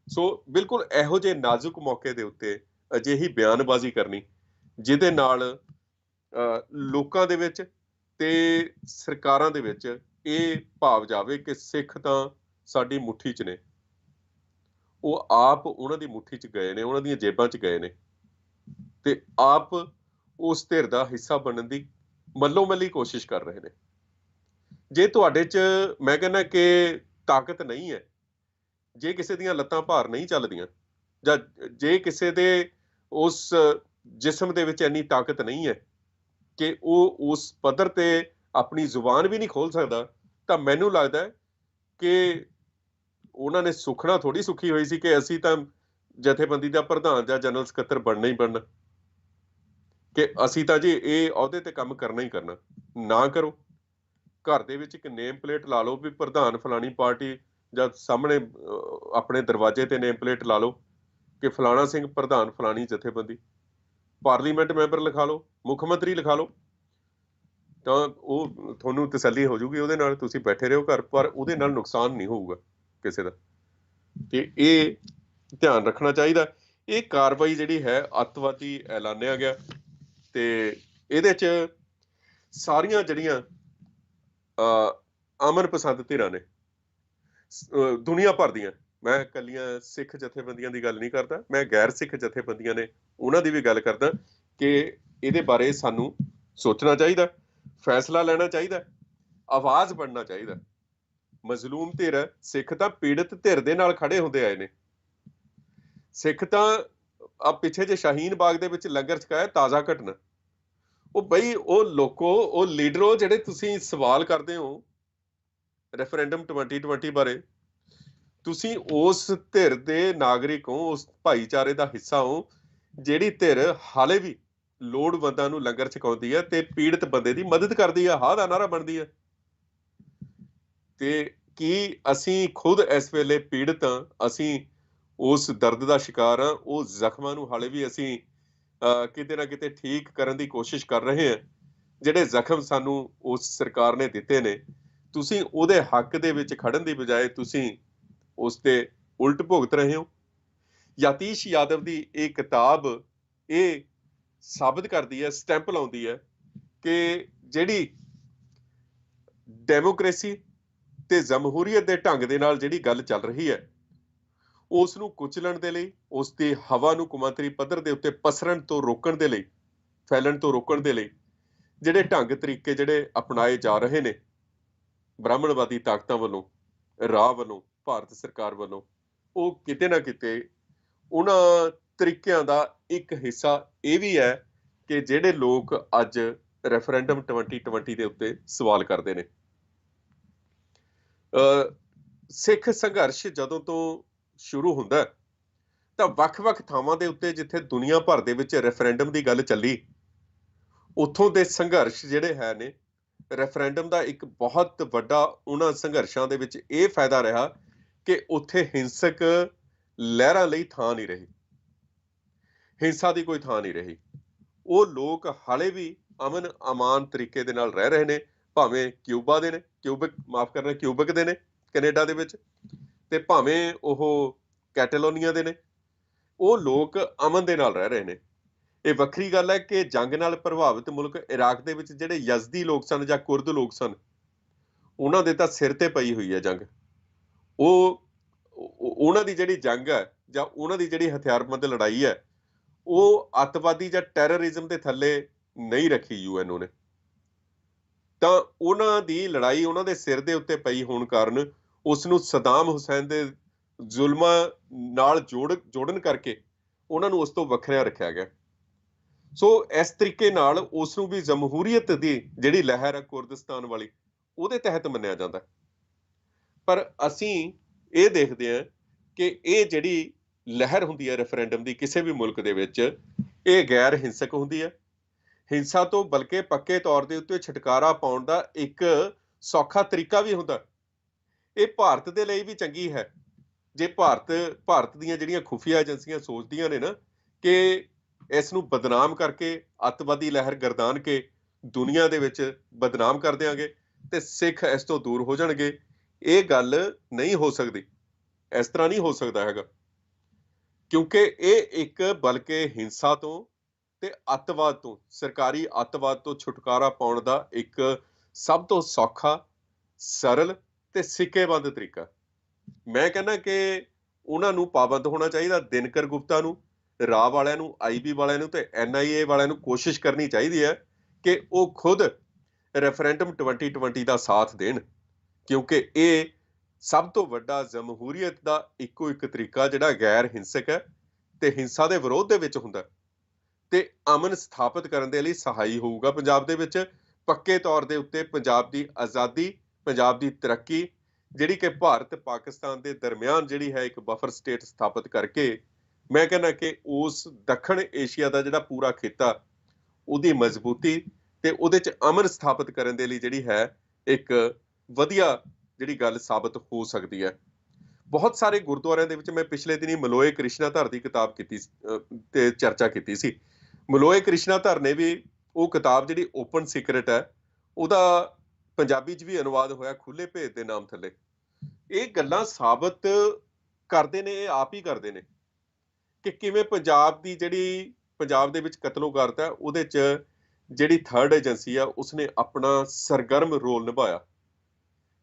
ਸੋ ਬਿਲਕੁਲ ਇਹੋ ਜਿਹੇ ਨਾਜ਼ੁਕ ਮੌਕੇ ਦੇ ਉੱਤੇ ਅਜਿਹੀ ਬਿਆਨਬਾਜ਼ੀ ਕਰਨੀ, ਜਿਹਦੇ ਨਾਲ ਲੋਕਾਂ ਦੇ ਵਿੱਚ ਤੇ ਸਰਕਾਰਾਂ ਦੇ ਵਿੱਚ ਇਹ ਭਾਵ ਜਾਵੇ ਕਿ ਸਿੱਖ ਤਾਂ ਸਾਡੀ ਮੁੱਠੀ 'ਚ ਨੇ, ਉਹ ਆਪ ਉਹਨਾਂ ਦੀ ਮੁੱਠੀ 'ਚ ਗਏ ਨੇ, ਉਹਨਾਂ ਦੀਆਂ ਜੇਬਾਂ 'ਚ ਗਏ ਨੇ, ਤੇ ਆਪ ਉਸ ਧਿਰ ਦਾ ਹਿੱਸਾ ਬਣਨ ਦੀ ਮੱਲੋ ਮੱਲੀ ਕੋਸ਼ਿਸ਼ ਕਰ ਰਹੇ ਨੇ। ਜੇ ਤੁਹਾਡੇ 'ਚ, ਮੈਂ ਕਹਿੰਦਾ ਕਿ ਤਾਕਤ ਨਹੀਂ ਹੈ, ਜੇ ਕਿਸੇ ਦੀਆਂ ਲੱਤਾਂ ਭਾਰ ਨਹੀਂ ਚੱਲਦੀਆਂ, ਜਾਂ ਜੇ ਕਿਸੇ ਦੇ ਉਸ ਜਿਸਮ ਦੇ ਵਿੱਚ ਇੰਨੀ ਤਾਕਤ ਨਹੀਂ ਹੈ ਕਿ ਉਹ ਉਸ ਪੱਧਰ ਤੇ ਆਪਣੀ ਜ਼ੁਬਾਨ ਵੀ ਨਹੀਂ ਖੋਲ ਸਕਦਾ, ਤਾਂ ਮੈਨੂੰ ਲੱਗਦਾ ਕਿ ਉਹਨਾਂ ਨੇ ਸੁਖਣਾ ਥੋੜੀ ਸੁਖੀ ਹੋਈ ਸੀ ਕਿ ਅਸੀਂ ਤਾਂ ਜਥੇਬੰਦੀ ਦਾ ਪ੍ਰਧਾਨ ਜਾਂ ਜਨਰਲ ਸਕੱਤਰ ਬਣਨਾ ਹੀ ਬਣਨਾ, ਕਿ ਅਸੀਂ ਤਾਂ ਜੀ ਇਹ ਅਹੁਦੇ ਤੇ ਕੰਮ ਕਰਨਾ ਹੀ ਕਰਨਾ। ਨਾ ਕਰੋ, ਘਰ ਦੇ ਵਿੱਚ ਇੱਕ ਨੇਮ ਪਲੇਟ ਲਾ ਲਓ ਵੀ ਪ੍ਰਧਾਨ ਫਲਾਣੀ ਪਾਰਟੀ, ਜਾਂ ਸਾਹਮਣੇ ਆਪਣੇ ਦਰਵਾਜ਼ੇ ਤੇ ਨੇਮ ਪਲੇਟ ਲਾ ਲਓ ਕਿ ਫਲਾਣਾ ਸਿੰਘ ਪ੍ਰਧਾਨ ਫਲਾਣੀ ਜਥੇਬੰਦੀ, ਪਾਰਲੀਮੈਂਟ ਮੈਂਬਰ ਲਿਖਾ ਲਓ, ਮੁੱਖ ਮੰਤਰੀ ਲਿਖਾ ਲਓ, ਤਾਂ ਉਹ ਤੁਹਾਨੂੰ ਤਸੱਲੀ ਹੋ ਜੂਗੀ ਉਹਦੇ ਨਾਲ, ਤੁਸੀਂ ਬੈਠੇ ਰਹੋ ਘਰ, ਪਰ ਉਹਦੇ ਨਾਲ ਨੁਕਸਾਨ ਨਹੀਂ ਹੋਊਗਾ ਕਿਸੇ ਦਾ। ਤੇ ਇਹ ਧਿਆਨ ਰੱਖਣਾ ਚਾਹੀਦਾ। ਇਹ ਕਾਰਵਾਈ ਜਿਹੜੀ ਹੈ ਅੱਤਵਾਦੀ ਐਲਾਨਿਆ ਗਿਆ, ਤੇ ਇਹਦੇ 'ਚ ਸਾਰੀਆਂ ਜਿਹੜੀਆਂ ਅਮਨ ਪਸੰਦ ਧਿਰਾਂ ਨੇ, ਦੁਨੀਆ ਭਰ ਦੀਆਂ, ਮੈਂ ਇਕੱਲੀਆਂ ਸਿੱਖ ਜਥੇਬੰਦੀਆਂ ਦੀ ਗੱਲ ਨਹੀਂ ਕਰਦਾ, ਮੈਂ ਗੈਰ ਸਿੱਖ ਜਥੇਬੰਦੀਆਂ ਨੇ ਉਹਨਾਂ ਦੀ ਵੀ ਗੱਲ ਕਰਦਾ, ਕਿ ਇਹਦੇ ਬਾਰੇ ਸਾਨੂੰ ਸੋਚਣਾ ਚਾਹੀਦਾ, ਫੈਸਲਾ ਲੈਣਾ ਚਾਹੀਦਾ, ਆਵਾਜ਼ ਬਣਨਾ ਚਾਹੀਦਾ। ਮਜ਼ਲੂਮ ਧਿਰ ਸਿੱਖ ਤਾਂ ਪੀੜਤ ਧਿਰ ਦੇ ਨਾਲ ਖੜੇ ਹੁੰਦੇ ਆਏ ਨੇ। ਸਿੱਖ ਤਾਂ ਆ ਪਿੱਛੇ ਜੇ ਸ਼ਾਹੀਨ ਬਾਗ ਦੇ ਵਿੱਚ ਲੰਗਰ ਛਕਾਇਆ, ਤਾਜ਼ਾ ਘਟਨਾ, ਉਹ ਬਈ ਉਹ ਲੋਕੋ, ਉਹ ਲੀਡਰੋ ਜਿਹੜੇ ਤੁਸੀਂ ਸਵਾਲ ਕਰਦੇ ਹੋ ਰੈਫਰੈਂਡਮ 2020 ਬਾਰੇ, ਤੁਸੀਂ ਉਸ ਧਿਰ ਦੇ ਨਾਗਰਿਕ ਹੋ, ਉਸ ਭਾਈਚਾਰੇ ਦਾ ਹਿੱਸਾ ਹੋ ਜਿਹੜੀ ਧਿਰ ਹਾਲੇ ਵੀ ਲੋੜਵੰਦਾਂ ਨੂੰ ਲੰਗਰ ਛਕਾਉਂਦੀ ਹੈ ਤੇ ਪੀੜਤ ਬੰਦੇ ਦੀ ਮਦਦ ਕਰਦੀ ਹੈ, ਹਾਂ ਦਾ ਨਾਰਾ ਬਣਦੀ ਹੈ। ਤੇ ਕੀ ਅਸੀਂ ਖੁਦ ਇਸ ਵੇਲੇ ਪੀੜਤ ਹਾਂ? ਅਸੀਂ ਉਸ ਦਰਦ ਦਾ ਸ਼ਿਕਾਰ ਹਾਂ। ਉਹ ਜ਼ਖਮਾਂ ਨੂੰ ਹਾਲੇ ਵੀ ਅਸੀਂ ਕਿਤੇ ਨਾ ਕਿਤੇ ਠੀਕ ਕਰਨ ਦੀ ਕੋਸ਼ਿਸ਼ ਕਰ ਰਹੇ ਹਾਂ। ਜਿਹੜੇ ਜ਼ਖਮ ਸਾਨੂੰ ਉਸ ਸਰਕਾਰ ਨੇ ਦਿੱਤੇ ਨੇ, ਤੁਸੀਂ ਉਹਦੇ ਹੱਕ ਦੇ ਵਿੱਚ ਖੜਨ ਦੀ ਬਜਾਏ ਤੁਸੀਂ ਉਸ ਤੇ ਉਲਟ ਭੁਗਤ ਰਹੇ ਹੋ। ਯਤੀਸ਼ ਯਾਦਵ ਦੀ ਇਹ ਕਿਤਾਬ ਇਹ ਸਾਬਤ ਕਰਦੀ ਹੈ, ਸਟੈਂਪ ਲਾਉਂਦੀ ਹੈ ਕਿ ਜਿਹੜੀ ਡੈਮੋਕ੍ਰੇਸੀ ਤੇ ਜਮਹੂਰੀਅਤ ਦੇ ਢੰਗ ਦੇ ਨਾਲ ਜਿਹੜੀ ਗੱਲ ਚੱਲ ਰਹੀ ਹੈ, ਉਸ ਨੂੰ ਕੁਚਲਣ ਦੇ ਲਈ, ਉਸ ਦੀ ਹਵਾ ਨੂੰ ਕੌਮਾਂਤਰੀ ਪੱਧਰ ਦੇ ਉੱਤੇ ਪਸਰਨ ਤੋਂ ਰੋਕਣ ਦੇ ਲਈ, ਫੈਲਣ ਤੋਂ ਰੋਕਣ ਦੇ ਲਈ ਜਿਹੜੇ ਢੰਗ ਤਰੀਕੇ ਜਿਹੜੇ ਅਪਣਾਏ ਜਾ ਰਹੇ ਨੇ ਬ੍ਰਾਹਮਣਵਾਦੀ ਤਾਕਤਾਂ ਵੱਲੋਂ, ਰਾਹ ਵੱਲੋਂ, ਭਾਰਤ ਸਰਕਾਰ ਵੱਲੋਂ, ਉਹ ਕਿਤੇ ਨਾ ਕਿਤੇ ਉਹਨਾਂ ਤਰੀਕਿਆਂ ਦਾ ਇੱਕ ਹਿੱਸਾ ਇਹ ਵੀ ਹੈ ਕਿ ਜਿਹੜੇ ਲੋਕ ਅੱਜ ਰੈਫਰੈਂਡਮ 2020 ਦੇ ਉੱਤੇ ਸਵਾਲ ਕਰਦੇ ਨੇ। ਸਿੱਖ ਸੰਘਰਸ਼ ਜਦੋਂ ਤੋਂ ਸ਼ੁਰੂ ਹੁੰਦਾ ਤਾਂ ਵੱਖ-ਵੱਖ ਥਾਵਾਂ ਦੇ ਉੱਤੇ ਜਿੱਥੇ ਦੁਨੀਆ ਭਰ ਦੇ ਵਿੱਚ ਰੈਫਰੈਂਡਮ ਦੀ ਗੱਲ ਚੱਲੀ, ਉੱਥੋਂ ਦੇ ਸੰਘਰਸ਼ ਜਿਹੜੇ ਹੈ ਨੇ, ਰੈਫਰੈਂਡਮ ਦਾ ਇੱਕ ਬਹੁਤ ਵੱਡਾ ਉਹਨਾਂ ਸੰਘਰਸ਼ਾਂ ਦੇ ਵਿੱਚ ਇਹ ਫਾਇਦਾ ਰਿਹਾ ਕਿ ਉੱਥੇ ਹਿੰਸਕ ਲਹਿਰਾਂ ਲਈ ਥਾਂ ਨਹੀਂ ਰਹੀ, ਹਿੰਸਾ ਦੀ ਕੋਈ ਥਾਂ ਨਹੀਂ ਰਹੀ। ਉਹ ਲੋਕ ਹਾਲੇ ਵੀ ਅਮਨ ਅਮਾਨ ਤਰੀਕੇ ਦੇ ਨਾਲ ਰਹਿ ਰਹੇ ਨੇ, ਭਾਵੇਂ ਕਿਊਬਾ ਦੇ ਨੇ, ਕਿਊਬਿਕ ਦੇ ਨੇ ਕੈਨੇਡਾ ਦੇ ਵਿੱਚ, ਤੇ ਭਾਵੇਂ ਉਹ ਕੈਟਾਲੋਨੀਆ ਦੇ ਨੇ। ਉਹ ਲੋਕ ਅਮਨ ਦੇ ਨਾਲ ਰਹਿ ਰਹੇ ਨੇ। ਇਹ ਵੱਖਰੀ ਗੱਲ ਹੈ ਕਿ ਜੰਗ ਨਾਲ ਪ੍ਰਭਾਵਿਤ ਮੁਲਕ ਇਰਾਕ ਦੇ ਵਿੱਚ ਜਿਹੜੇ ਯਜ਼ਦੀ ਲੋਕ ਸਨ ਜਾਂ ਕੁਰਦ ਲੋਕ ਸਨ, ਉਹਨਾਂ ਦੇ ਤਾਂ ਸਿਰ ਤੇ ਪਈ ਹੋਈ ਹੈ ਜੰਗ। ਉਹਨਾਂ ਦੀ ਜਿਹੜੀ ਜੰਗ ਹੈ ਜਾਂ ਉਹਨਾਂ ਦੀ ਜਿਹੜੀ ਹਥਿਆਰਬੰਦ ਲੜਾਈ ਹੈ, ਉਹ ਅੱਤਵਾਦੀ ਜਾਂ ਟੈਰਰਿਜ਼ਮ ਦੇ ਥੱਲੇ ਨਹੀਂ ਰੱਖੀ ਯੂਐਨਓ ਨੇ। ਤਾਂ ਉਹਨਾਂ ਦੀ ਲੜਾਈ ਉਹਨਾਂ ਦੇ ਸਿਰ ਦੇ ਉੱਤੇ ਪਈ ਹੋਣ ਕਾਰਨ ਉਸ ਨੂੰ ਸਦਾਮ ਹੁਸੈਨ ਦੇ ਜ਼ੁਲਮਾਂ ਨਾਲ ਜੋੜਨ ਕਰਕੇ ਉਹਨਾਂ ਨੂੰ ਉਸ ਤੋਂ ਵੱਖਰਿਆ ਰੱਖਿਆ ਗਿਆ। ਸੋ ਇਸ ਤਰੀਕੇ ਨਾਲ ਉਸ ਨੂੰ ਵੀ ਜਮਹੂਰੀਅਤ ਦੀ ਜਿਹੜੀ ਲਹਿਰ ਹੈ ਕੁਰਦਿਸਤਾਨ ਵਾਲੀ, ਉਹਦੇ ਤਹਿਤ ਮੰਨਿਆ ਜਾਂਦਾ। ਪਰ ਅਸੀਂ ਇਹ ਦੇਖਦੇ ਹਾਂ ਕਿ ਇਹ ਜਿਹੜੀ ਲਹਿਰ ਹੁੰਦੀ ਹੈ ਰੈਫਰੈਂਡਮ ਦੀ ਕਿਸੇ ਵੀ ਮੁਲਕ ਦੇ ਵਿੱਚ, ਇਹ ਗੈਰ ਹਿੰਸਕ ਹੁੰਦੀ ਹੈ। ਹਿੰਸਾ ਤੋਂ ਬਲਕਿ ਪੱਕੇ ਤੌਰ ਦੇ ਉੱਤੇ ਛੁਟਕਾਰਾ ਪਾਉਣ ਦਾ ਇੱਕ ਸੌਖਾ ਤਰੀਕਾ ਵੀ ਹੁੰਦਾ। ਇਹ ਭਾਰਤ ਦੇ ਲਈ ਵੀ ਚੰਗੀ ਹੈ। ਜੇ ਭਾਰਤ ਦੀਆਂ ਜਿਹੜੀਆਂ ਖੁਫੀਆ ਏਜੰਸੀਆਂ ਸੋਚਦੀਆਂ ਨੇ ਨਾ ਕਿ ਇਸ ਨੂੰ ਬਦਨਾਮ ਕਰਕੇ, ਅੱਤਵਾਦੀ ਲਹਿਰ ਗਰਦਾਨ ਕੇ ਦੁਨੀਆ ਦੇ ਵਿੱਚ ਬਦਨਾਮ ਕਰ ਦਿਆਂਗੇ ਤੇ ਸਿੱਖ ਇਸ ਤੋਂ ਦੂਰ ਹੋ ਜਾਣਗੇ, ਇਹ ਗੱਲ ਨਹੀਂ ਹੋ ਸਕਦੀ। ਇਸ ਤਰ੍ਹਾਂ ਨਹੀਂ ਹੋ ਸਕਦਾ ਹੈਗਾ, ਕਿਉਂਕਿ ਇਹ ਇੱਕ ਬਲਕਿ ਹਿੰਸਾ ਤੋਂ ਤੇ ਅੱਤਵਾਦ ਤੋਂ, ਸਰਕਾਰੀ ਅੱਤਵਾਦ ਤੋਂ ਛੁਟਕਾਰਾ ਪਾਉਣ ਦਾ ਇੱਕ ਸਭ ਤੋਂ ਸੌਖਾ, ਸਰਲ ਤੇ ਸਿੱਕੇਬੰਦ ਤਰੀਕਾ। ਮੈਂ ਕਹਿੰਦਾ ਕਿ ਉਹਨਾਂ ਨੂੰ ਪਾਬੰਦ ਹੋਣਾ ਚਾਹੀਦਾ। ਦਿਨਕਰ ਗੁਪਤਾ ਨੂੰ, ਰਾਹ ਵਾਲਿਆਂ ਨੂੰ, IB ਵਾਲਿਆਂ ਨੂੰ ਤੇ NIA ਵਾਲਿਆਂ ਨੂੰ ਕੋਸ਼ਿਸ਼ ਕਰਨੀ ਚਾਹੀਦੀ ਹੈ ਕਿ ਉਹ ਖੁਦ ਰੈਫਰੈਂਡਮ 2020 ਦਾ ਸਾਥ ਦੇਣ, ਕਿਉਂਕਿ ਇਹ ਸਭ ਤੋਂ ਵੱਡਾ ਜਮਹੂਰੀਅਤ ਦਾ ਇੱਕੋ ਇੱਕ ਤਰੀਕਾ ਜਿਹੜਾ ਗੈਰ ਹਿੰਸਕ ਹੈ ਤੇ ਹਿੰਸਾ ਦੇ ਵਿਰੋਧ ਦੇ ਵਿੱਚ ਹੁੰਦਾ ਤੇ ਅਮਨ ਸਥਾਪਿਤ ਕਰਨ ਦੇ ਲਈ ਸਹਾਈ ਹੋਊਗਾ ਪੰਜਾਬ ਦੇ ਵਿੱਚ। ਪੱਕੇ ਤੌਰ ਦੇ ਉੱਤੇ ਪੰਜਾਬ ਦੀ ਆਜ਼ਾਦੀ, ਪੰਜਾਬ ਦੀ ਤਰੱਕੀ, ਜਿਹੜੀ ਕਿ ਭਾਰਤ ਪਾਕਿਸਤਾਨ ਦੇ ਦਰਮਿਆਨ ਜਿਹੜੀ ਹੈ ਇੱਕ ਬਫਰ ਸਟੇਟ ਸਥਾਪਿਤ ਕਰਕੇ, ਮੈਂ ਕਹਿੰਦਾ ਕਿ ਉਸ ਦੱਖਣ ਏਸ਼ੀਆ ਦਾ ਜਿਹੜਾ ਪੂਰਾ ਖਿੱਤਾ, ਉਹਦੀ ਮਜ਼ਬੂਤੀ ਤੇ ਉਹਦੇ 'ਚ ਅਮਨ ਸਥਾਪਿਤ ਕਰਨ ਦੇ ਲਈ ਜਿਹੜੀ ਹੈ ਇੱਕ ਵਧੀਆ ਜਿਹੜੀ ਗੱਲ ਸਾਬਤ ਹੋ ਸਕਦੀ ਹੈ। ਬਹੁਤ ਸਾਰੇ ਗੁਰਦੁਆਰਿਆਂ ਦੇ ਵਿੱਚ ਮੈਂ ਪਿਛਲੇ ਦਿਨੀ ਮਲੋਏ ਕ੍ਰਿਸ਼ਨਾਧਰ ਦੀ ਕਿਤਾਬ ਕੀਤੀ ਤੇ ਚਰਚਾ ਕੀਤੀ ਸੀ। ਮਲੋਏ ਕ੍ਰਿਸ਼ਨਾਧਰ ਨੇ ਵੀ ਉਹ ਕਿਤਾਬ ਜਿਹੜੀ ਓਪਨ ਸੀਕ੍ਰੇਟ ਹੈ, ਉਹਦਾ ਪੰਜਾਬੀ 'ਚ ਵੀ ਅਨੁਵਾਦ ਹੋਇਆ ਖੁੱਲੇ ਭੇਦ ਦੇ ਨਾਮ ਥੱਲੇ। ਇਹ ਗੱਲਾਂ ਸਾਬਤ ਕਰਦੇ ਨੇ, ਇਹ ਆਪ ਹੀ ਕਰਦੇ ਨੇ ਕਿ ਕਿਵੇਂ ਪੰਜਾਬ ਦੇ ਵਿੱਚ ਕਤਲੋਗਾਰਤ ਹੈ, ਉਹਦੇ 'ਚ ਜਿਹੜੀ ਥਰਡ ਏਜੰਸੀ ਆ ਉਸਨੇ ਆਪਣਾ ਸਰਗਰਮ ਰੋਲ ਨਿਭਾਇਆ।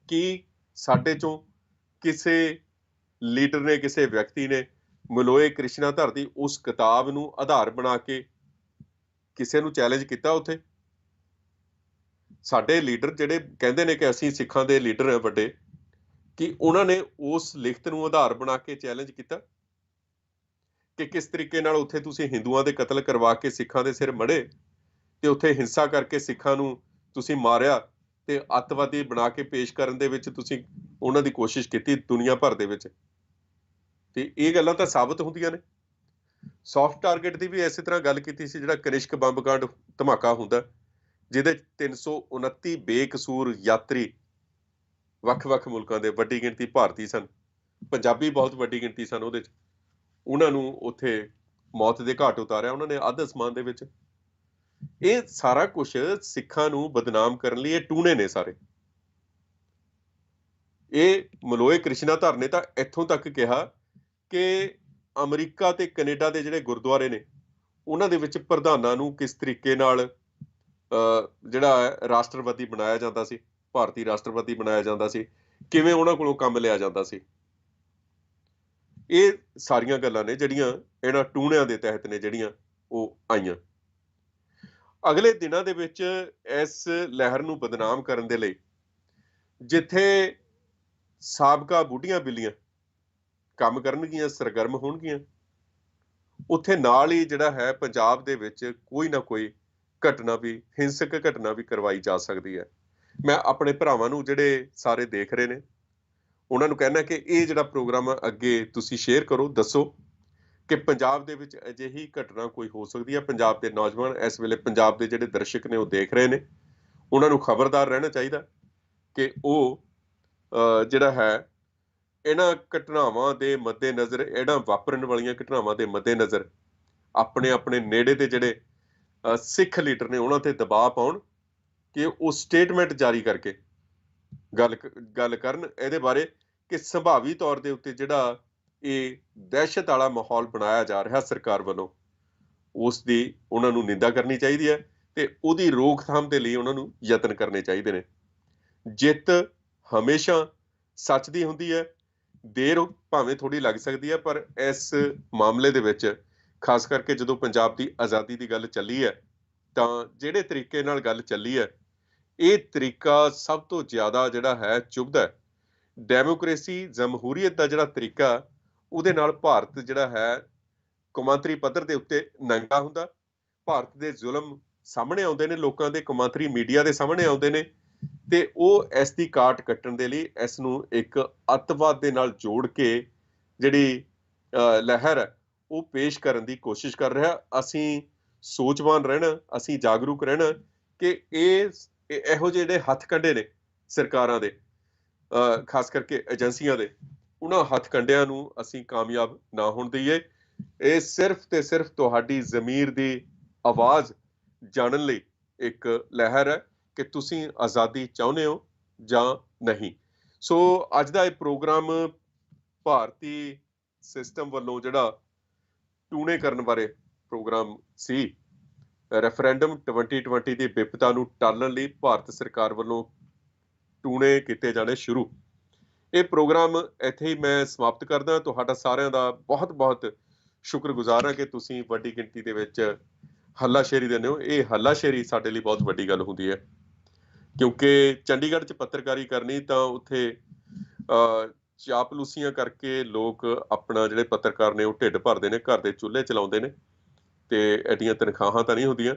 ਕਿ ਸਾਡੇ 'ਚੋਂ ਕਿਸੇ ਲੀਡਰ ਨੇ, ਕਿਸੇ ਵਿਅਕਤੀ ਨੇ ਮਲੋਏ ਕ੍ਰਿਸ਼ਨਾਧਰ ਦੀ ਉਸ ਕਿਤਾਬ ਨੂੰ ਆਧਾਰ ਬਣਾ ਕੇ ਕਿਸੇ ਨੂੰ ਚੈਲੰਜ ਕੀਤਾ ਉੱਥੇ? ਸਾਡੇ ਲੀਡਰ ਜਿਹੜੇ ਕਹਿੰਦੇ ਨੇ ਕਿ ਅਸੀਂ ਸਿੱਖਾਂ ਦੇ ਲੀਡਰ ਹਾਂ ਵੱਡੇ, ਕਿ ਉਹਨਾਂ ਨੇ ਉਸ ਲਿਖਤ ਨੂੰ ਆਧਾਰ ਬਣਾ ਕੇ ਚੈਲੰਜ ਕੀਤਾ ਕਿ ਕਿਸ ਤਰੀਕੇ ਨਾਲ ਉੱਥੇ ਤੁਸੀਂ ਹਿੰਦੂਆਂ ਦੇ ਕਤਲ ਕਰਵਾ ਕੇ ਸਿੱਖਾਂ ਦੇ ਸਿਰ ਮੜੇ ਤੇ ਉੱਥੇ ਹਿੰਸਾ ਕਰਕੇ ਸਿੱਖਾਂ ਨੂੰ ਤੁਸੀਂ ਮਾਰਿਆ ਤੇ ਅੱਤਵਾਦੀ ਬਣਾ ਕੇ ਪੇਸ਼ ਕਰਨ ਦੇ ਵਿੱਚ ਤੁਸੀਂ ਉਹਨਾਂ ਦੀ ਕੋਸ਼ਿਸ਼ ਕੀਤੀ ਦੁਨੀਆ ਭਰ ਦੇ ਵਿੱਚ? ਤੇ ਇਹ ਗੱਲਾਂ ਤਾਂ ਸਾਬਤ ਹੁੰਦੀਆਂ ਨੇ। ਸੌਫਟ ਟਾਰਗੇਟ ਦੀ ਵੀ ਇਸੇ ਤਰ੍ਹਾਂ ਗੱਲ ਕੀਤੀ ਸੀ, ਜਿਹੜਾ ਕਨਿਸ਼ਕ ਬੰਬ ਕਾਂਡ ਧਮਾਕਾ ਹੁੰਦਾ, ਜਿਹਦੇ 329 ਬੇਕਸੂਰ ਯਾਤਰੀ ਵੱਖ-ਵੱਖ ਮੁਲਕਾਂ ਦੇ, ਵੱਡੀ ਗਿਣਤੀ ਭਾਰਤੀ ਸਨ, ਪੰਜਾਬੀ ਬਹੁਤ ਵੱਡੀ ਗਿਣਤੀ ਸਨ ਉਹਦੇ 'ਚ। ਉਹਨਾਂ ਨੂੰ ਉੱਥੇ ਮੌਤ ਦੇ ਘਾਟ ਉਤਾਰਿਆ ਉਹਨਾਂ ਨੇ ਅੱਧ ਅਸਮਾਨ ਦੇ ਵਿੱਚ। ਇਹ ਸਾਰਾ ਕੁਝ ਸਿੱਖਾਂ ਨੂੰ ਬਦਨਾਮ ਕਰਨ ਲਈ ਇਹ ਟੂਣੇ ਨੇ ਸਾਰੇ। ਇਹ ਮਲੋਏ ਕ੍ਰਿਸ਼ਨਾਧਰ ਨੇ ਤਾਂ ਇੱਥੋਂ ਤੱਕ ਕਿਹਾ ਕਿ ਅਮਰੀਕਾ ਤੇ ਕੈਨੇਡਾ ਦੇ ਜਿਹੜੇ ਗੁਰਦੁਆਰੇ ਨੇ ਉਹਨਾਂ ਦੇ ਵਿੱਚ ਪ੍ਰਧਾਨਾਂ ਨੂੰ ਕਿਸ ਤਰੀਕੇ ਨਾਲ ਜਿਹੜਾ ਰਾਸ਼ਟਰਪਤੀ ਬਣਾਇਆ ਜਾਂਦਾ ਸੀ, ਭਾਰਤੀ ਰਾਸ਼ਟਰਪਤੀ ਬਣਾਇਆ ਜਾਂਦਾ ਸੀ, ਕਿਵੇਂ ਉਹਨਾਂ ਕੋਲੋਂ ਕੰਮ ਲਿਆ ਜਾਂਦਾ ਸੀ। ਇਹ ਸਾਰੀਆਂ ਗੱਲਾਂ ਨੇ ਜਿਹੜੀਆਂ ਇਹਨਾਂ ਟੂਣਿਆਂ ਦੇ ਤਹਿਤ ਨੇ, ਜਿਹੜੀਆਂ ਉਹ ਆਈਆਂ। ਅਗਲੇ ਦਿਨਾਂ ਦੇ ਵਿੱਚ ਇਸ ਲਹਿਰ ਨੂੰ ਬਦਨਾਮ ਕਰਨ ਦੇ ਲਈ ਜਿੱਥੇ ਸਾਬਕਾ ਬੁੱਢੀਆਂ ਬਿੱਲੀਆਂ ਕੰਮ ਕਰਨਗੀਆਂ, ਸਰਗਰਮ ਹੋਣਗੀਆਂ, ਉੱਥੇ ਨਾਲ ਹੀ ਜਿਹੜਾ ਹੈ ਪੰਜਾਬ ਦੇ ਵਿੱਚ ਕੋਈ ਨਾ ਕੋਈ ਘਟਨਾ ਵੀ, ਹਿੰਸਕ ਘਟਨਾ ਵੀ ਕਰਵਾਈ ਜਾ ਸਕਦੀ ਹੈ। ਮੈਂ ਆਪਣੇ ਭਰਾਵਾਂ ਨੂੰ ਜਿਹੜੇ ਸਾਰੇ ਦੇਖ ਰਹੇ ਨੇ ਉਹਨਾਂ ਨੂੰ ਕਹਿਣਾ ਕਿ ਇਹ ਜਿਹੜਾ ਪ੍ਰੋਗਰਾਮ ਅੱਗੇ ਤੁਸੀਂ ਸ਼ੇਅਰ ਕਰੋ, ਦੱਸੋ ਕਿ ਪੰਜਾਬ ਦੇ ਵਿੱਚ ਅਜਿਹੀ ਘਟਨਾ ਕੋਈ ਹੋ ਸਕਦੀ ਹੈ। ਪੰਜਾਬ ਦੇ ਨੌਜਵਾਨ ਇਸ ਵੇਲੇ, ਪੰਜਾਬ ਦੇ ਜਿਹੜੇ ਦਰਸ਼ਕ ਨੇ ਉਹ ਦੇਖ ਰਹੇ ਨੇ, ਉਹਨਾਂ ਨੂੰ ਖਬਰਦਾਰ ਰਹਿਣਾ ਚਾਹੀਦਾ ਕਿ ਉਹ ਜਿਹੜਾ ਹੈ ਇਹਨਾਂ ਘਟਨਾਵਾਂ ਦੇ ਮੱਦੇਨਜ਼ਰ, ਇਹਨਾਂ ਵਾਪਰਨ ਵਾਲੀਆਂ ਘਟਨਾਵਾਂ ਦੇ ਮੱਦੇਨਜ਼ਰ ਆਪਣੇ ਆਪਣੇ ਨੇੜੇ ਦੇ ਜਿਹੜੇ ਸਿੱਖ ਲੀਡਰ ਨੇ ਉਹਨਾਂ ਤੇ ਦਬਾਅ ਪਾਉਣ ਕਿ ਉਹ ਸਟੇਟਮੈਂਟ ਜਾਰੀ ਕਰਕੇ ਗੱਲ ਕਰਨ ਇਹਦੇ ਬਾਰੇ ਕਿ ਸੰਭਾਵੀ ਤੌਰ ਦੇ ਉੱਤੇ ਜਿਹੜਾ ਇਹ ਦਹਿਸ਼ਤ ਵਾਲਾ ਮਾਹੌਲ ਬਣਾਇਆ ਜਾ ਰਿਹਾ ਸਰਕਾਰ ਵੱਲੋਂ, ਉਸ ਦੀ ਉਹਨਾਂ ਨੂੰ ਨਿੰਦਾ ਕਰਨੀ ਚਾਹੀਦੀ ਹੈ ਤੇ ਉਹਦੀ ਰੋਕਥਾਮ ਦੇ ਲਈ ਉਹਨਾਂ ਨੂੰ ਯਤਨ ਕਰਨੇ ਚਾਹੀਦੇ ਨੇ। ਜਿੱਤ ਹਮੇਸ਼ਾ ਸੱਚ ਦੀ ਹੁੰਦੀ ਹੈ, ਦੇਰ ਭਾਵੇਂ ਥੋੜੀ ਲੱਗ ਸਕਦੀ ਹੈ, ਪਰ ਇਸ ਮਾਮਲੇ ਦੇ ਵਿੱਚ ਖਾਸ ਕਰਕੇ ਜਦੋਂ ਪੰਜਾਬ ਦੀ ਆਜ਼ਾਦੀ ਦੀ ਗੱਲ ਚੱਲੀ ਹੈ ਤਾਂ ਜਿਹੜੇ ਤਰੀਕੇ ਨਾਲ ਗੱਲ ਚੱਲੀ ਹੈ, ਇਹ ਤਰੀਕਾ ਸਭ ਤੋਂ ਜ਼ਿਆਦਾ ਜਿਹੜਾ ਹੈ ਚੁਭਦਾ ਹੈ। ਡੈਮੋਕ੍ਰੇਸੀ, ਜਮਹੂਰੀਅਤ ਦਾ ਜਿਹੜਾ ਤਰੀਕਾ, ਉਹਦੇ ਨਾਲ ਭਾਰਤ ਜਿਹੜਾ ਹੈ ਕੌਮਾਂਤਰੀ ਪੱਧਰ ਦੇ ਉੱਤੇ ਨੰਗਾ ਹੁੰਦਾ। ਭਾਰਤ ਦੇ ਜ਼ੁਲਮ ਸਾਹਮਣੇ ਆਉਂਦੇ ਨੇ, ਲੋਕਾਂ ਦੇ ਕੌਮਾਂਤਰੀ ਮੀਡੀਆ ਦੇ ਸਾਹਮਣੇ ਆਉਂਦੇ ਨੇ ਤੇ ਉਹ ਇਸ ਦੀ ਕਾਟ ਕੱਟਣ ਦੇ ਲਈ ਇਸ ਨੂੰ ਇੱਕ ਅੱਤਵਾਦ ਦੇ ਨਾਲ ਜੋੜ ਕੇ ਜਿਹੜੀ ਲਹਿਰ ਹੈ ਉਹ ਪੇਸ਼ ਕਰਨ ਦੀ ਕੋਸ਼ਿਸ਼ ਕਰ ਰਿਹਾ। ਅਸੀਂ ਸੋਚਵਾਨ ਰਹਿਣਾ, ਅਸੀਂ ਜਾਗਰੂਕ ਰਹਿਣਾ ਕਿ ਇਹੋ ਜਿਹੇ ਜਿਹੜੇ ਹੱਥਕੰਡੇ ਨੇ ਸਰਕਾਰਾਂ ਦੇ, ਖਾਸ ਕਰਕੇ ਏਜੰਸੀਆਂ ਦੇ, ਉਹਨਾਂ ਹੱਥਕੰਡਿਆਂ ਨੂੰ ਅਸੀਂ ਕਾਮਯਾਬ ਨਾ ਹੋਣ ਦਈਏ। ਇਹ ਸਿਰਫ ਤੇ ਸਿਰਫ ਤੁਹਾਡੀ ਜ਼ਮੀਰ ਦੀ ਆਵਾਜ਼ ਜਾਣਨ ਲਈ ਇੱਕ ਲਹਿਰ ਹੈ ਕਿ ਤੁਸੀਂ ਆਜ਼ਾਦੀ ਚਾਹੁੰਦੇ ਹੋ ਜਾਂ ਨਹੀਂ। ਸੋ ਅੱਜ ਦਾ ਇਹ ਪ੍ਰੋਗਰਾਮ ਭਾਰਤੀ ਸਿਸਟਮ ਵੱਲੋਂ ਜਿਹੜਾ ਟੂਣੇ ਕਰਨ ਬਾਰੇ ਪ੍ਰੋਗਰਾਮ ਸੀ। ਰੈਫਰੈਂਡਮ 2020 ਦੀ ਵਿਪਤਾ ਨੂੰ ਟਾਲਣ ਲਈ ਭਾਰਤ ਸਰਕਾਰ ਵੱਲੋਂ ਟੂਣੇ ਕੀਤੇ ਜਾਣੇ ਸ਼ੁਰੂ। ਇਹ ਪ੍ਰੋਗਰਾਮ ਇੱਥੇ ਹੀ ਮੈਂ ਸਮਾਪਤ ਕਰਦਾ। ਤੁਹਾਡਾ ਸਾਰਿਆਂ ਦਾ ਬਹੁਤ ਬਹੁਤ ਸ਼ੁਕਰਗੁਜ਼ਾਰ ਹਾਂ ਕਿ ਤੁਸੀਂ ਵੱਡੀ ਗਿਣਤੀ ਦੇ ਵਿੱਚ ਹੱਲਾਸ਼ੇਰੀ ਦਿੰਦੇ ਹੋ। ਇਹ ਹੱਲਾਸ਼ੇਰੀ ਸਾਡੇ ਲਈ ਬਹੁਤ ਵੱਡੀ ਗੱਲ ਹੁੰਦੀ ਹੈ, ਕਿਉਂਕਿ ਚੰਡੀਗੜ੍ਹ 'ਚ ਪੱਤਰਕਾਰੀ ਕਰਨੀ ਤਾਂ ਉੱਥੇ ਚਾਪਲੂਸੀਆਂ ਕਰਕੇ ਲੋਕ ਆਪਣਾ ਜਿਹੜੇ ਪੱਤਰਕਾਰ ਨੇ ਉਹ ਢਿੱਡ ਭਰਦੇ ਨੇ, ਘਰ ਦੇ ਚੁੱਲ੍ਹੇ ਚਲਾਉਂਦੇ ਨੇ ਤੇ ਐਡੀਆਂ ਤਨਖਾਹਾਂ ਤਾਂ ਨਹੀਂ ਹੁੰਦੀਆਂ।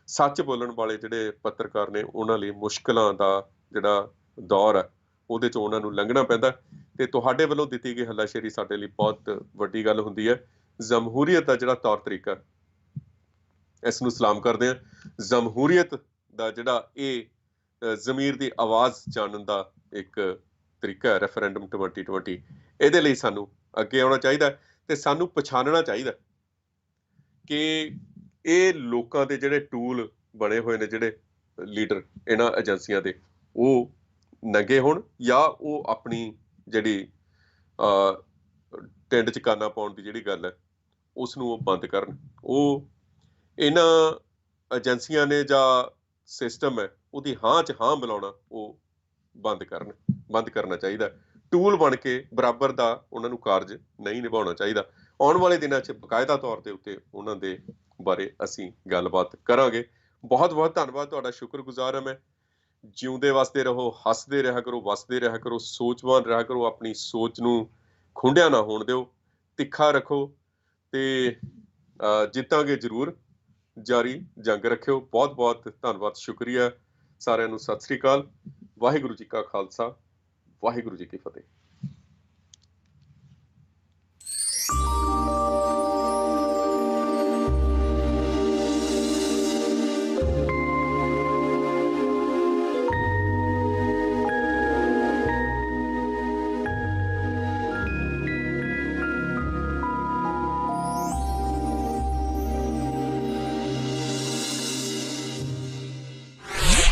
ਸੱਚ ਬੋਲਣ ਵਾਲੇ ਜਿਹੜੇ ਪੱਤਰਕਾਰ ਨੇ ਉਹਨਾਂ ਲਈ ਮੁਸ਼ਕਲਾਂ ਦਾ ਜਿਹੜਾ ਦੌਰ ਹੈ ਉਹਦੇ 'ਚ ਉਹਨਾਂ ਨੂੰ ਲੰਘਣਾ ਪੈਂਦਾ ਤੇ ਤੁਹਾਡੇ ਵੱਲੋਂ ਦਿੱਤੀ ਗਈ ਹੱਲਾਸ਼ੇਰੀ ਸਾਡੇ ਲਈ ਬਹੁਤ ਵੱਡੀ ਗੱਲ ਹੁੰਦੀ ਹੈ। ਜਮਹੂਰੀਅਤ ਦਾ ਜਿਹੜਾ ਤੌਰ ਤਰੀਕਾ, ਇਸ ਨੂੰ ਸਲਾਮ ਕਰਦੇ ਹਾਂ। ਜਮਹੂਰੀਅਤ ਦਾ ਜਿਹੜਾ ਇਹ ਜ਼ਮੀਰ ਦੀ ਆਵਾਜ਼ ਜਾਣਨ ਦਾ ਇੱਕ ਤਰੀਕਾ ਹੈ ਰੈਫਰੈਂਡਮ 2020, ਇਹਦੇ ਲਈ ਸਾਨੂੰ ਅੱਗੇ ਆਉਣਾ ਚਾਹੀਦਾ ਤੇ ਸਾਨੂੰ ਪਛਾਣਨਾ ਚਾਹੀਦਾ ਕਿ ਇਹ ਲੋਕਾਂ ਦੇ ਜਿਹੜੇ ਟੂਲ ਬਣੇ ਹੋਏ ਨੇ, ਜਿਹੜੇ ਲੀਡਰ ਇਹਨਾਂ ਏਜੰਸੀਆਂ ਦੇ, ਉਹ ਨੰਗੇ ਹੋਣ ਜਾਂ ਉਹ ਆਪਣੀ ਜਿਹੜੀ ਟਿੰਡ 'ਚ ਕਾਨਾ ਪਾਉਣ ਦੀ ਜਿਹੜੀ ਗੱਲ ਹੈ ਉਸ ਨੂੰ ਉਹ ਬੰਦ ਕਰਨ। ਉਹ ਇਹਨਾਂ ਏਜੰਸੀਆਂ ਨੇ ਜਾਂ ਸਿਸਟਮ ਹੈ ਉਹਦੀ ਹਾਂ 'ਚ ਹਾਂ ਮਿਲਾਉਣਾ ਉਹ ਬੰਦ ਕਰਨਾ ਚਾਹੀਦਾ। ਟੂਲ ਬਣ ਕੇ ਬਰਾਬਰ ਦਾ ਉਹਨਾਂ ਨੂੰ ਕਾਰਜ ਨਹੀਂ ਨਿਭਾਉਣਾ ਚਾਹੀਦਾ। ਆਉਣ ਵਾਲੇ ਦਿਨਾਂ 'ਚ ਬਕਾਇਦਾ ਤੌਰ ਦੇ ਉੱਤੇ ਉਹਨਾਂ ਦੇ ਬਾਰੇ ਅਸੀਂ ਗੱਲਬਾਤ ਕਰਾਂਗੇ। ਬਹੁਤ ਬਹੁਤ ਧੰਨਵਾਦ ਤੁਹਾਡਾ, ਸ਼ੁਕਰਗੁਜ਼ਾਰ ਹਾਂ ਮੈਂ। ਜਿਉਂਦੇ ਵਸਦੇ ਰਹੋ, ਹੱਸਦੇ ਰਿਹਾ ਕਰੋ, ਵਸਦੇ ਰਿਹਾ ਕਰੋ, ਸੋਚਵਾਨ ਰਿਹਾ ਕਰੋ, ਆਪਣੀ ਸੋਚ ਨੂੰ ਖੁੰਡਿਆ ਨਾ ਹੋਣ ਦਿਓ, ਤਿੱਖਾ ਰੱਖੋ ਤੇ ਜਿੱਤਾਂਗੇ ਜ਼ਰੂਰ। ਜਾਰੀ ਜੰਗ ਰੱਖਿਓ। ਬਹੁਤ ਬਹੁਤ ਧੰਨਵਾਦ, ਸ਼ੁਕਰੀਆ ਸਾਰਿਆਂ ਨੂੰ। ਸਤਿ ਸ੍ਰੀ ਅਕਾਲ। ਵਾਹਿਗੁਰੂ ਜੀ ਕਾ ਖਾਲਸਾ, ਵਾਹਿਗੁਰੂ ਜੀ ਕੀ ਫਤਿਹ।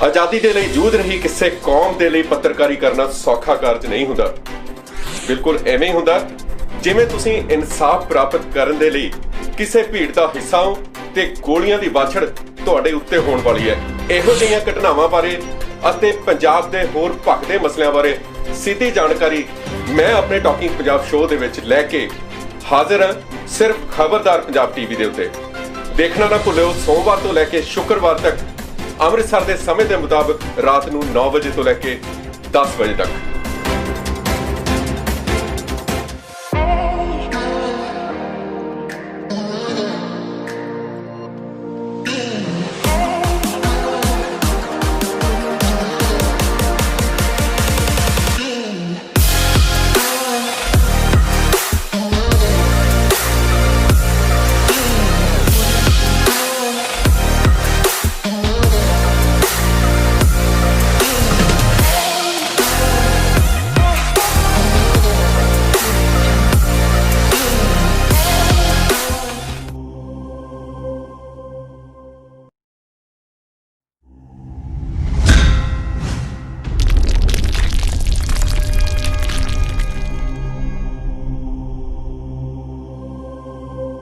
ਆਜ਼ਾਦੀ ਦੇ ਲਈ ਜੂਝ ਰਹੀ ਕਿਸੇ ਕੌਮ ਦੇ ਲਈ ਪੱਤਰਕਾਰੀ ਕਰਨਾ ਸੌਖਾ ਕਾਰਜ ਨਹੀਂ ਹੁੰਦਾ। ਬਿਲਕੁਲ ਐਵੇਂ ਹੀ ਹੁੰਦਾ ਜਿਵੇਂ ਤੁਸੀਂ ਇਨਸਾਫ ਪ੍ਰਾਪਤ ਕਰਨ ਦੇ ਲਈ ਕਿਸੇ ਭੀੜ ਦਾ ਹਿੱਸਾ ਹੋ ਤੇ ਗੋਲੀਆਂ ਦੀ ਵਾਛੜ ਤੁਹਾਡੇ ਉੱਤੇ ਹੋਣ ਵਾਲੀ ਹੈ। ਇਹੋ ਜਿਹੀਆਂ ਘਟਨਾਵਾਂ ਬਾਰੇ ਅਤੇ ਪੰਜਾਬ ਦੇ ਹੋਰ ਭਖਦੇ ਮਸਲਿਆਂ ਬਾਰੇ ਸਿੱਧੀ ਜਾਣਕਾਰੀ ਮੈਂ ਆਪਣੇ ਟਾਕਿੰਗ ਪੰਜਾਬ ਸ਼ੋਅ ਦੇ ਵਿੱਚ ਲੈ ਕੇ ਹਾਜ਼ਰ ਹਾਂ, ਸਿਰਫ ਖਬਰਦਾਰ ਪੰਜਾਬ ਟੀਵੀ ਦੇ ਉੱਤੇ। ਦੇਖਣਾ ਨਾ ਭੁੱਲਿਓ, ਸੋਮਵਾਰ ਤੋਂ ਲੈ ਕੇ ਸ਼ੁੱਕਰਵਾਰ ਤੱਕ ਅੰਮ੍ਰਿਤਸਰ ਦੇ ਸਮੇਂ ਦੇ ਮੁਤਾਬਕ ਰਾਤ ਨੂੰ 9 ਵਜੇ ਤੋਂ ਲੈ ਕੇ 10 ਵਜੇ ਤੱਕ।